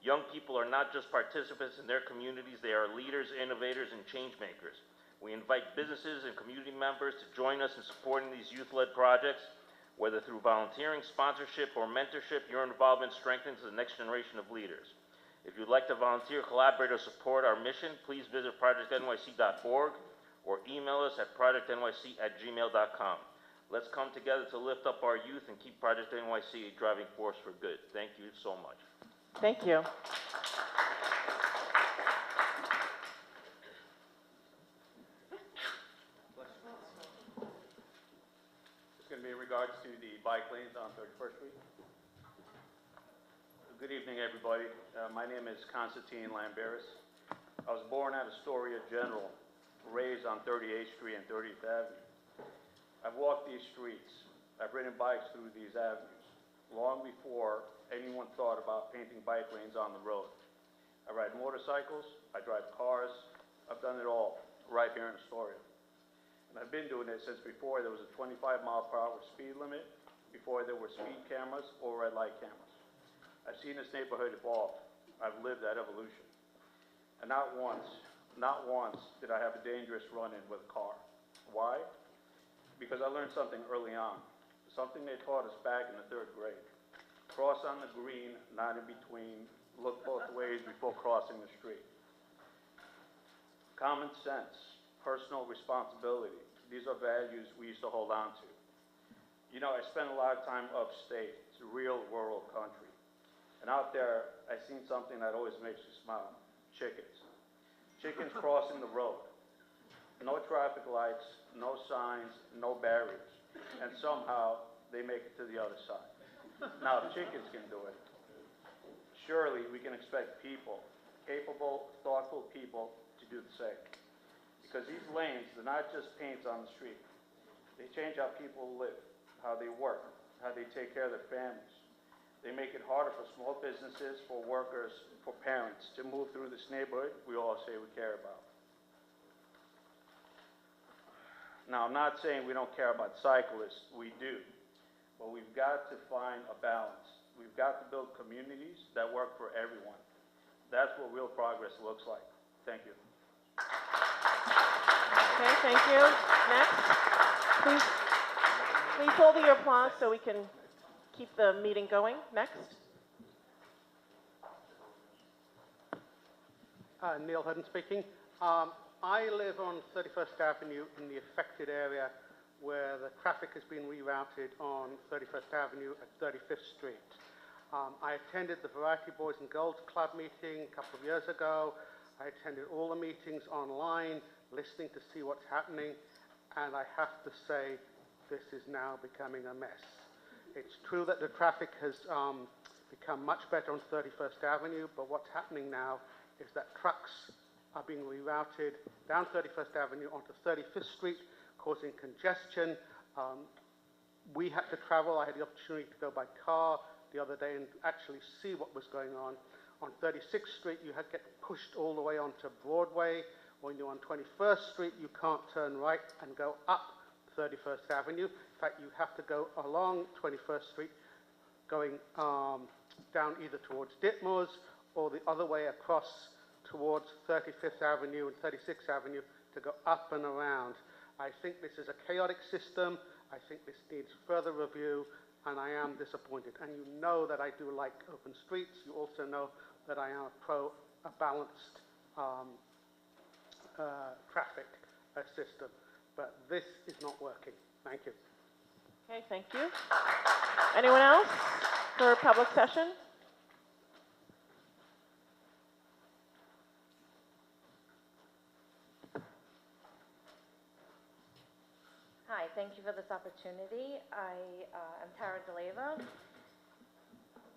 Young people are not just participants in their communities, they are leaders, innovators, and change makers. We invite businesses and community members to join us in supporting these youth-led projects. Whether through volunteering, sponsorship, or mentorship, your involvement strengthens the next generation of leaders. If you'd like to volunteer, collaborate, or support our mission, please visit projectnyc.org or email us at projectnyc@gmail.com. Let's come together to lift up our youth and keep Project NYC a driving force for good. Thank you so much. Thank you. It's going to be in regards to the bike lanes on 31st Street. Good evening, everybody. My name is Constantine Lamberis. I was born at Astoria General, raised on 38th Street and 30th Avenue. I've walked these streets. I've ridden bikes through these avenues long before anyone thought about painting bike lanes on the road. I ride motorcycles, I drive cars, I've done it all right here in Astoria. And I've been doing it since before there was a 25-mile-per-hour speed limit, before there were speed cameras or red light cameras. I've seen this neighborhood evolve. I've lived that evolution. And not once did I have a dangerous run-in with a car. Why? Because I learned something early on, something they taught us back in the 3rd grade. Cross on the green, not in between look both ways before crossing the street. Common sense, personal responsibility, these are values we used to hold on to. You know, I spent a lot of time upstate. It's a real rural country. And out there, I seen something that always makes you smile. Chickens. Chickens crossing the road. No traffic lights, no signs, no barriers. And somehow, they make it to the other side. Now, if chickens can do it, surely we can expect people, capable, thoughtful people, to do the same. Because these lanes, they're not just paints on the street. They change how people live, how they work, how they take care of their families. They make it harder for small businesses, for workers, for parents to move through this neighborhood we all say we care about. Now, I'm not saying we don't care about cyclists, we do. But we've got to find a balance. We've got to build communities that work for everyone. That's what real progress looks like. Thank you. Okay, thank you. Next, please hold your applause so we can keep the meeting going. Next. Neil Hudden speaking. I live on 31st Avenue in the affected area where the traffic has been rerouted on 31st Avenue at 35th Street. I attended the Variety Boys and Girls Club meeting a couple of years ago. I attended all the meetings online, listening to see what's happening, and I have to say this is now becoming a mess. It's true that the traffic has become much better on 31st Avenue, but what's happening now is that trucks are being rerouted down 31st Avenue onto 35th Street, causing congestion. We had to travel. I had the opportunity to go by car the other day and actually see what was going on. On 36th Street, you had to get pushed all the way onto Broadway. When you're on 21st Street, you can't turn right and go up 31st Avenue. In fact, you have to go along 21st Street, going down either towards Ditmore's or the other way across towards 35th Avenue and 36th Avenue to go up and around. I think this is a chaotic system. I think this needs further review, and I am disappointed. And you know that I do like open streets. You also know that I am a balanced traffic system. But this is not working. Thank you. Okay, thank you. Anyone else for public session? Hi, thank you for this opportunity. I am Tara DeLeva.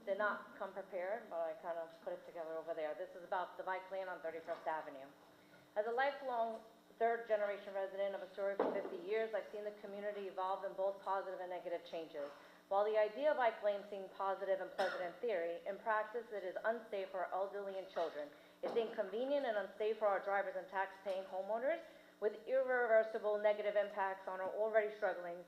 Did not come prepared, but I kind of put it together over there. This is about the bike lane on 31st Avenue. As a lifelong third-generation resident of Astoria for 50 years, I've seen the community evolve in both positive and negative changes. While the idea of bike lanes seems positive and pleasant in theory, in practice it is unsafe for our elderly and children. It's inconvenient and unsafe for our drivers and tax-paying homeowners, with irreversible negative impacts on our already struggling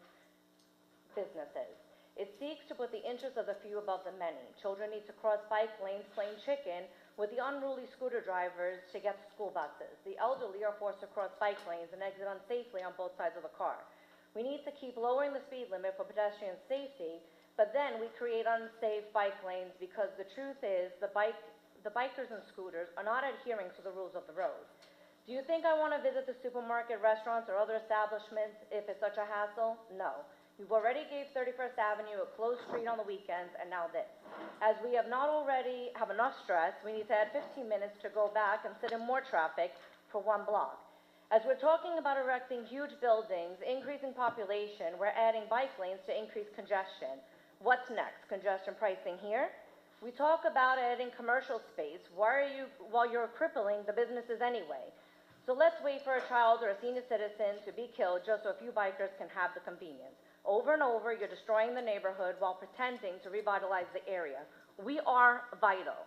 businesses. It seeks to put the interests of the few above the many. Children need to cross bike lanes playing chicken with the unruly scooter drivers to get to school buses. The elderly are forced to cross bike lanes and exit unsafely on both sides of the car. We need to keep lowering the speed limit for pedestrian safety, but then we create unsafe bike lanes because the truth is the bikers and scooters are not adhering to the rules of the road. Do you think I want to visit the supermarket, restaurants, or other establishments if it's such a hassle? No. You've already gave 31st Avenue a closed street on the weekends, and now this. As we have not already have enough stress, we need to add 15 minutes to go back and sit in more traffic for one block. As we're talking about erecting huge buildings, increasing population, we're adding bike lanes to increase congestion. What's next? Congestion pricing here? We talk about adding commercial space. Why are you, while you're crippling the businesses anyway? So let's wait for a child or a senior citizen to be killed just so a few bikers can have the convenience. Over and over, you're destroying the neighborhood while pretending to revitalize the area. We are vital.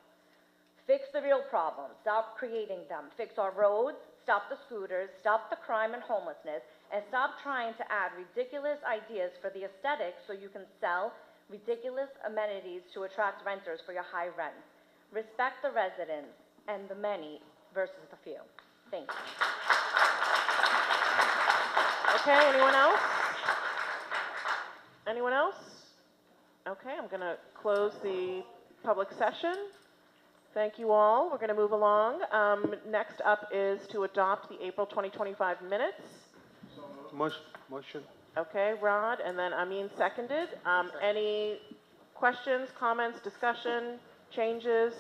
Fix the real problems. Stop creating them. Fix our roads. Stop the scooters. Stop the crime and homelessness. And stop trying to add ridiculous ideas for the aesthetics so you can sell ridiculous amenities to attract renters for your high rents. Respect the residents and the many versus the few. Thank you. Okay, anyone else? Anyone else? Okay, I'm going to close the public session. Thank you all. We're going to move along. Next up is to adopt the April 2025 minutes. Motion. Okay, Rod, and then Amin seconded. Any questions, comments, discussion, changes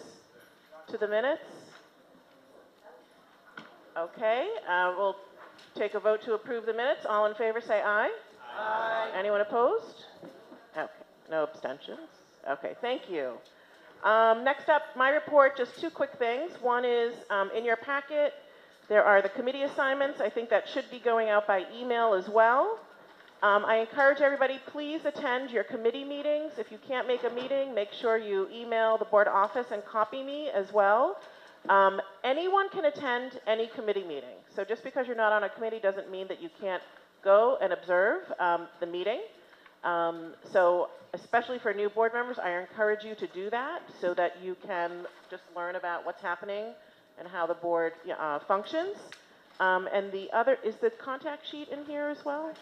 to the minutes? Okay, we'll take a vote to approve the minutes. All in favor say aye. Aye. Anyone opposed? Okay, no abstentions. Okay, thank you. Next up, my report, just two quick things. One is in your packet, there are the committee assignments. I think that should be going out by email as well. I encourage everybody, please attend your committee meetings. If you can't make a meeting, make sure you email the board office and copy me as well. Anyone can attend any committee meeting. So just because you're not on a committee doesn't mean that you can't go and observe the meeting. So especially for new board members, I encourage you to do that so that you can just learn about what's happening and how the board functions. And the other, is the contact sheet in here as well?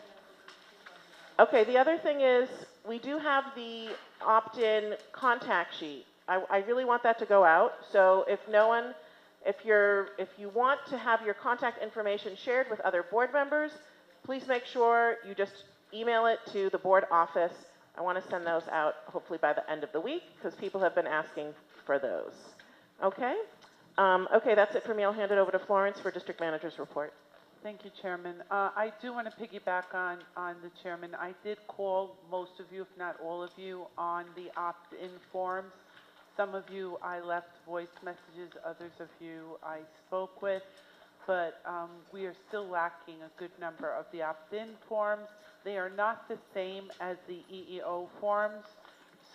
Okay, the other thing is we do have the opt-in contact sheet. I really want that to go out. So if you want to have your contact information shared with other board members, please make sure you just email it to the board office. I want to send those out hopefully by the end of the week because people have been asking for those. Okay? Okay, that's it for me. I'll hand it over to Florence for District Manager's report. Thank you, Chairman. I do want to piggyback on the Chairman. I did call most of you, if not all of you, on the opt-in forms. Some of you I left voice messages, others of you I spoke with, but we are still lacking a good number of the opt-in forms. They are not the same as the EEO forms,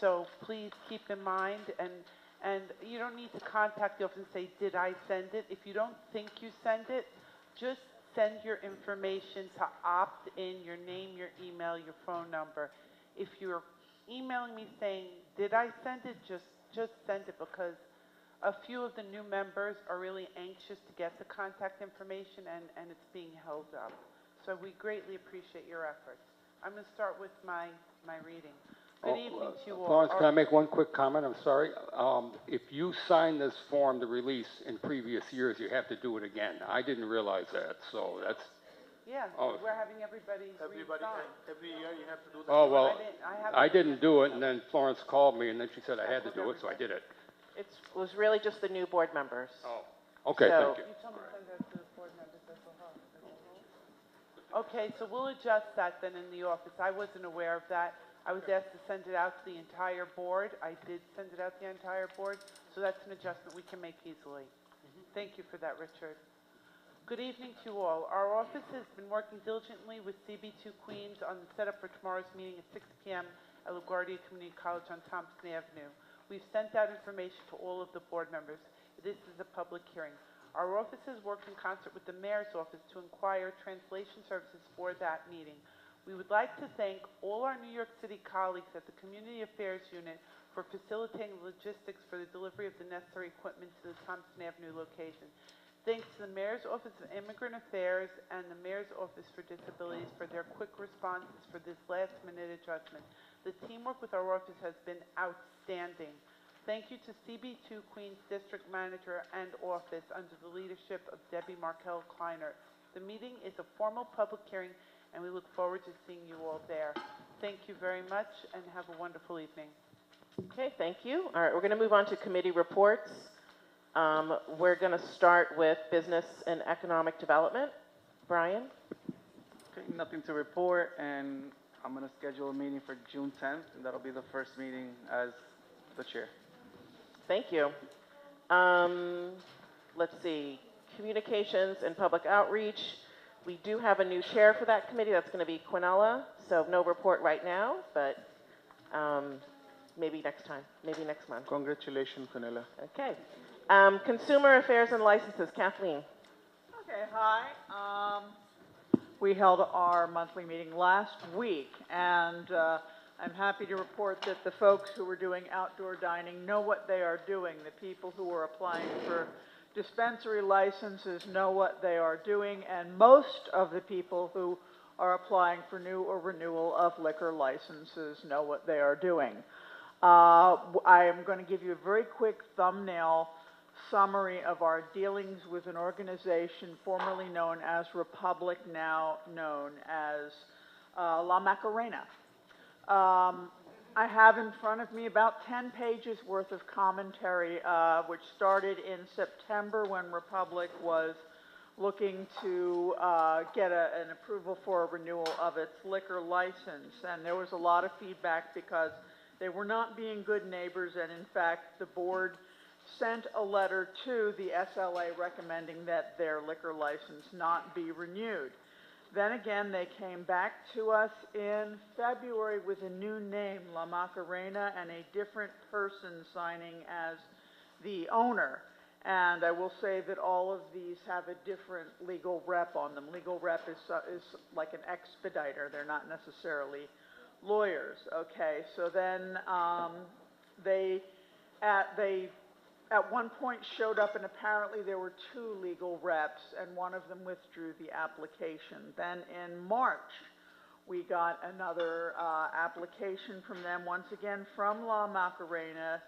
so please keep in mind, and you don't need to contact the office and say, did I send it? If you don't think you send it, just send your information to opt in, your name, your email, your phone number. If you're emailing me saying, did I send it, just send it, because a few of the new members are really anxious to get the contact information and it's being held up. So we greatly appreciate your efforts. I'm going to start with my reading. Good evening to you all. Florence, can I make one quick comment? I'm sorry. If you sign this form to release in previous years, you have to do it again. I didn't realize that, so that's... Yeah, we're having everybody Every year you have to do that. Oh, well, I didn't do it, and then Florence called me, and then she said I had to do it, so I did it. It was really just the new board members. Oh, okay, So, thank you. You told me to send that to the board members as well. Okay, so we'll adjust that then in the office. I wasn't aware of that. I was asked to send it out to the entire board. I did send it out to the entire board, so that's an adjustment we can make easily. Thank you for that, Richard. Good evening to you all. Our office has been working diligently with CB2 Queens on the setup for tomorrow's meeting at 6 p.m. at LaGuardia Community College on Thompson Avenue. We've sent out information to all of the board members. This is a public hearing. Our office has worked in concert with the mayor's office to inquire translation services for that meeting. We would like to thank all our New York City colleagues at the Community Affairs Unit for facilitating logistics for the delivery of the necessary equipment to the Thompson Avenue location. Thanks to the Mayor's Office of Immigrant Affairs and the Mayor's Office for Disabilities for their quick responses for this last-minute adjustment. The teamwork with our office has been outstanding. Thank you to CB2 Queens District Manager and Office under the leadership of Debbie Markel Kleiner. The meeting is a formal public hearing, and we look forward to seeing you all there. Thank you very much, and have a wonderful evening. Okay, thank you. All right, we're going to move on to committee reports. We're going to start with business and economic development. Brian? Okay, nothing to report, and I'm going to schedule a meeting for June 10th, and that'll be the first meeting as the chair. Thank you. Let's see, communications and public outreach. We do have a new chair for that committee. That's going to be Quinella, so no report right now, but maybe next time, maybe next month. Congratulations, Quinella. Okay. Consumer affairs and licenses. Kathleen. Okay, hi. We held our monthly meeting last week, and I'm happy to report that the folks who were doing outdoor dining know what they are doing. The people who are applying for dispensary licenses know what they are doing, and most of the people who are applying for new or renewal of liquor licenses know what they are doing. I am going to give you a very quick thumbnail summary of our dealings with an organization formerly known as Republic, now known as La Macarena. I have in front of me about 10 pages worth of commentary, which started in September when Republic was looking to get an approval for a renewal of its liquor license. And there was a lot of feedback because they were not being good neighbors, and in fact, the board sent a letter to the SLA recommending that their liquor license not be renewed. Then again, they came back to us in February with a new name, La Macarena, and a different person signing as the owner. And I will say that all of these have a different legal rep on them. Legal rep is like an expediter. They're not necessarily lawyers. Okay, so then they at one point showed up, and apparently there were 2 legal reps, and one of them withdrew the application. Then in March, we got another application from them, once again from La Macarena,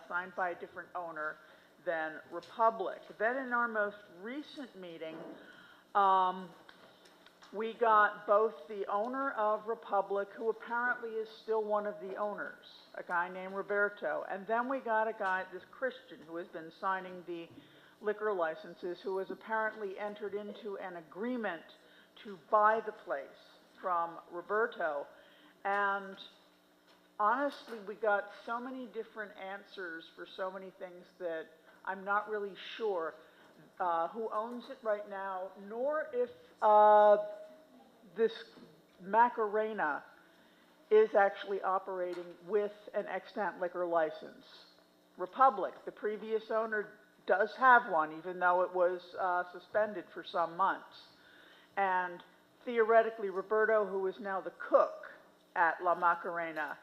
signed by a different owner than Republic. Then in our most recent meeting, we got both the owner of Republic, who apparently is still one of the owners, a guy named Roberto, and then we got a guy, this Christian, who has been signing the liquor licenses, who has apparently entered into an agreement to buy the place from Roberto. And honestly, we got so many different answers for so many things that I'm not really sure who owns it right now, nor if this Macarena is actually operating with an extant liquor license. Republic, the previous owner, does have one, even though it was suspended for some months. And theoretically, Roberto, who is now the cook at La Macarena,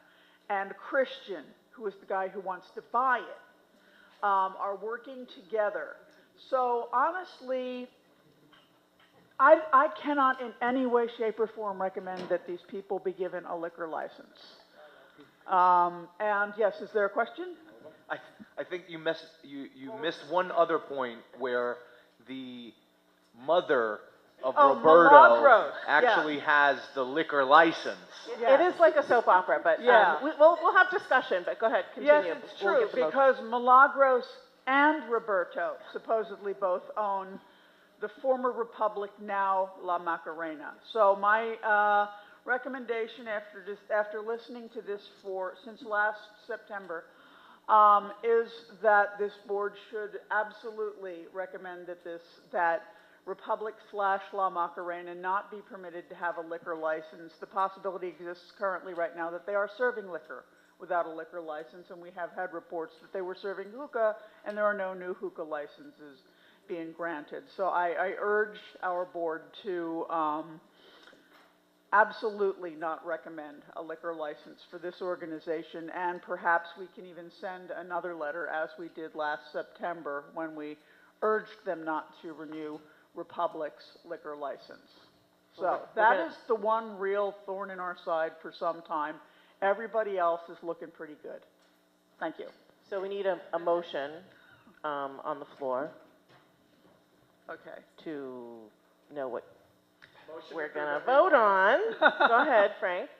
and Christian, who is the guy who wants to buy it, are working together. So honestly, I cannot in any way, shape, or form recommend that these people be given a liquor license. And yes, is there a question? I think you missed one other point where the mother of Roberto Milagros, actually has the liquor license. It is like a soap opera, but we'll have discussion, but go ahead, continue. Yes, it's We'll true, get the motion. because Milagros and Roberto supposedly both own the former Republic, now La Macarena. So my recommendation after listening to this since last September is that this board should absolutely recommend that Republic / La Macarena not be permitted to have a liquor license. The possibility exists currently right now that they are serving liquor without a liquor license, and we have had reports that they were serving hookah, and there are no new hookah licenses being granted. So I urge our board to absolutely not recommend a liquor license for this organization, and perhaps we can even send another letter, as we did last September when we urged them not to renew Republic's liquor license. So that is the one real thorn in our side for some time. Everybody else is looking pretty good. Thank you. So we need a motion on the floor. Okay. To know what we're going to vote on. Go ahead, Frank.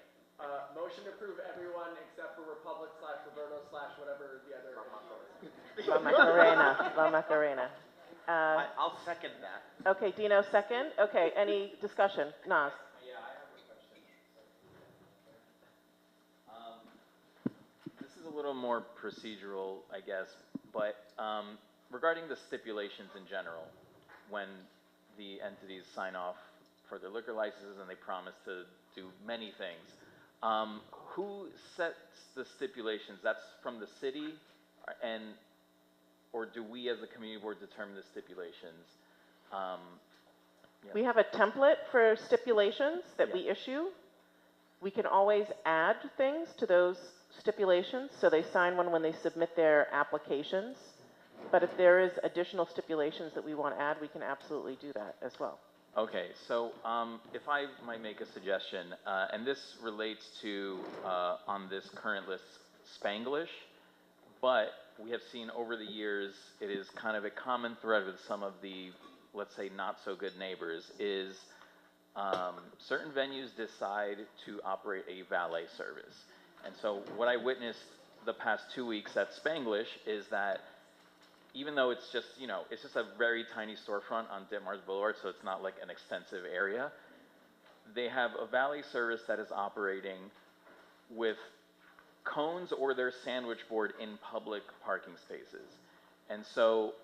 Motion to approve everyone except for Republic / Roberto / whatever the other is. La Macarena. La Macarena. I'll second that. Okay, Dino, second. Okay, any discussion? Nas? Yeah, I have a question. This is a little more procedural, I guess, but regarding the stipulations in general, when the entities sign off for their liquor licenses and they promise to do many things, who sets the stipulations? That's from the city, or do we as a community board determine the stipulations? We have a template for stipulations that we issue. We can always add things to those stipulations, so they sign one when they submit their applications. But if there is additional stipulations that we want to add, we can absolutely do that as well. Okay, so if I might make a suggestion, and this relates to, on this current list, Spanglish, but we have seen over the years, it is kind of a common thread with some of the, let's say, not so good neighbors, is certain venues decide to operate a valet service. And so what I witnessed the past 2 weeks at Spanglish is that even though it's just, you know, it's just a very tiny storefront on Ditmars Boulevard, so it's not like an extensive area, they have a valet service that is operating with cones or their sandwich board in public parking spaces. And so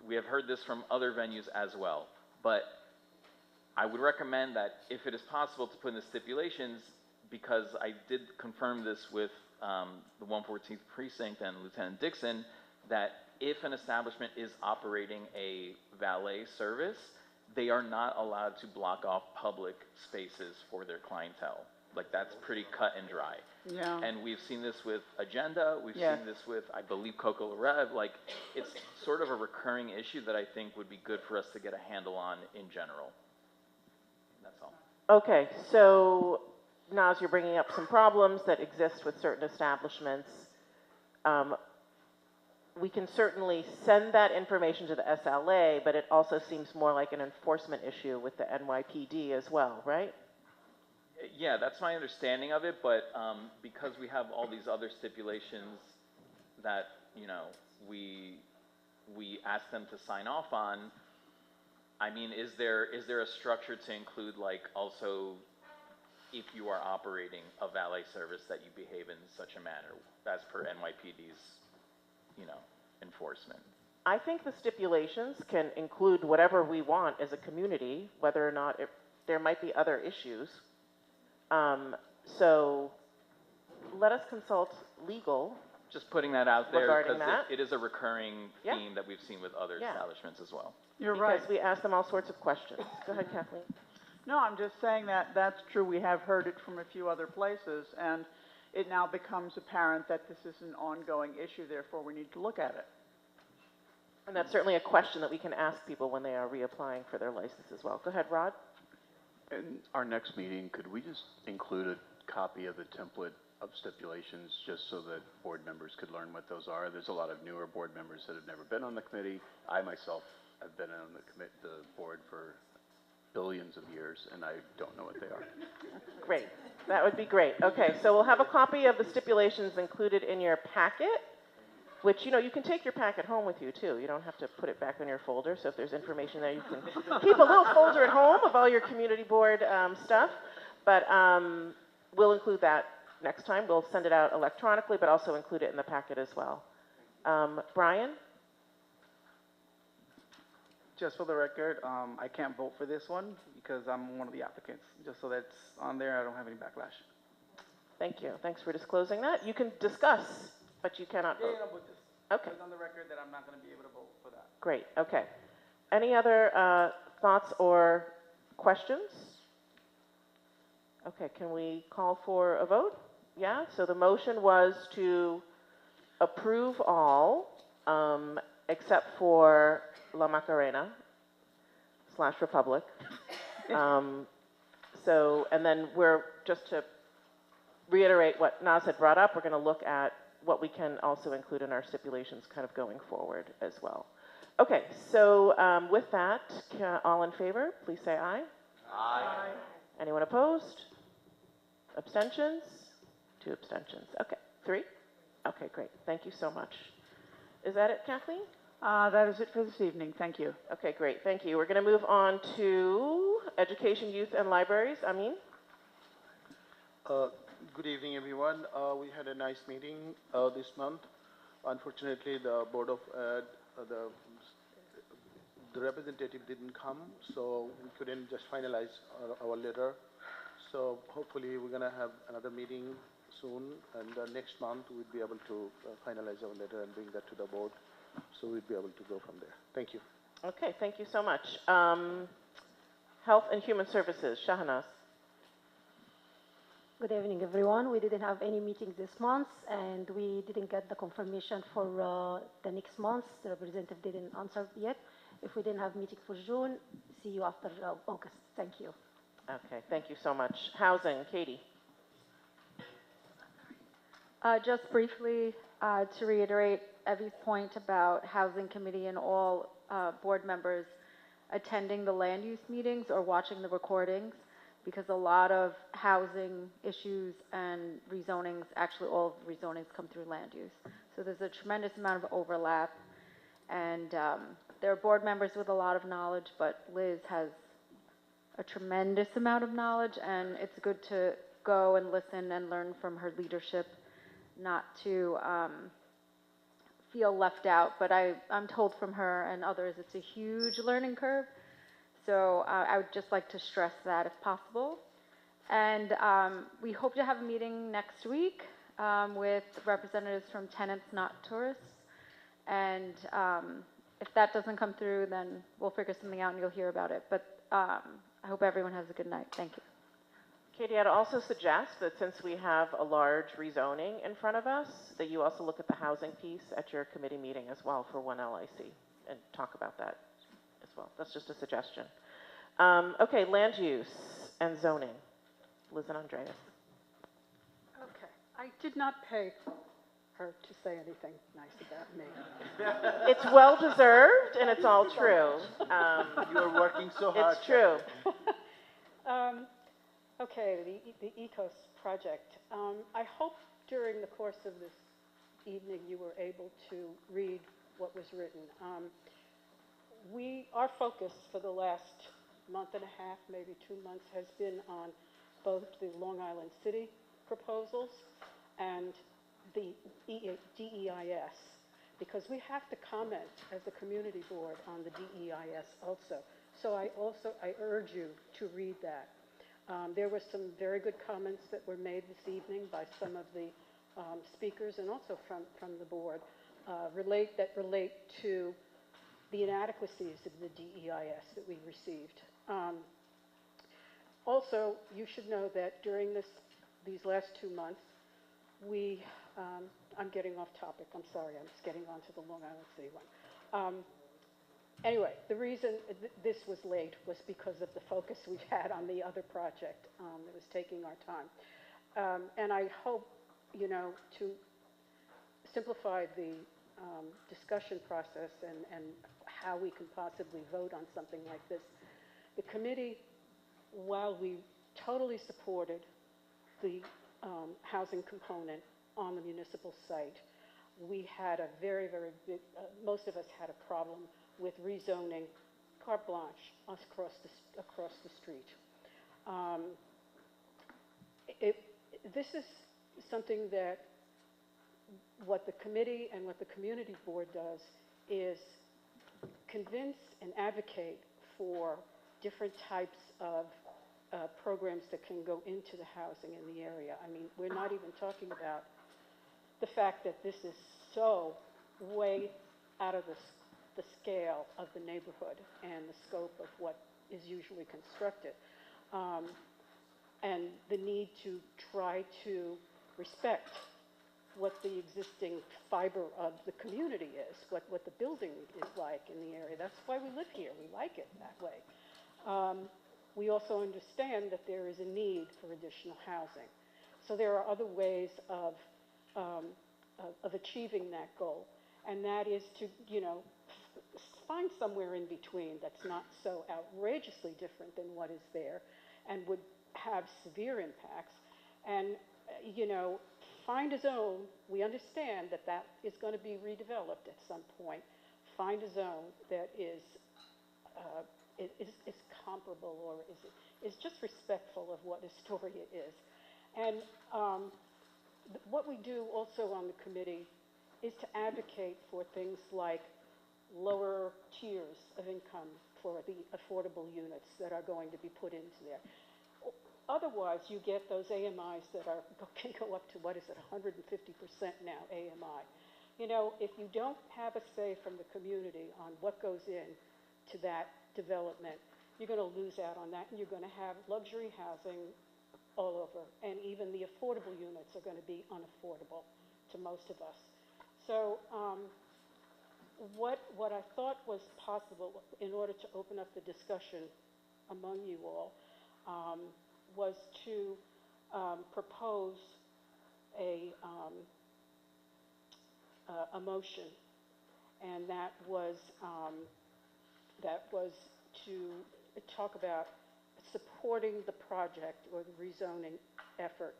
we have heard this from other venues as well. But I would recommend that if it is possible to put in the stipulations, because I did confirm this with the 114th Precinct and Lieutenant Dixon, that if an establishment is operating a valet service, they are not allowed to block off public spaces for their clientele. Like, that's pretty cut and dry. Yeah. And we've seen this with Agenda, we've Yes. seen this with, I believe, Coco Rev. Like, it's sort of a recurring issue that I think would be good for us to get a handle on in general. That's all. Okay, so Naz, you're bringing up some problems that exist with certain establishments. We can certainly send that information to the SLA, but it also seems more like an enforcement issue with the NYPD as well, right? Yeah, that's my understanding of it, but because we have all these other stipulations that, you know, we ask them to sign off on, I mean, is there a structure to include, like, also, if you are operating a valet service, that you behave in such a manner as per NYPD's, you know, enforcement? I think the stipulations can include whatever we want as a community, whether or not there might be other issues. So let us consult legal. Just putting that out there, Regarding because that? it is a recurring Yeah. theme that we've seen with other Yeah. establishments as well. You're because right. we ask them all sorts of questions. Go ahead, Kathleen. No, I'm just saying that that's true. We have heard it from a few other places, and it now becomes apparent that this is an ongoing issue, therefore we need to look at it. And that's certainly a question that we can ask people when they are reapplying for their license as well. Go ahead, Rod. In our next meeting, could we just include a copy of the template of stipulations just so that board members could learn what those are? There's a lot of newer board members that have never been on the committee. I myself have been on the board for billions of years, and I don't know what they are. Great. That would be great. Okay, so we'll have a copy of the stipulations included in your packet, which, you know, you can take your packet home with you, too. You don't have to put it back in your folder. So if there's information there, you can keep a little folder at home of all your community board stuff. But we'll include that next time. We'll send it out electronically, but also include it in the packet as well. Brian? Just for the record, I can't vote for this one because I'm one of the applicants. Just so that's on there, I don't have any backlash. Thank you. Thanks for disclosing that. You can discuss, but you cannot vote. but just Okay. on the record that I'm not going to be able to vote for that. Great, okay. Any other thoughts or questions? Okay, can we call for a vote? Yeah, so the motion was to approve all, except for La Macarena / Republic. So, and then we're, just to reiterate what Naz had brought up, we're going to look at what we can also include in our stipulations kind of going forward as well. Okay, so with that, all in favor, please say aye. Aye. Anyone opposed? Abstentions? 2 abstentions. Okay, 3? Okay, great. Thank you so much. Is that it, Kathleen? That is it for this evening. Thank you. Okay, great. Thank you. We're going to move on to Education, Youth, and Libraries. Amin? Good evening, everyone. We had a nice meeting this month. Unfortunately, the Board of Ed, the representative didn't come, so we couldn't just finalize our letter. So hopefully we're going to have another meeting soon, and next month we'll be able to finalize our letter and bring that to the board. So we'll be able to go from there. Thank you. Okay, thank you so much. Health and Human Services, Shahnaz. Good evening, everyone. We didn't have any meetings this month, and we didn't get the confirmation for the next month. The representative didn't answer yet. If we didn't have meeting for June, see you after August. Thank you. Okay, thank you so much. Housing, Katie. Just briefly, to reiterate Evie's point about housing committee and all board members attending the land use meetings or watching the recordings, because a lot of housing issues and rezonings, actually all of the rezonings come through land use. So there's a tremendous amount of overlap, and there are board members with a lot of knowledge, but Liz has a tremendous amount of knowledge, and it's good to go and listen and learn from her leadership, not to feel left out. But I'm told from her and others it's a huge learning curve. So I would just like to stress that if possible. And we hope to have a meeting next week with representatives from tenants, not tourists. And if that doesn't come through, then we'll figure something out and you'll hear about it. But I hope everyone has a good night. Thank you. Katie, I'd also suggest that since we have a large rezoning in front of us, that you also look at the housing piece at your committee meeting as well for one LIC and talk about that as well. That's just a suggestion. Okay, land use and zoning. Liz and Andreas. Okay, I did not pay her to say anything nice about me. It's well deserved and it's all true. You are working so hard. It's true. Okay, the ECOS project. I hope during the course of this evening you were able to read what was written. Our focus for the last month and a half, maybe 2 months, has been on both the Long Island City proposals and the DEIS, because we have to comment as a community board on the DEIS also. So I urge you to read that. There were some very good comments that were made this evening by some of the speakers and also from the board that relate to the inadequacies of the DEIS that we received. Also, you should know that during these last 2 months, I'm getting off topic, I'm sorry, I'm just getting onto the Long Island City one. Anyway, the reason this was late was because of the focus we've had on the other project that was taking our time. And I hope, to simplify the discussion process and how we can possibly vote on something like this. The committee, while we totally supported the housing component on the municipal site, we had a very, very big, most of us had a problem with rezoning carte blanche across the street. This is something that what the committee and what the community board does is convince and advocate for different types of programs that can go into the housing in the area. I mean, we're not even talking about the fact that this is so way out of the scale of the neighborhood and the scope of what is usually constructed. And the need to try to respect what the existing fiber of the community is, what the building is like in the area. That's why we live here. We like it that way. We also understand that there is a need for additional housing. So there are other ways of achieving that goal, and that is to, find somewhere in between that's not so outrageously different than what is there and would have severe impacts. And, find a zone. We understand that that is going to be redeveloped at some point. Find a zone that is comparable or is just respectful of what Astoria is. And what we do also on the committee is to advocate for things like lower tiers of income for the affordable units that are going to be put into there. Otherwise, you get those AMIs that can go up to, 150% now, AMI. If you don't have a say from the community on what goes in to that development, you're going to lose out on that, and you're going to have luxury housing all over, and even the affordable units are going to be unaffordable to most of us. So what I thought was possible in order to open up the discussion among you all was to propose a motion, and that was to talk about supporting the project or the rezoning effort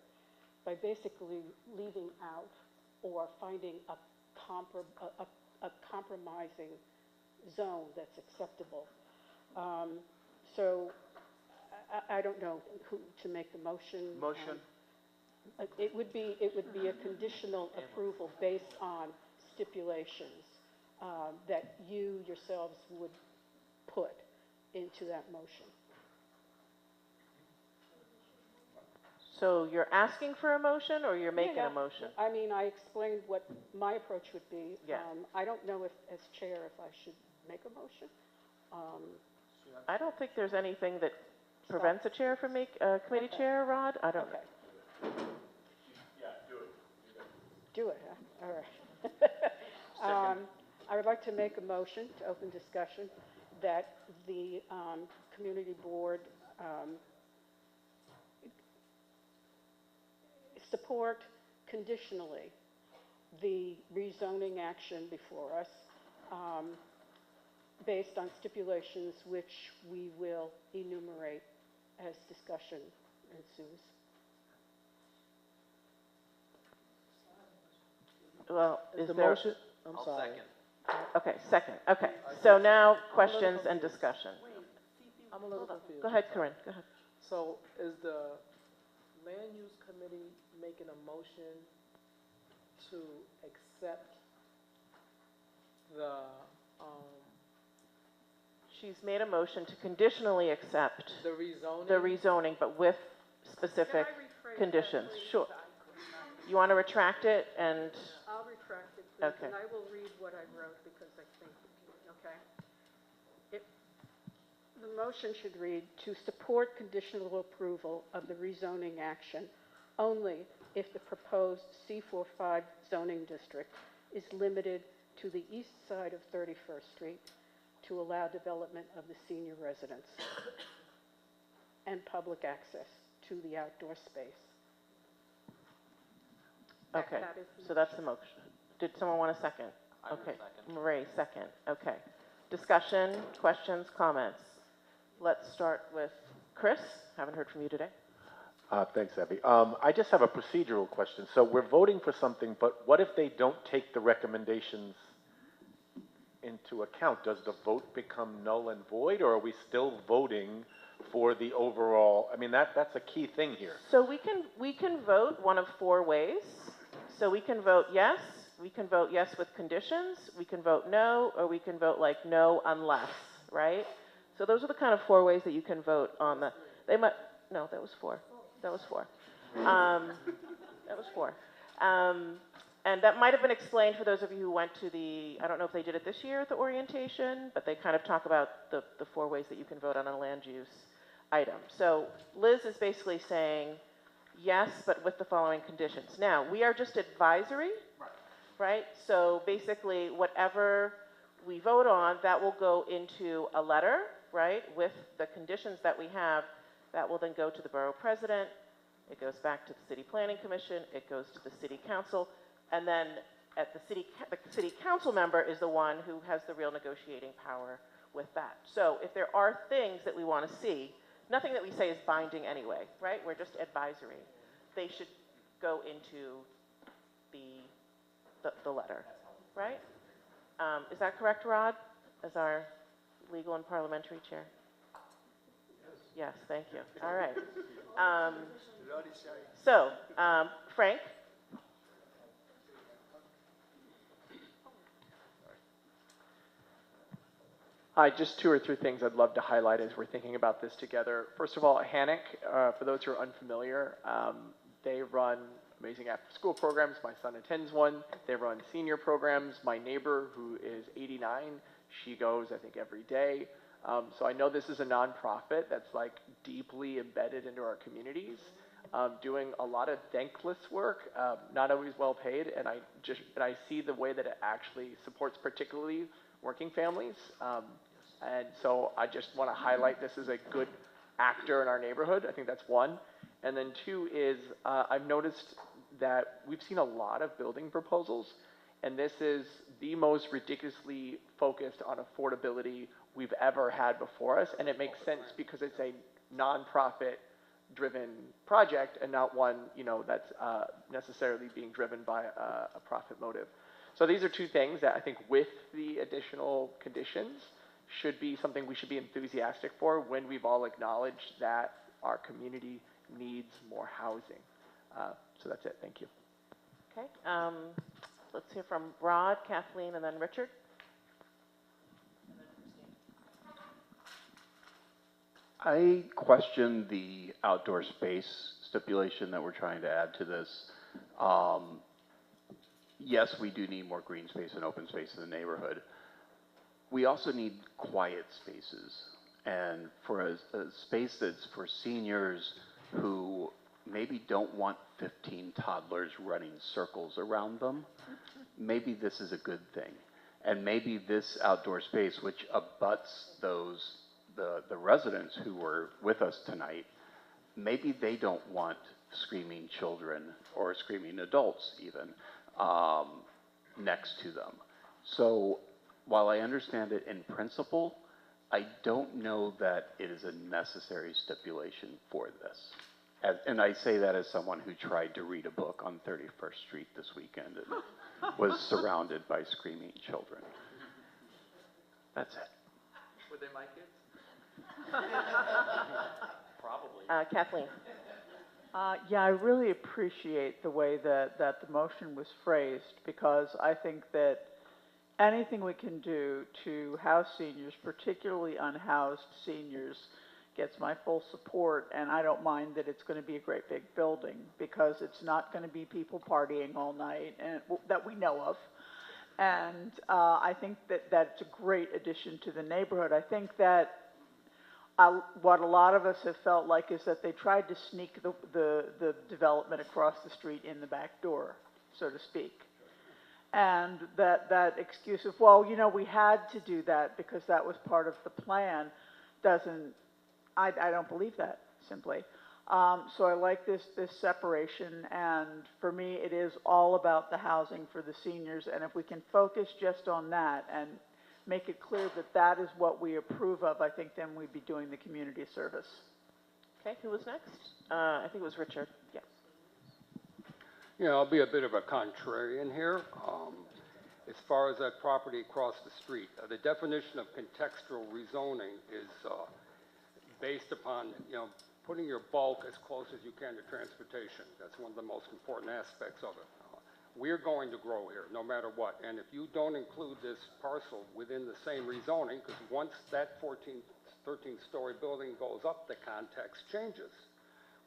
by basically leaving out or finding a compromising zone that's acceptable. So I don't know who to make the motion. Motion. It would be a conditional approval based on stipulations that you yourselves would put into that motion. So you're asking for a motion, or you're making Yeah, a motion? I mean, I explained what my approach would be. Yeah. I don't know if, as chair, if I should make a motion. I don't think there's anything that prevents a chair from committee chair, Rod. I don't know. Do it, huh? All right. I would like to make a motion to open discussion that the community board support conditionally the rezoning action before us based on stipulations which we will enumerate as discussion ensues. Well, is The there... motion, I'm sorry. Okay, second. Okay, so now questions and discussion. I'm a little confused. Go ahead, Corinne, go ahead. So is the land use committee making a motion to accept the, She's made a motion to conditionally accept the rezoning? the rezoning, but with specific conditions. Sure. You want to retract it and... I'll retract it, please, Okay. and I will read what I wrote because I think, okay? The motion should read, to support conditional approval of the rezoning action only if the proposed C45 zoning district is limited to the east side of 31st Street to allow development of the senior residence and public access to the outdoor space. Okay, That is the so that's the motion. Did someone want a second? I will Okay, second. Marie, second. Okay. Discussion, questions, comments? Let's start with Chris. Haven't heard from you today. Thanks, Abby. I just have a procedural question. So we're voting for something, but what if they don't take the recommendations into account? Does the vote become null and void, or are we still voting for the overall? I mean, that's a key thing here. So we can vote one of four ways. So we can vote yes with conditions, we can vote no, or we can vote like no unless, right? So those are the kind of four ways that you can vote on the, no, that was four. That was four. That was four. And that might have been explained for those of you who went to I don't know if they did it this year at the orientation, but they kind of talk about the four ways that you can vote on a land use item. So Liz is basically saying yes, but with the following conditions. Now, we are just advisory, right? So basically, whatever we vote on, that will go into a letter, right, with the conditions that we have. That will then go to the borough president. It goes back to the city planning commission. It goes to the city council. And then at the city council member is the one who has the real negotiating power with that. So if there are things that we want to see, nothing that we say is binding anyway, right? We're just advisory. They should go into the letter, right? Is that correct, Rod, as our legal and parliamentary chair? Yes, thank you. All right. So, Frank? Hi, just two or three things I'd love to highlight as we're thinking about this together. First of all, Hannock, for those who are unfamiliar, they run amazing after-school programs. My son attends one. They run senior programs. My neighbor, who is 89, she goes, I think, every day. So I know this is a nonprofit that's like deeply embedded into our communities, doing a lot of thankless work, not always well paid, and I see the way that it actually supports particularly working families. And so I just want to highlight this as a good actor in our neighborhood. I think that's one. And then two is I've noticed that we've seen a lot of building proposals, And this is the most ridiculously focused on affordability we've ever had before us. And it makes sense because it's a nonprofit driven project and not one, that's necessarily being driven by a profit motive. So these are two things that I think with the additional conditions should be something we should be enthusiastic for when we've all acknowledged that our community needs more housing. So that's it. Thank you. Okay. Let's hear from Rod, Kathleen, and then Richard. I question the outdoor space stipulation that we're trying to add to this. Yes, we do need more green space and open space in the neighborhood. We also need quiet spaces. And for a space that's for seniors who maybe don't want 15 toddlers running circles around them, maybe this is a good thing. And maybe this outdoor space, which abuts the residents who were with us tonight, maybe they don't want screaming children or screaming adults even next to them. So while I understand it in principle, I don't know that it is a necessary stipulation for this. And I say that as someone who tried to read a book on 31st Street this weekend and was surrounded by screaming children. That's it. Were they my kids? Probably. Kathleen. Yeah, I really appreciate the way that the motion was phrased, because I think that anything we can do to house seniors, particularly unhoused seniors, gets my full support. And I don't mind that it's going to be a great big building, because it's not going to be people partying all night and that we know of. And I think that that's a great addition to the neighborhood. I think that what a lot of us have felt like is that they tried to sneak the development across the street in the back door, so to speak. And that excuse of, well, we had to do that because that was part of the plan, I don't believe that, simply. So I like this separation, and for me, it is all about the housing for the seniors, and if we can focus just on that and make it clear that that is what we approve of, I think then we'd be doing the community a service. Okay, who was next? I think it was Richard. Yes. Yeah, I'll be a bit of a contrarian here. As far as that property across the street, the definition of contextual rezoning is based upon, putting your bulk as close as you can to transportation. That's one of the most important aspects of it. We're going to grow here no matter what. And if you don't include this parcel within the same rezoning, because once that 13-story building goes up, the context changes.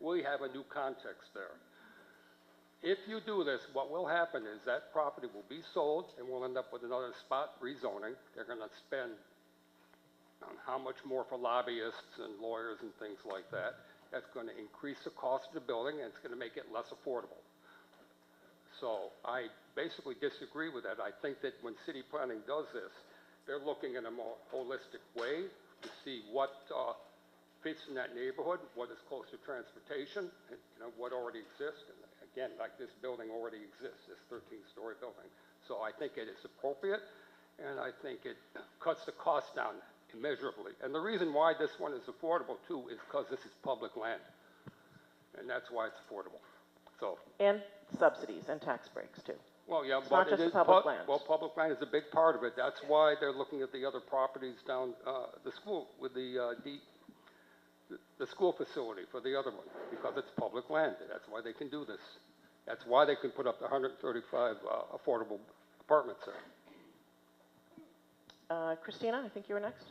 We have a new context there. If you do this, what will happen is that property will be sold and we'll end up with another spot rezoning. They're going to spend on how much more for lobbyists and lawyers and things like that. That's going to increase the cost of the building, and it's going to make it less affordable. So I basically disagree with that. I think that when city planning does this, they're looking in a more holistic way to see what fits in that neighborhood, what is close to transportation, and, what already exists. And again, like this building already exists, this 13-story building. So I think it is appropriate, and I think it cuts the cost down immeasurably. And the reason why this one is affordable, too, is because this is public land, and that's why it's affordable. So. And subsidies and tax breaks, too. Well, yeah, it's but not just it is public land. Well, public land is a big part of it. That's why they're looking at the other properties down the school with the school facility for the other one, because it's public land. That's why they can do this. That's why they can put up the 135 affordable apartments there. Christina, I think you were next.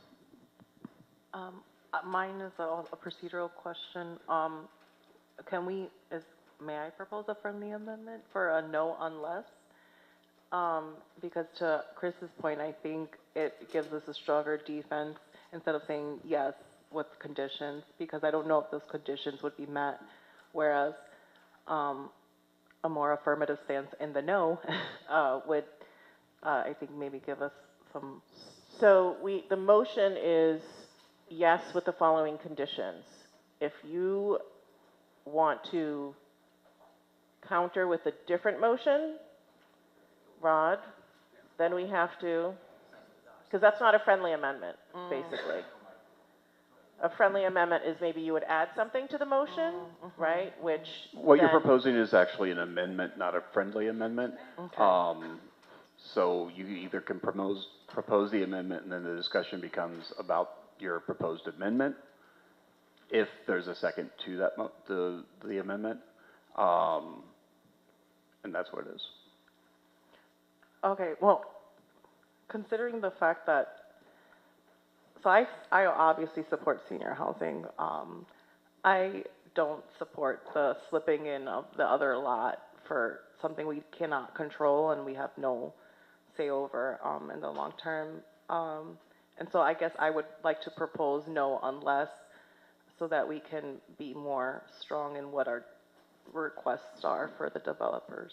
Mine is a procedural question. May I propose a friendly amendment for a no unless? Because to Chris's point, I think it gives us a stronger defense instead of saying yes with conditions, because I don't know if those conditions would be met, whereas a more affirmative stance in the no would, I think, maybe give us some. So the motion is yes with the following conditions. If you want to counter with a different motion, Rod. Then we have to, because that's not a friendly amendment, basically. A friendly amendment is maybe you would add something to the motion, right? Which What you're then- proposing is actually an amendment, not a friendly amendment. Okay. So you either can propose the amendment, and then the discussion becomes about your proposed amendment, if there's a second to that, the amendment. And that's what it is. Okay, well, considering the fact that, so I obviously support senior housing. I don't support the slipping in of the other lot for something we cannot control and we have no say over in the long term. And so I guess I would like to propose no unless, so that we can be more strong in what our requests are for the developers.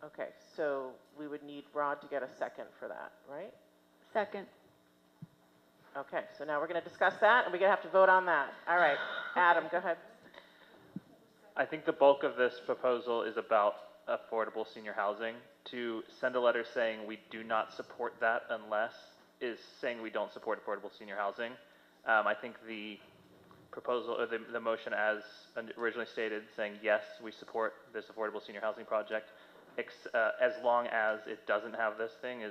Okay, so we would need Rod to get a second for that, right? Second. Okay, so now we're going to discuss that, and we're going to have to vote on that. All right, Adam, go ahead. I think the bulk of this proposal is about affordable senior housing. To send a letter saying we do not support that unless is saying we don't support affordable senior housing. I think the proposal, or the motion as originally stated, saying yes, we support this affordable senior housing project, as long as it doesn't have this thing,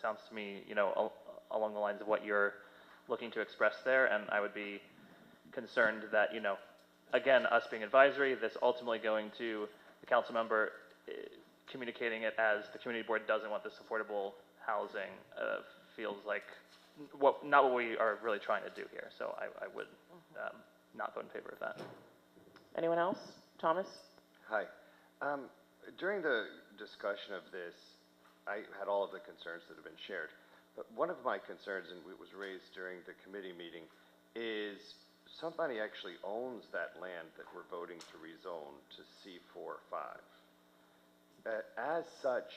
sounds to me, along the lines of what you're looking to express there, and I would be concerned that, again, us being advisory, this ultimately going to the council member, communicating it as the community board doesn't want this affordable housing, feels like not what we are really trying to do here. So I would not vote in favor of that. Anyone else? Thomas? Hi. During the discussion of this, I had all of the concerns that have been shared. But one of my concerns, and it was raised during the committee meeting, is somebody actually owns that land that we're voting to rezone to C4-5. As such,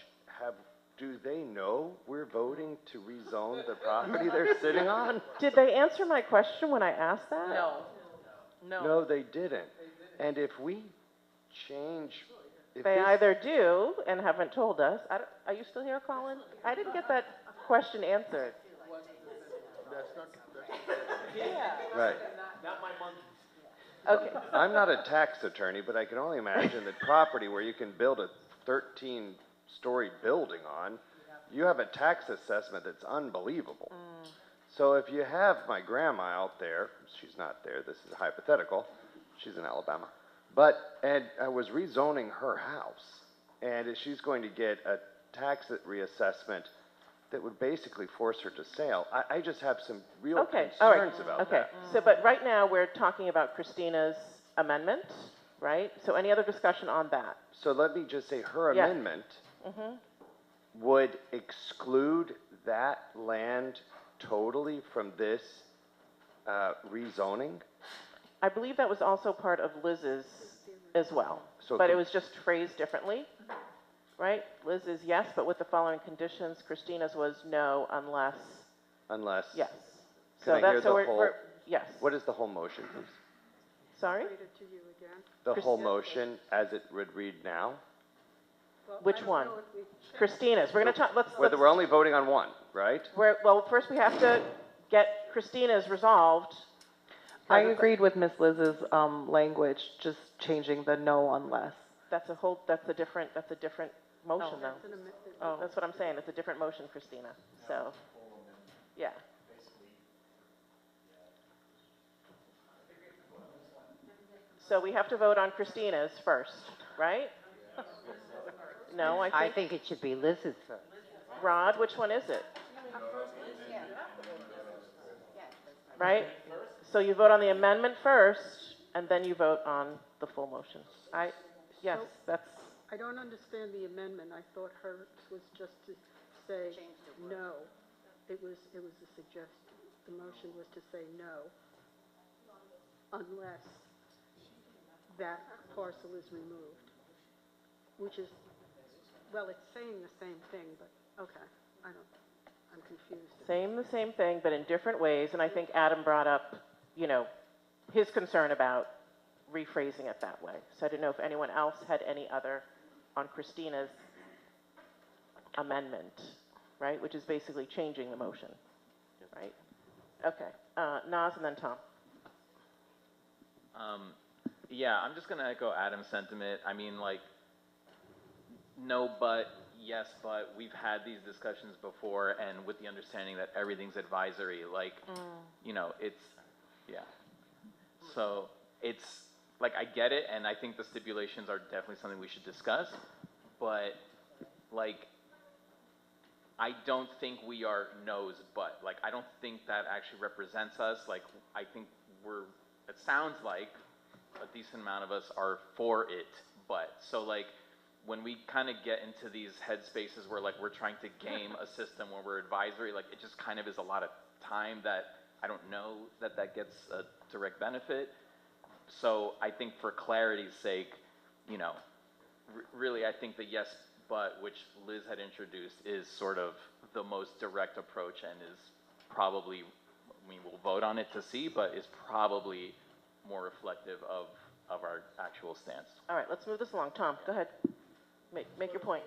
do they know we're voting to rezone the property they're sitting on? Did they answer my question when I asked that? No, they didn't. And if we change... They either do and haven't told us. Are you still here, Colin? I didn't get that question answered. Right. Not my monkey. Okay. I'm not a tax attorney, but I can only imagine that property where you can build a 13-story building on, you have a tax assessment that's unbelievable. So if you have my grandma out there, she's not there, this is hypothetical, she's in Alabama, and I was rezoning her house, and she's going to get a tax reassessment that would basically force her to sell. I just have some real concerns about that. So, but right now we're talking about Christina's amendment, right? So any other discussion on that? So let me just say her Yeah. amendment would exclude that land totally from this rezoning? I believe that was also part of Liz's as well, So but it was just phrased differently, right? Liz is yes, but with the following conditions. Christina's was no unless. Unless. Yes. Can I hear the whole? we're yes. What is the whole motion, please? Sorry? The whole motion as it would read now? Which one? Christina's. We're going to talk. Whether we're only voting on one, right? Well, first we have to get Christina's resolved. I agreed with Ms. Liz's language, just changing the no unless. That's a different motion though. Oh, that's what I'm saying. It's a different motion, Christina. So, yeah. So we have to vote on Christina's first, right? No, I think it should be Liz's first. Rod, which one is it? Right? So you vote on the amendment first, and then you vote on the full motion. Yes, that's. I don't understand the amendment. I thought hers was just to say no. It was a suggestion. The motion was to say no, unless that parcel is removed, which is, well, it's saying the same thing, but okay, I'm confused. The same thing, but in different ways. And I think Adam brought up, his concern about rephrasing it that way. So I didn't know if anyone else had any other on Christina's amendment, right? Which is basically changing the motion, right? Okay, Naz and then Tom. Yeah, I'm just gonna echo Adam's sentiment. I mean, like, no, but, yes, but, we've had these discussions before, and with the understanding that everything's advisory, like, you know, it's, yeah. So, it's, like, I get it, and I think the stipulations are definitely something we should discuss, but, like, I don't think we are no's, but, like, I don't think that actually represents us. Like, I think it sounds like a decent amount of us are for it, but, so, like, when we kind of get into these headspaces where, like, we're trying to game a system where we're advisory, like, it just kind of is a lot of time that I don't know that gets a direct benefit. So I think for clarity's sake, you know, really I think the yes but, which Liz had introduced, is sort of the most direct approach and is probably, I mean, we'll vote on it to see, but is probably more reflective of our actual stance. All right, let's move this along. Tom, go ahead. Make your point.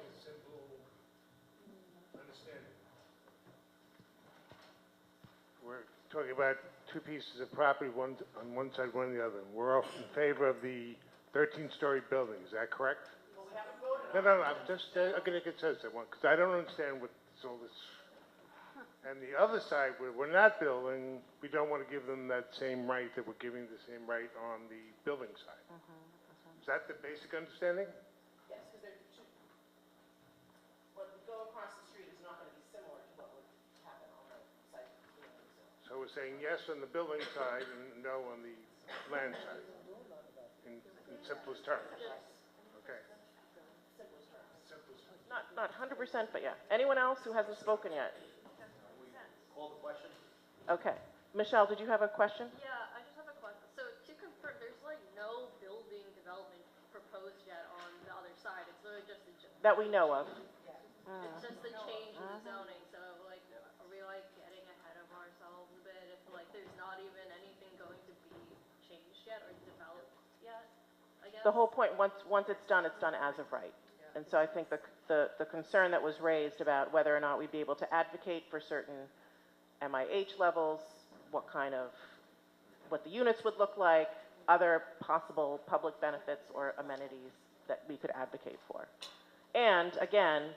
We're talking about two pieces of property, one on one side, one on the other. We're all in favor of the 13-story building. Is that correct? Well, we haven't voted on it. No. I'm just going to get says that one because I don't understand what all this. And the other side, where we're not building, we don't want to give them that same right that we're giving the same right on the building side. Is that the basic understanding? Yes, because what would go across the street is not going to be similar to what would happen on the site. So we're saying yes on the building side and no on the land side, in simplest terms. Okay. Not 100%, but yeah. Anyone else who hasn't spoken yet? Call the question. Okay. Michelle, did you have a question? Yeah, I just have a question. So to confirm, there's like no building development proposed yet on the other side. It's literally just That we know of. It's just the change in the zoning. So like, are we like getting ahead of ourselves a bit if like there's not even anything going to be changed yet or developed yet? I guess. The whole point, once it's done as of right. And so I think the concern that was raised about whether or not we'd be able to advocate for certain MIH levels, what the units would look like, other possible public benefits or amenities that we could advocate for. And again,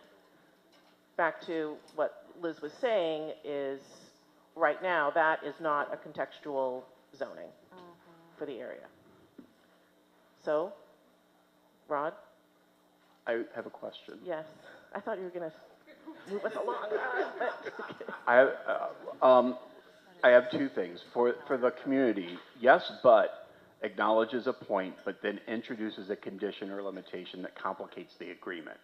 back to what Liz was saying is right now that is not a contextual zoning for the area. So, Rod? I have a question. Yes. I thought you were going to move us along. I have two things. For the community, yes, but acknowledges a point, but then introduces a condition or limitation that complicates the agreement.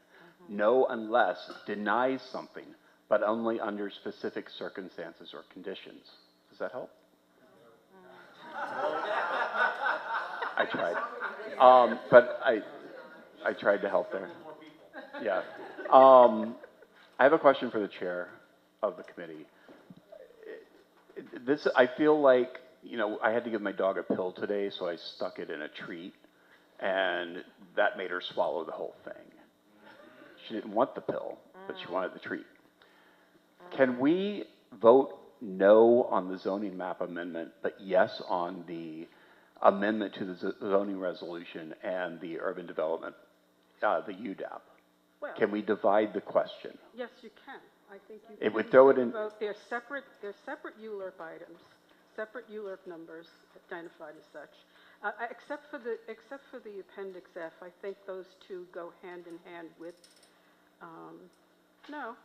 No unless denies something, but only under specific circumstances or conditions. Does that help? I tried. But I tried to help there. Yeah. I have a question for the chair of the committee. I feel like, you know, I had to give my dog a pill today, so I stuck it in a treat, and that made her swallow the whole thing. She didn't want the pill, but she wanted the treat. Can we vote no on the zoning map amendment, but yes on the amendment to the zoning resolution and the urban development, the UDAP? Well, can we divide the question? Yes, you can. I think you It can. would throw it in. They're separate ULURP items, separate ULURP numbers identified as such. Except for the Appendix F, I think those two go hand in hand with. No.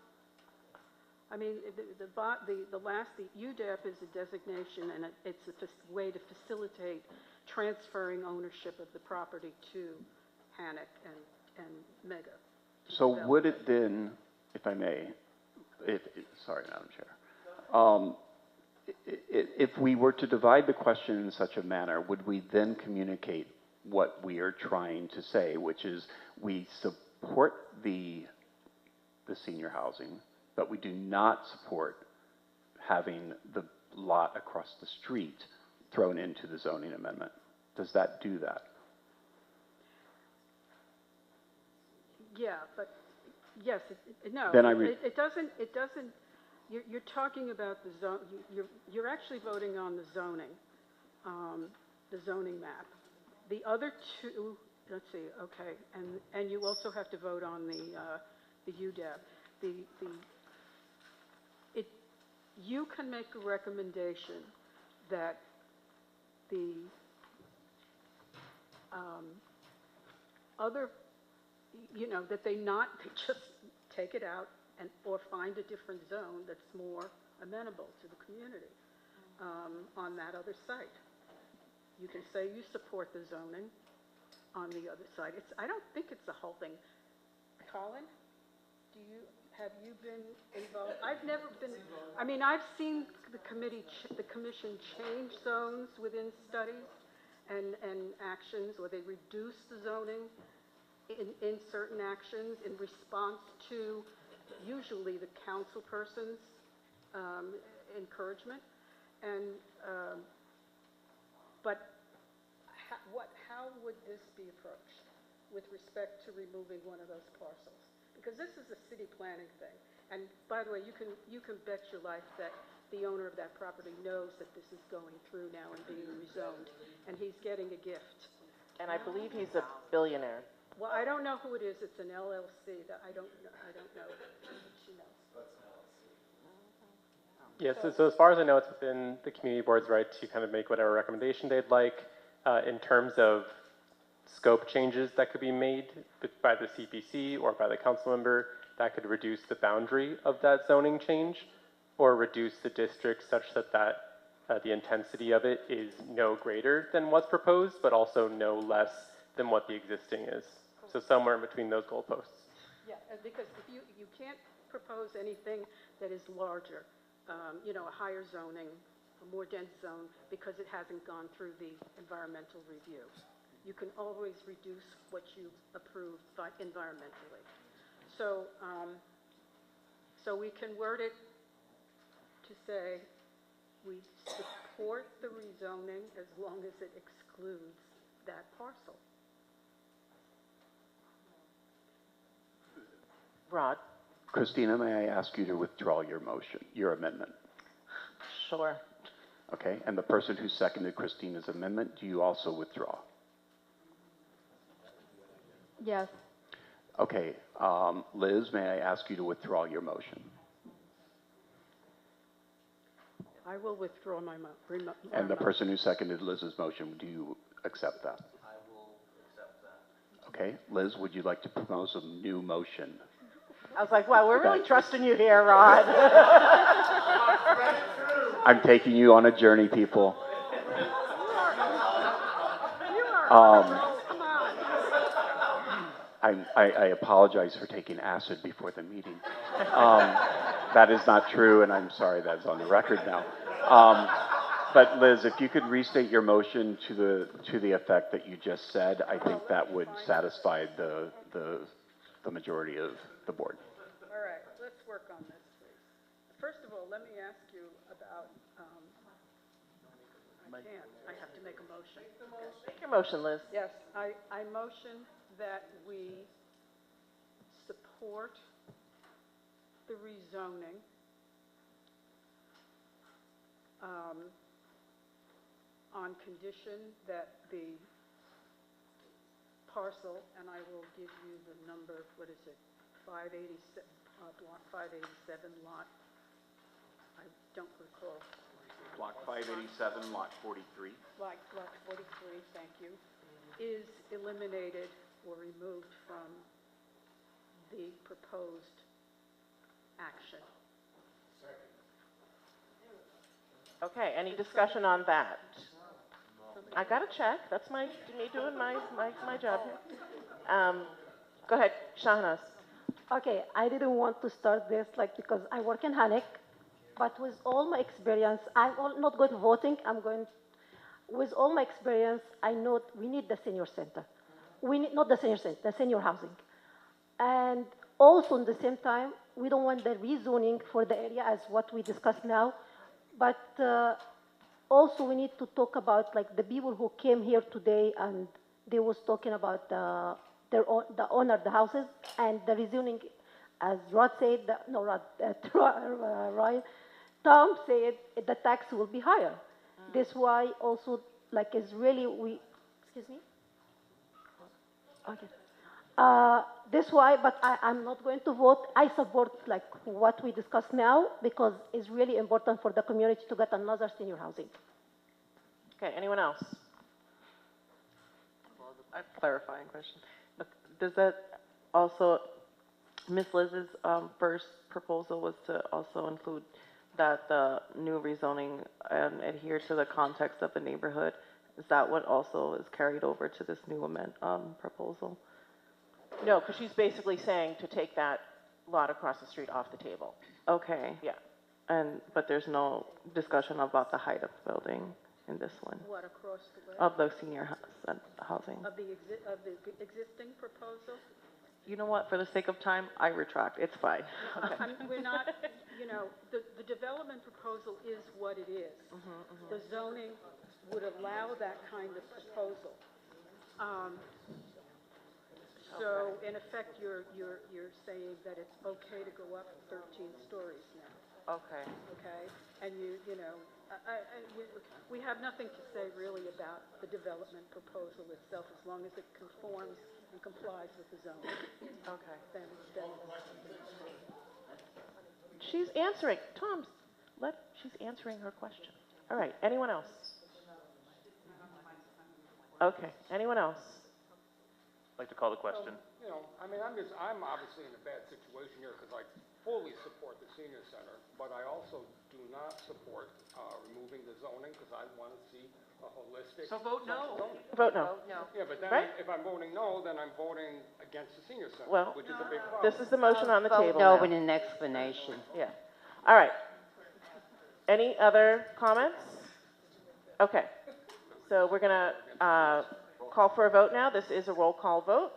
I mean, the UDAP is a designation, and it's a way to facilitate transferring ownership of the property to Hannock and Mega. So would it then, if I may, sorry, Madam Chair, if we were to divide the question in such a manner, would we then communicate what we are trying to say, which is we support the senior housing, but we do not support having the lot across the street thrown into the zoning amendment? Does that do that? Yeah, but, yes, no. Then It doesn't, you're talking about the zone, you're actually voting on the zoning map. The other two, let's see, okay, and you also have to vote on the UDEP. You can make a recommendation that the other, that they just take it out or find a different zone that's more amenable to the community on that other site. You can say you support the zoning on the other side. I don't think it's the whole thing. Colin, have you been involved? I've never been, I've seen the commission change zones within studies and actions, or they reduce the zoning in certain actions in response to usually the council person's encouragement. But how would this be approached with respect to removing one of those parcels? Because this is a city planning thing. And by the way, you can bet your life that the owner of that property knows that this is going through now and being rezoned, and he's getting a gift. And I believe he's a billionaire. Well, I don't know who it is. It's an LLC. That I don't know. She knows. Yes, so as far as I know, it's within the community board's right to kind of make whatever recommendation they'd like. In terms of scope changes that could be made by the CPC or by the council member, that could reduce the boundary of that zoning change or reduce the district such that the intensity of it is no greater than what's proposed, but also no less than what the existing is. So somewhere in between those goalposts. Yeah, because if you can't propose anything that is larger, a higher zoning, a more dense zone, because it hasn't gone through the environmental review. You can always reduce what you approve environmentally. So we can word it to say we support the rezoning as long as it excludes that parcel. Rod? Christina, may I ask you to withdraw your amendment? Sure. Okay, and the person who seconded Christina's amendment, do you also withdraw? Yes. Okay, Liz, may I ask you to withdraw your motion? I will withdraw my motion. And the person who seconded Liz's motion, do you accept that? I will accept that. Okay, Liz, would you like to propose a new motion? I was like, wow, we're really trusting you here, Rod. I'm taking you on a journey, people. I apologize for taking acid before the meeting. That is not true, and I'm sorry that's on the record now. But Liz, if you could restate your motion to the effect that you just said, I think that would satisfy the majority of the board. All right, let's work on this, please. First of all, let me ask you about, I have to make a motion. Make your motion, Liz. Yes, I motion that we support the rezoning on condition that the parcel, and I will give you the number, what is it, 587, block 587, lot, I don't recall. Block 587, lot 43. Block 43, thank you, is eliminated or removed from the proposed action. Okay, any discussion on that? I got to check. That's me doing my job here. Go ahead, Shahnaz. Okay, I didn't want to start this because I work in HANIC, but with all my experience, I'm not going to voting. With all my experience, I know we need the senior center. We need not the senior center, the senior housing, and also at the same time, we don't want the rezoning for the area as what we discussed now, but Also, we need to talk about like the people who came here today and they was talking about the owner of the houses and the rezoning, as Rod said, no, Rod, Ryan, Tom said the tax will be higher. That's why also like is really excuse me? Okay. That's why, but I'm not going to vote. I support like what we discussed now because it's really important for the community to get another senior housing. Okay, anyone else? A clarifying question. Does that also, Ms. Liz's first proposal was to also include that the new rezoning adhere to the context of the neighborhood? Is that what also is carried over to this new proposal? No, because she's basically saying to take that lot across the street off the table. Okay. Yeah. But there's no discussion about the height of the building in this one? What, across the way? Of the senior housing. Of the existing proposal? You know what, for the sake of time, I retract, it's fine. We're not, you know, the development proposal is what it is. The zoning would allow that kind of proposal. So in effect, you're saying that it's okay to go up 13 stories now. Okay. Okay, and you know, we have nothing to say really about the development proposal itself as long as it conforms and complies with the zone. Okay. Then She's answering. She's answering her question. All right. Anyone else? Okay. Anyone else? I'd like to call the question. You know, I mean, I'm obviously in a bad situation here because I fully support the senior center, but I also do not support removing the zoning because I want to see a holistic. So vote no. Vote no. Yeah, but then Right? if I'm voting no, then I'm voting against the senior center, Well, which is a big problem. this is the motion on the table No, now. with an explanation. Yeah. All right. Any other comments? Okay. So we're going to call for a vote now. This is a roll call vote.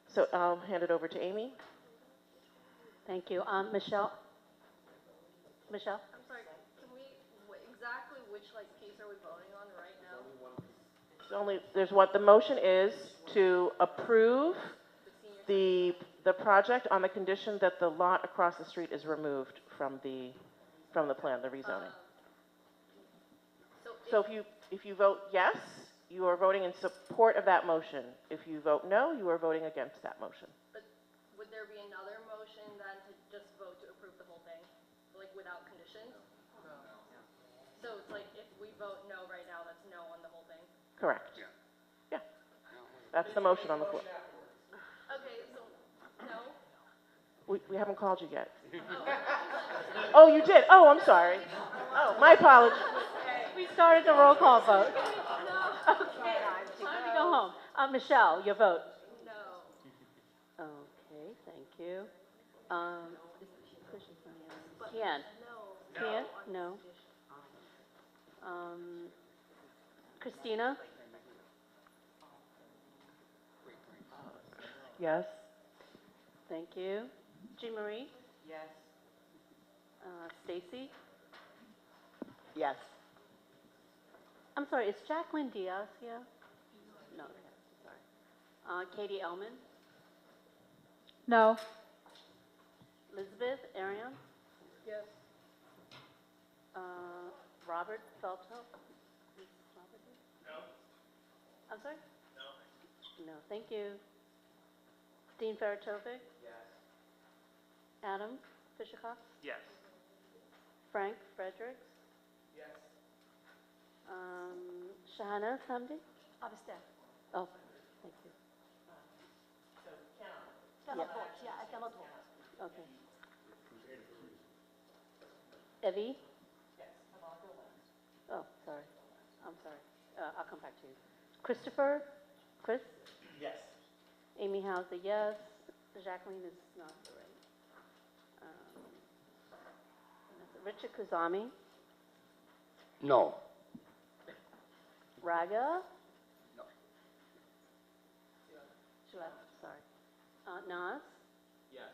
So I'll hand it over to Amy. Thank you. Michelle? Michelle? I'm sorry, can we, exactly which like piece are we voting on right now? There's what the motion is to approve the project on the condition that the lot across the street is removed from the plan, the rezoning. So if you vote yes, you are voting in support of that motion. If you vote no, you are voting against that motion. But would there be another motion then to just vote to approve the whole thing, like without conditions? No. So it's like if we vote no right now, that's no on the whole thing? Correct. Yeah. That's the motion on the floor. Okay, so no? We haven't called you yet. Oh, you did? Oh, I'm sorry. Oh, my apologies. We started the roll call vote. Okay, time to go home. Michelle, your vote. No. Okay, thank you. Tian? Tian? No. Christina? Yes. Thank you. Jean Marie? Yes. Stacy? Yes. I'm sorry, is Jacqueline Diaz here? No, okay, sorry. Katie Ellman? No. Elizabeth Arian? yes. Robert Felto? Is Robert here? No. I'm sorry? No. No, thank you. Dean Faratovic? Yes. Adam Fisher-Cox? Yes. Frank Fredericks? Yes. Shahana Samdi? Abstain. Oh, thank you. Cannot vote. Yeah, I cannot vote. Okay. Evie? Yes. Oh, sorry. I'm sorry. I'll come back to you. Christopher? Chris? Yes. Amy Hauser, yes. Jacqueline is not right. Richard Kuzami? No. Raga? No. She left, sorry. Nas? Yes.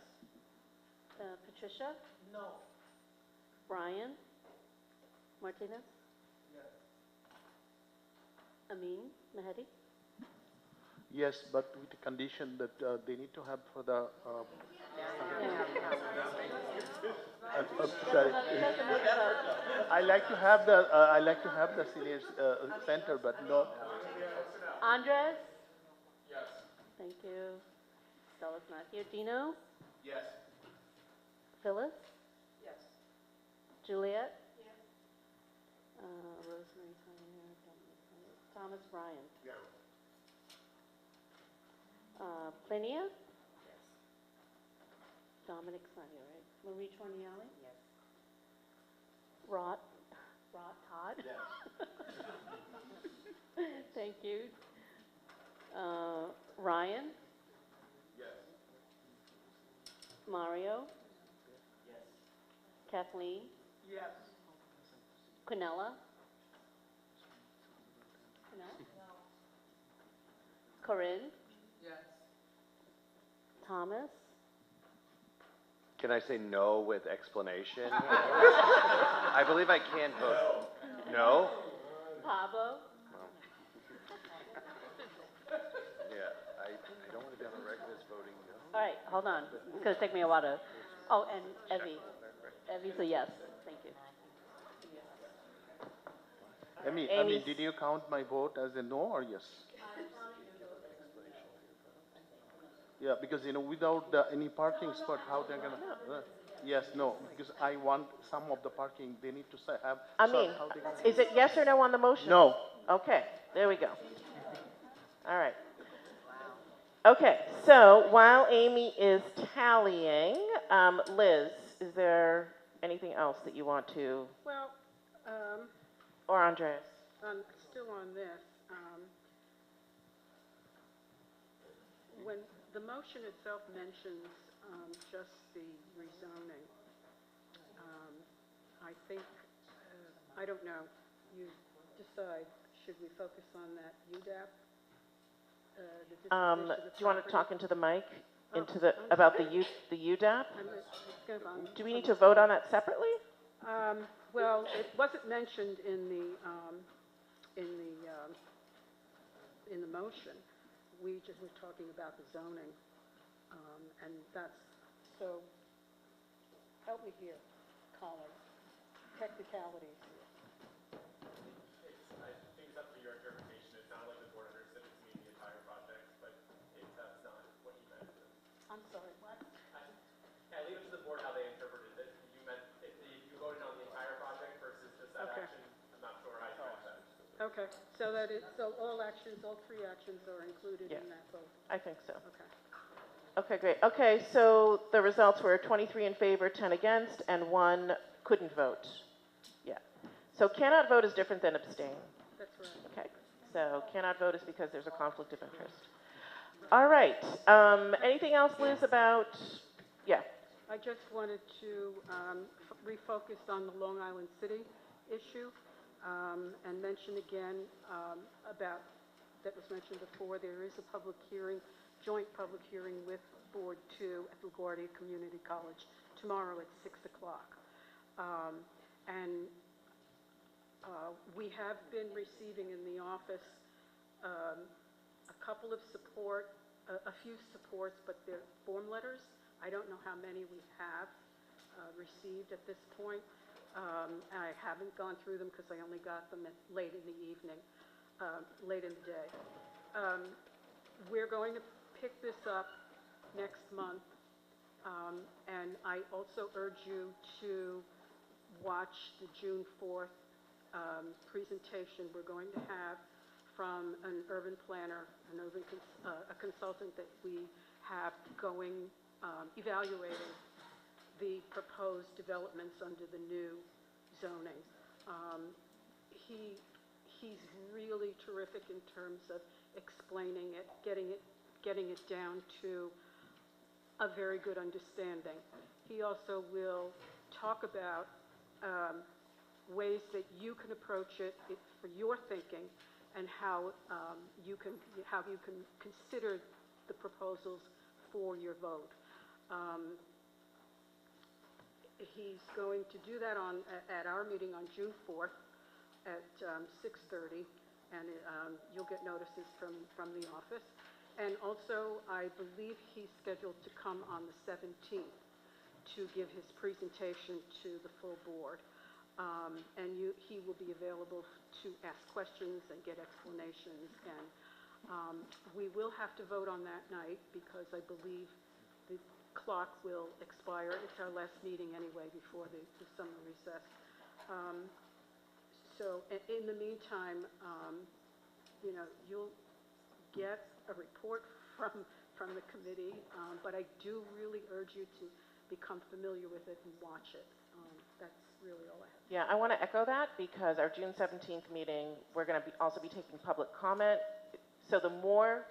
Patricia? No. Brian? Martinez? Yes. Amin Mehdi? Yes, but with the condition that they need to have for the. Sorry. I like to have the seniors center, but no. Andres? Yes. Thank you. Stella's not here. Dino? Yes. Phyllis? Yes. Juliet? Yes. Rosemary's not here. Thomas Bryant? Yeah. Plinia? Yes. Dominic's not here, right? Marie Torniali? Yes. Rod Todd? Yes. Thank you. Ryan? Yes. Mario? Yes. Kathleen? Yes. Quinella? Corinne? Yes. Thomas? Can I say no with explanation? I believe I can vote no. Pablo? Yeah, I don't want to be on the record as voting no. All right, hold on. It's going to take me a while to. Oh, and Evie. Evie's a yes. Thank you. Amy, did you count my vote as a no or yes? Yeah, because without any parking spot, how they're gonna? Yes, no, because I want some of the parking. They need to have. How they gonna- Is it yes or no on the motion? No. Okay, there we go. All right. Okay, so while Amy is tallying, Liz, is there anything else that you want to, Well, or Andreas? still on this, when the motion itself mentions just the rezoning, I think, I don't know, you decide, should we focus on that UDAP? The disposition of the Do you want to property? talk into the mic, Oh, about the UDAP? Do we need to vote on that separately? Well, it wasn't mentioned in the motion. We just were talking about the zoning, and that's, so, help me here, Colin, technicalities here. I think it's up to your interpretation. It sounded like the board understood it to mean the entire project, but that's not what you meant. I'm sorry, what? I leave it to the board how they interpreted it. You meant, if you voted on the entire project versus just that Okay. action, I'm not sure how you meant that. Okay, so all actions, all three actions are included Yeah. in that vote? I think so. Okay. Okay, great. Okay, so the results were 23 in favor, 10 against, and 1 couldn't vote. Yeah. So cannot vote is different than abstain. That's right. Okay. So cannot vote is because there's a conflict of interest. All right. Anything else, Liz, about, yeah. I just wanted to refocus on the Long Island City issue and mention again about, that was mentioned before, there is a public hearing, joint public hearing with Board 2 at LaGuardia Community College tomorrow at 6 o'clock. And we have been receiving in the office a couple of support, a few supports, but they're form letters. I don't know how many we have received at this point. I haven't gone through them because I only got them late in the evening, late in the day. We're going to pick this up next month, and I also urge you to watch the June 4th presentation we're going to have from an urban planner, a consultant that we have going, evaluating the proposed developments under the new zoning. He's really terrific in terms of explaining it, getting it down to a very good understanding. He also will talk about ways that you can approach it for your thinking, and how you can consider the proposals for your vote. He's going to do that at our meeting on June 4th at 6:30, and you'll get notices from the office. And also, I believe he's scheduled to come on the 17th to give his presentation to the full board. And he will be available to ask questions and get explanations. And we will have to vote on that night because I believe the clock will expire. It's our last meeting anyway before the summer recess. So in the meantime, you'll get a report from the committee, but I do really urge you to become familiar with it and watch it. That's really all I have. Yeah, I want to echo that because our June 17th meeting, we're going to also be taking public comment. So the more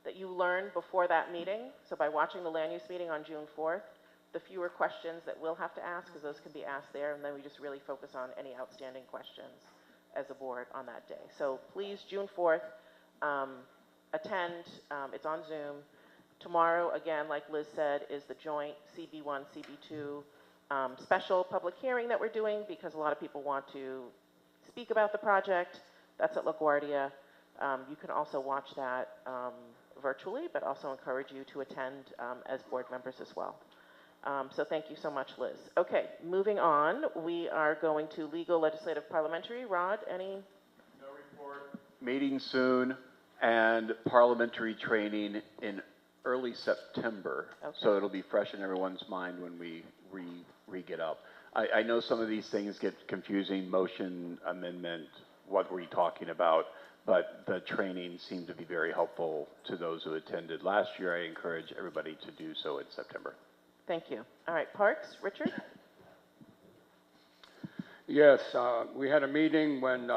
that you learn before that meeting, so by watching the land use meeting on June 4th, the fewer questions that we'll have to ask, because those can be asked there, and then we just really focus on any outstanding questions as a board on that day. So please, June 4th, attend. It's on Zoom. Tomorrow, again, like Liz said, is the joint CB1, CB2 special public hearing that we're doing because a lot of people want to speak about the project. That's at LaGuardia. You can also watch that virtually, but also encourage you to attend as board members as well. So thank you so much, Liz. Okay, moving on. We are going to legal, legislative, parliamentary. Rod, any? No report. Meeting soon, and parliamentary training in early September. Okay. So it'll be fresh in everyone's mind when we get up. I know some of these things get confusing, motion, amendment, what were you talking about? But the training seemed to be very helpful to those who attended last year. I encourage everybody to do so in September. Thank you. All right, Parks, Richard? Yes, we had a meeting when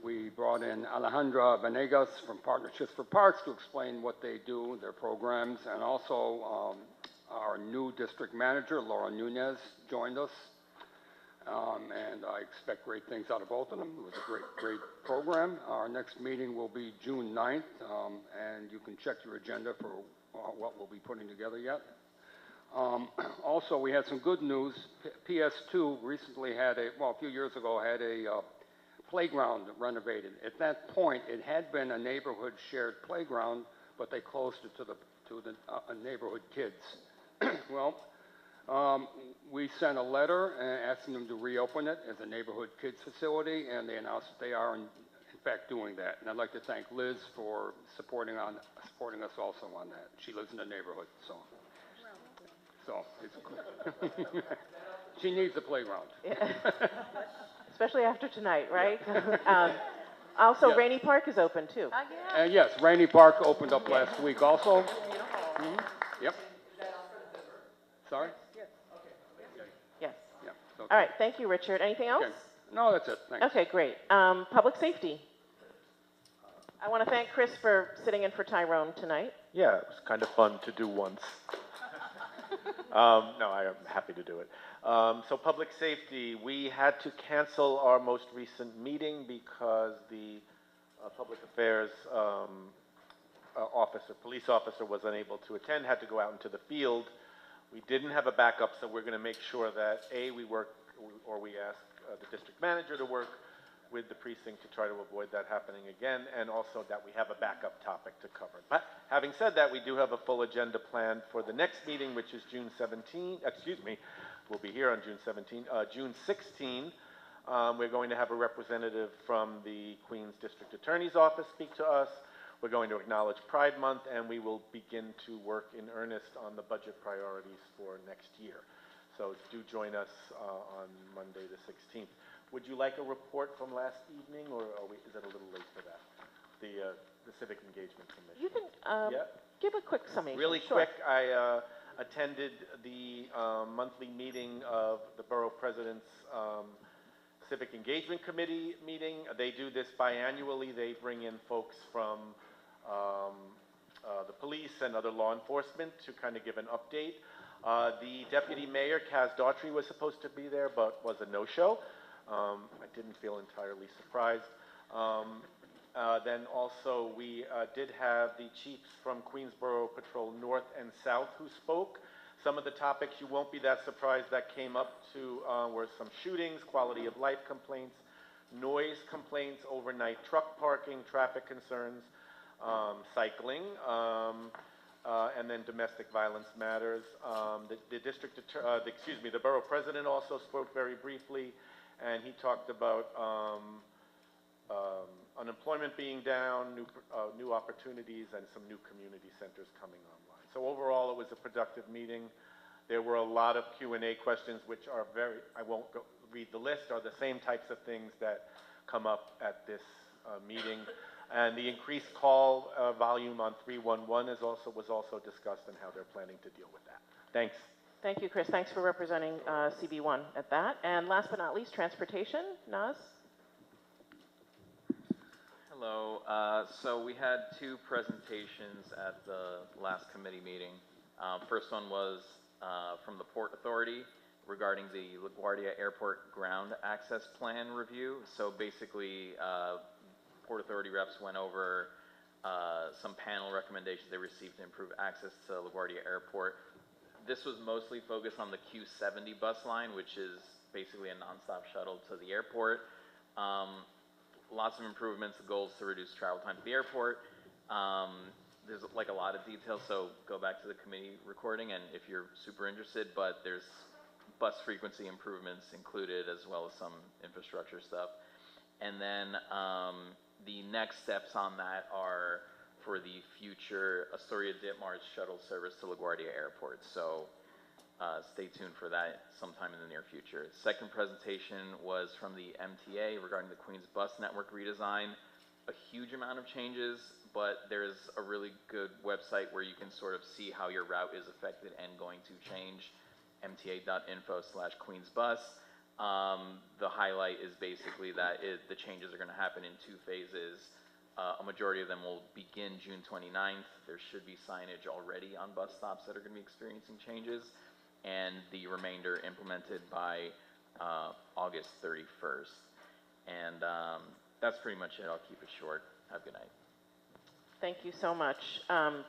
we brought in Alejandra Venegas from Partnerships for Parks to explain what they do, their programs, and also our new district manager, Laura Nunez, joined us. And I expect great things out of both of them. It was a great program. Our next meeting will be June 9th, and you can check your agenda for what we'll be putting together yet. Also, we had some good news. PS2 recently had a few years ago had a playground renovated. At that point, it had been a neighborhood shared playground, but they closed it to the neighborhood kids. Well, we sent a letter asking them to reopen it as a neighborhood kids facility, and they announced that they are in fact doing that. And I'd like to thank Liz for supporting us also on that. She lives in the neighborhood, so it's she needs a playground. Yeah. Especially after tonight, right? Also, Yeah. Rainey Park is open too. Yes, Rainey Park opened up last week also. Mm-hmm. Yep. Sorry? Yes. Yeah. Okay. All right, thank you, Richard. Anything else? Okay. No, that's it. Thanks. Okay, great. Public safety. I want to thank Chris for sitting in for Tyrone tonight. Yeah, it was kind of fun to do once. No, I am happy to do it. So public safety, we had to cancel our most recent meeting because the public affairs police officer was unable to attend, had to go out into the field. We didn't have a backup, so we're going to make sure that we ask the district manager to work with the precinct to try to avoid that happening again, and also that we have a backup topic to cover. But having said that, we do have a full agenda planned for the next meeting, which is June 17. We'll be here on June 17. June 16, we're going to have a representative from the Queens District Attorney's Office speak to us. We're going to acknowledge Pride Month, and we will begin to work in earnest on the budget priorities for next year. So do join us on Monday the 16th. Would you like a report from last evening, or is it a little late for that? The Civic Engagement Commission. You can give a quick summation. Really quick, I attended the monthly meeting of the Borough President's Civic Engagement Committee meeting. They do this biannually. They bring in folks from the police and other law enforcement to kind of give an update. The Deputy Mayor, Kaz Daughtry, was supposed to be there, but was a no-show. I didn't feel entirely surprised. Then also we did have the chiefs from Queensborough Patrol North and South who spoke. Some of the topics you won't be that surprised that came up to were some shootings, quality of life complaints, noise complaints, overnight truck parking, traffic concerns, cycling, and then domestic violence matters. The borough president also spoke very briefly, and he talked about unemployment being down, new opportunities, and some new community centers coming online. So overall, it was a productive meeting. There were a lot of Q&A questions, which are I won't read the list, are the same types of things that come up at this meeting. And the increased call volume on 311 was also discussed, and how they're planning to deal with that. Thanks. Thank you, Chris. Thanks for representing CB1 at that. And last but not least, transportation. Naz? Hello. So we had two presentations at the last committee meeting. First one was from the Port Authority regarding the LaGuardia Airport ground access plan review. So basically, Port Authority reps went over some panel recommendations they received to improve access to LaGuardia Airport. This was mostly focused on the Q70 bus line, which is basically a nonstop shuttle to the airport. Lots of improvements. The goal is to reduce travel time to the airport. There's like a lot of details, so go back to the committee recording, and if you're super interested, but there's bus frequency improvements included, as well as some infrastructure stuff. And then the next steps on that are for the future Astoria-Ditmars shuttle service to LaGuardia Airport. So stay tuned for that sometime in the near future. Second presentation was from the MTA regarding the Queens Bus Network redesign. A huge amount of changes, but there's a really good website where you can sort of see how your route is affected and going to change, mta.info/queensbus. The highlight is basically that the changes are going to happen in two phases. A majority of them will begin June 29th. There should be signage already on bus stops that are going to be experiencing changes, and the remainder implemented by August 31st. And that's pretty much it. I'll keep it short. Have a good night. Thank you so much.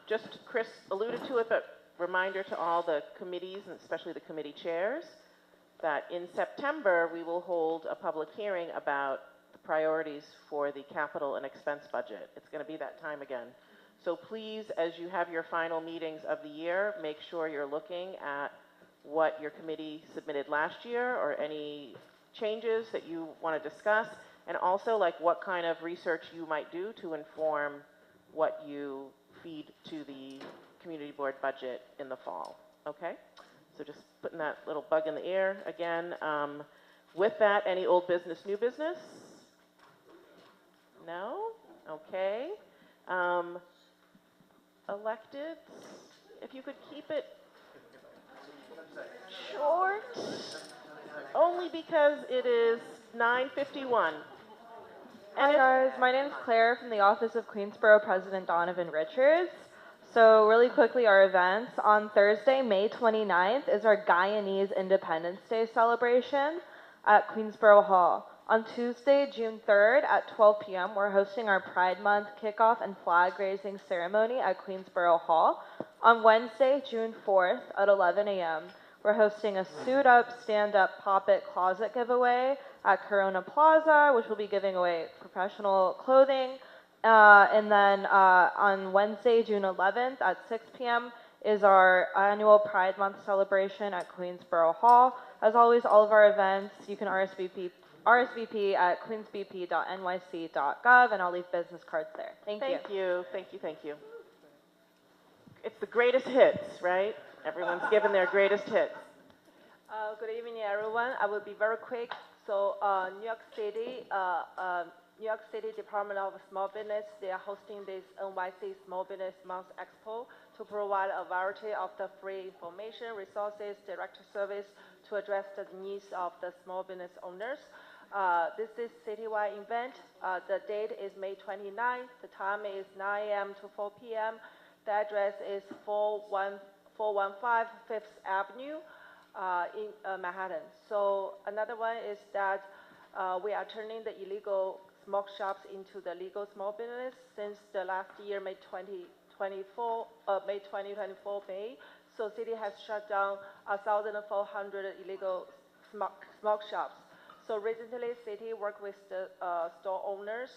Just Chris alluded to it, but reminder to all the committees, and especially the committee chairs, that in September we will hold a public hearing about the priorities for the capital and expense budget. It's going to be that time again. So please, as you have your final meetings of the year, make sure you're looking at what your committee submitted last year or any changes that you want to discuss, and also like what kind of research you might do to inform what you feed to the community board budget in the fall. Okay? So just putting that little bug in the air again. With that, any old business, new business? No? Okay. Elected, if you could keep it short, only because it is 9:51. Hi guys, my name's Claire from the Office of Queensborough President Donovan Richards. So really quickly, our events. On Thursday, May 29th is our Guyanese Independence Day celebration at Queensborough Hall. On Tuesday, June 3rd at 12 p.m., we're hosting our Pride Month kickoff and flag raising ceremony at Queensborough Hall. On Wednesday, June 4th at 11 a.m., we're hosting a suit up, stand up pop-it closet giveaway at Corona Plaza, which will be giving away professional clothing. And then on Wednesday, June 11th at 6 p.m. is our annual Pride Month celebration at Queensborough Hall. As always, all of our events, you can RSVP at queensbp.nyc.gov, and I'll leave business cards there. Thank you. Thank you. It's the greatest hits, right? Everyone's given their greatest hits. Good evening, everyone. I will be very quick. So, New York City Department of Small Business, they are hosting this NYC Small Business Month Expo to provide a variety of the free information, resources, direct service to address the needs of the small business owners. This is citywide event. The date is May 29th. The time is 9 a.m. to 4 p.m. The address is 415 Fifth Avenue in Manhattan. So another one is that we are turning the illegal smoke shops into the legal small business since the last year, May 2024. So city has shut down 1,400 illegal smoke shops. So recently, city worked with the store owners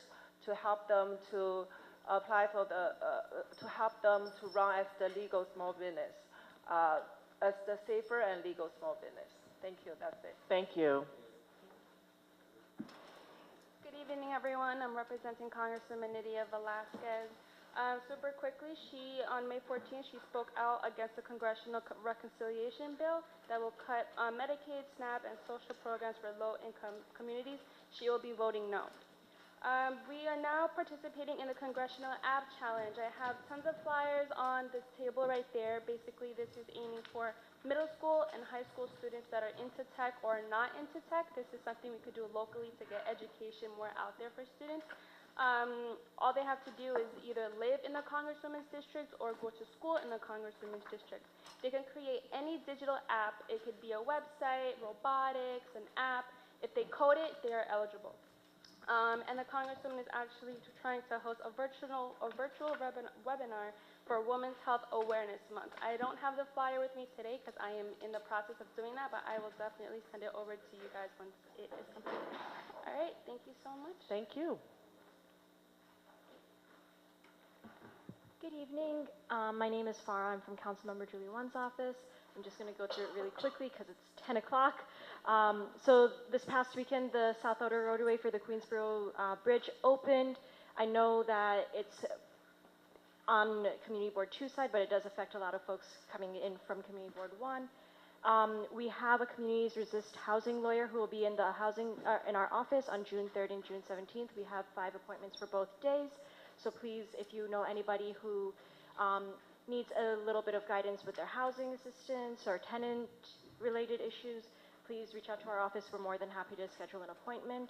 to help them to apply for to help them to run as the legal small business, as the safer and legal small business. Thank you. That's it. Thank you. Good evening, everyone. I'm representing Congresswoman Nydia Velasquez. Super quickly, on May 14th, she spoke out against the Congressional Reconciliation Bill that will cut Medicaid, SNAP, and social programs for low-income communities. She will be voting no. We are now participating in the Congressional App Challenge. I have tons of flyers on this table right there. Basically, this is aiming for middle school and high school students that are into tech or not into tech. This is something we could do locally to get education more out there for students. All they have to do is either live in the Congresswoman's district or go to school in the Congresswoman's district. They can create any digital app. It could be a website, robotics, an app. If they code it, they are eligible. And the Congresswoman is actually trying to host a virtual webinar for Women's Health Awareness Month. I don't have the flyer with me today because I am in the process of doing that, but I will definitely send it over to you guys once it is completed. All right, thank you so much. Thank you. Good evening. My name is Farah. I'm from Councilmember Julie One's office. I'm just going to go through it really quickly because it's 10 o'clock. So this past weekend, the South Outer Roadway for the Queensboro Bridge opened. I know that it's on Community Board 2 side, but it does affect a lot of folks coming in from Community Board 1. We have a Communities Resist Housing lawyer who will be in the in our office on June 3rd and June 17th. We have 5 appointments for both days. So please, if you know anybody who needs a little bit of guidance with their housing assistance or tenant-related issues, please reach out to our office. We're more than happy to schedule an appointment.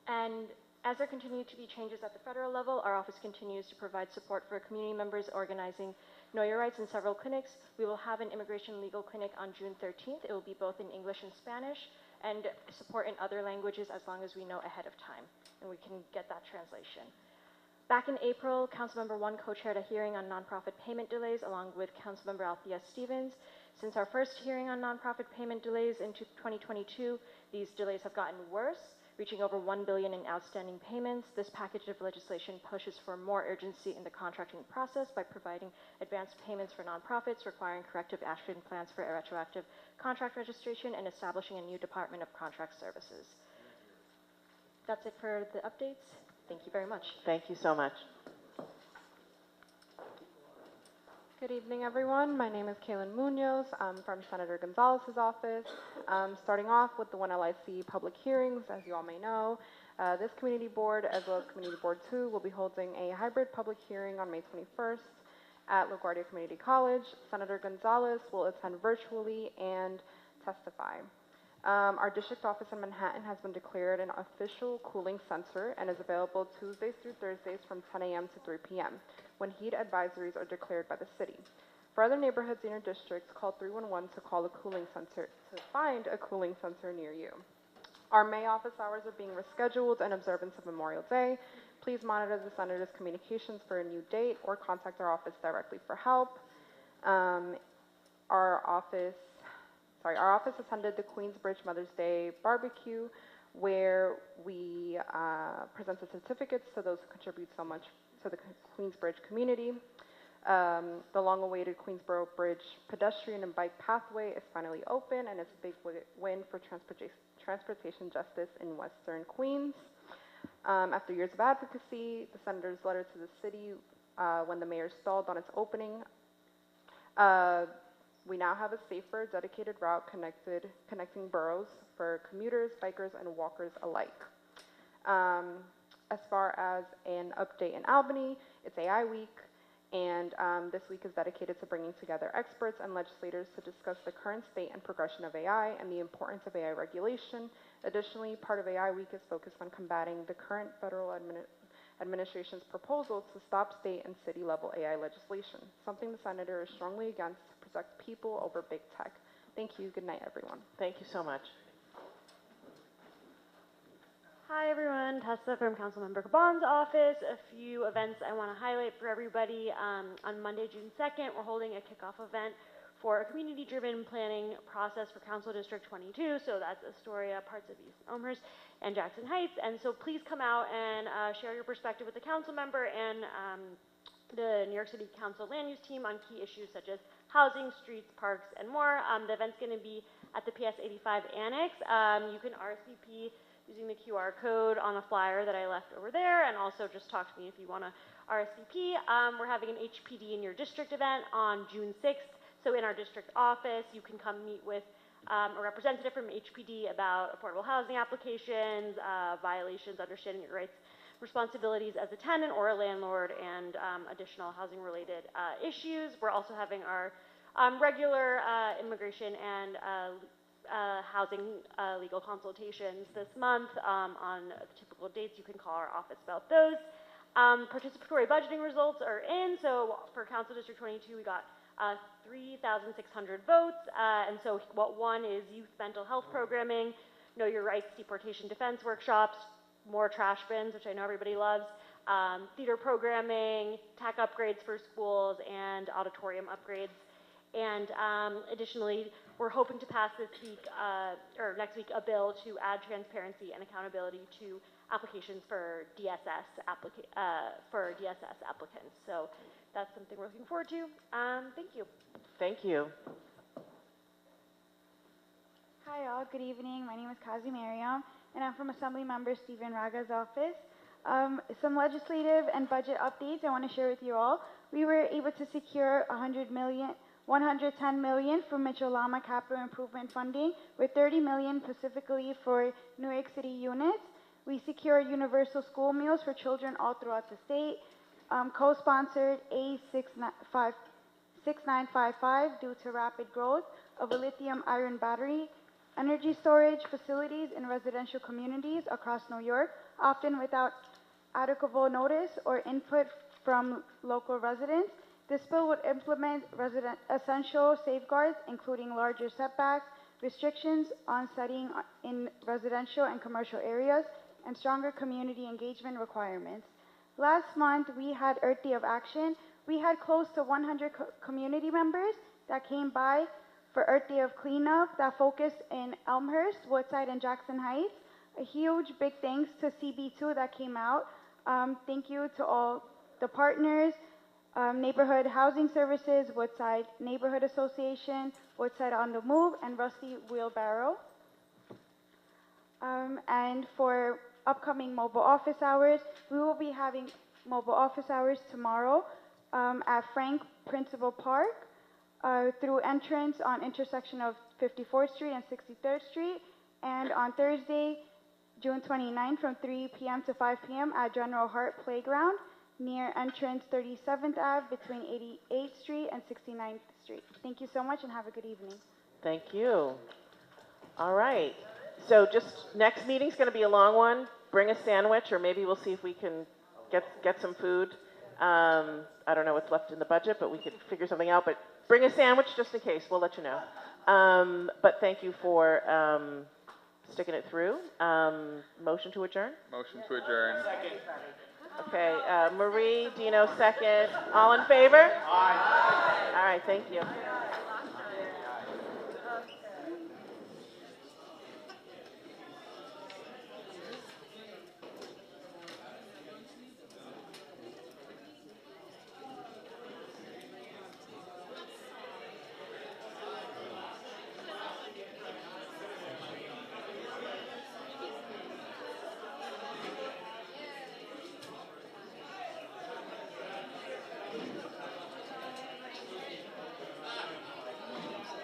And as there continue to be changes at the federal level, our office continues to provide support for community members organizing Know Your Rights in several clinics. We will have an immigration legal clinic on June 13th. It will be both in English and Spanish, and support in other languages as long as we know ahead of time, and we can get that translation. Back in April, Councilmember 1 co-chaired a hearing on nonprofit payment delays along with Councilmember Althea Stevens. Since our first hearing on nonprofit payment delays in 2022, these delays have gotten worse, reaching over $1 billion in outstanding payments. This package of legislation pushes for more urgency in the contracting process by providing advanced payments for nonprofits, requiring corrective action plans for retroactive contract registration, and establishing a new Department of Contract Services. That's it for the updates. Thank you very much. Thank you so much. Good evening, everyone. My name is Kaylin Munoz. I'm from Senator Gonzalez's office. Starting off with the 1LIC public hearings, as you all may know, this community board, as well as Community Board 2, will be holding a hybrid public hearing on May 21st at LaGuardia Community College. Senator Gonzalez will attend virtually and testify. Our district office in Manhattan has been declared an official cooling center and is available Tuesdays through Thursdays from 10 a.m. to 3 p.m. when heat advisories are declared by the city. For other neighborhoods in your districts, call 311 to call a cooling center to find a cooling center near you. Our May office hours are being rescheduled in observance of Memorial Day. Please monitor the senator's communications for a new date or contact our office directly for help. Our office attended the Queensbridge Mother's Day barbecue, where we presented certificates to those who contribute so much to the Queensbridge community. The long-awaited Queensboro Bridge pedestrian and bike pathway is finally open, and it's a big win for transportation justice in Western Queens. After years of advocacy, the senator's letter to the city when the mayor stalled on its opening, we now have a safer, dedicated route connecting boroughs for commuters, bikers, and walkers alike. As far as an update in Albany, it's AI Week, and this week is dedicated to bringing together experts and legislators to discuss the current state and progression of AI and the importance of AI regulation. Additionally, part of AI Week is focused on combating the current federal administration's proposals to stop state and city-level AI legislation, something the senator is strongly against to protect people over big tech. Thank you. Good night, everyone. Thank you so much. Hi, everyone. Tessa from Councilmember Caban's office. A few events I want to highlight for everybody. On Monday, June 2nd, we're holding a kickoff event for a community-driven planning process for Council District 22. So that's Astoria, parts of East Elmhurst, and Jackson Heights. And so please come out and share your perspective with the council member and the New York City Council land use team on key issues such as housing, streets, parks, and more. The event's going to be at the PS 85 Annex. You can RSVP using the QR code on the flyer that I left over there, and also just talk to me if you want to RSVP. We're having an HPD in your district event on June 6th. So in our district office, you can come meet with a representative from HPD about affordable housing applications, violations, understanding your rights, responsibilities as a tenant or a landlord, and additional housing-related issues. We're also having our regular immigration and housing legal consultations this month on typical dates. You can call our office about those. Participatory budgeting results are in. So for Council District 22, we got 3,600 votes. And so what won is youth mental health programming, know your rights, deportation defense workshops, more trash bins, which I know everybody loves, theater programming, tech upgrades for schools, and auditorium upgrades. And additionally, we're hoping to pass this week, or next week, a bill to add transparency and accountability to applications for DSS, applicants. So that's something we're looking forward to. Thank you. Thank you. Hi all, good evening. My name is Kazi Mariam, and I'm from Assembly Member Stephen Raga's office. Some legislative and budget updates I want to share with you all. We were able to secure $110 million from Mitchell-Lama capital improvement funding, with $30 million specifically for New York City units. We secured universal school meals for children all throughout the state. Co-sponsored A6955 due to rapid growth of a lithium-ion battery energy storage facilities in residential communities across New York, often without adequate notice or input from local residents. This bill would implement essential safeguards, including larger setbacks, restrictions on setting in residential and commercial areas, and stronger community engagement requirements. Last month, we had Earth Day of Action. We had close to 100 community members that came by for Earth Day of Cleanup that focused in Elmhurst, Woodside, and Jackson Heights. A huge big thanks to CB2 that came out. Thank you to all the partners, Neighborhood Housing Services, Woodside Neighborhood Association, Woodside on the Move, and Rusty Wheelbarrow. And for upcoming mobile office hours, we will be having mobile office hours tomorrow at Frank Principal Park through entrance on intersection of 54th Street and 63rd Street, and on Thursday, June 29th from 3 p.m. to 5 p.m. at General Hart Playground near entrance 37th Ave between 88th Street and 69th Street. Thank you so much and have a good evening. Thank you. All right. So just next meeting's going to be a long one. Bring a sandwich, or maybe we'll see if we can get some food. I don't know what's left in the budget, but we could figure something out. But bring a sandwich just in case. We'll let you know. But thank you for sticking it through. Motion to adjourn? Motion to adjourn. Second. Okay, Marie, Dino, second. All in favor? Aye. All right, thank you.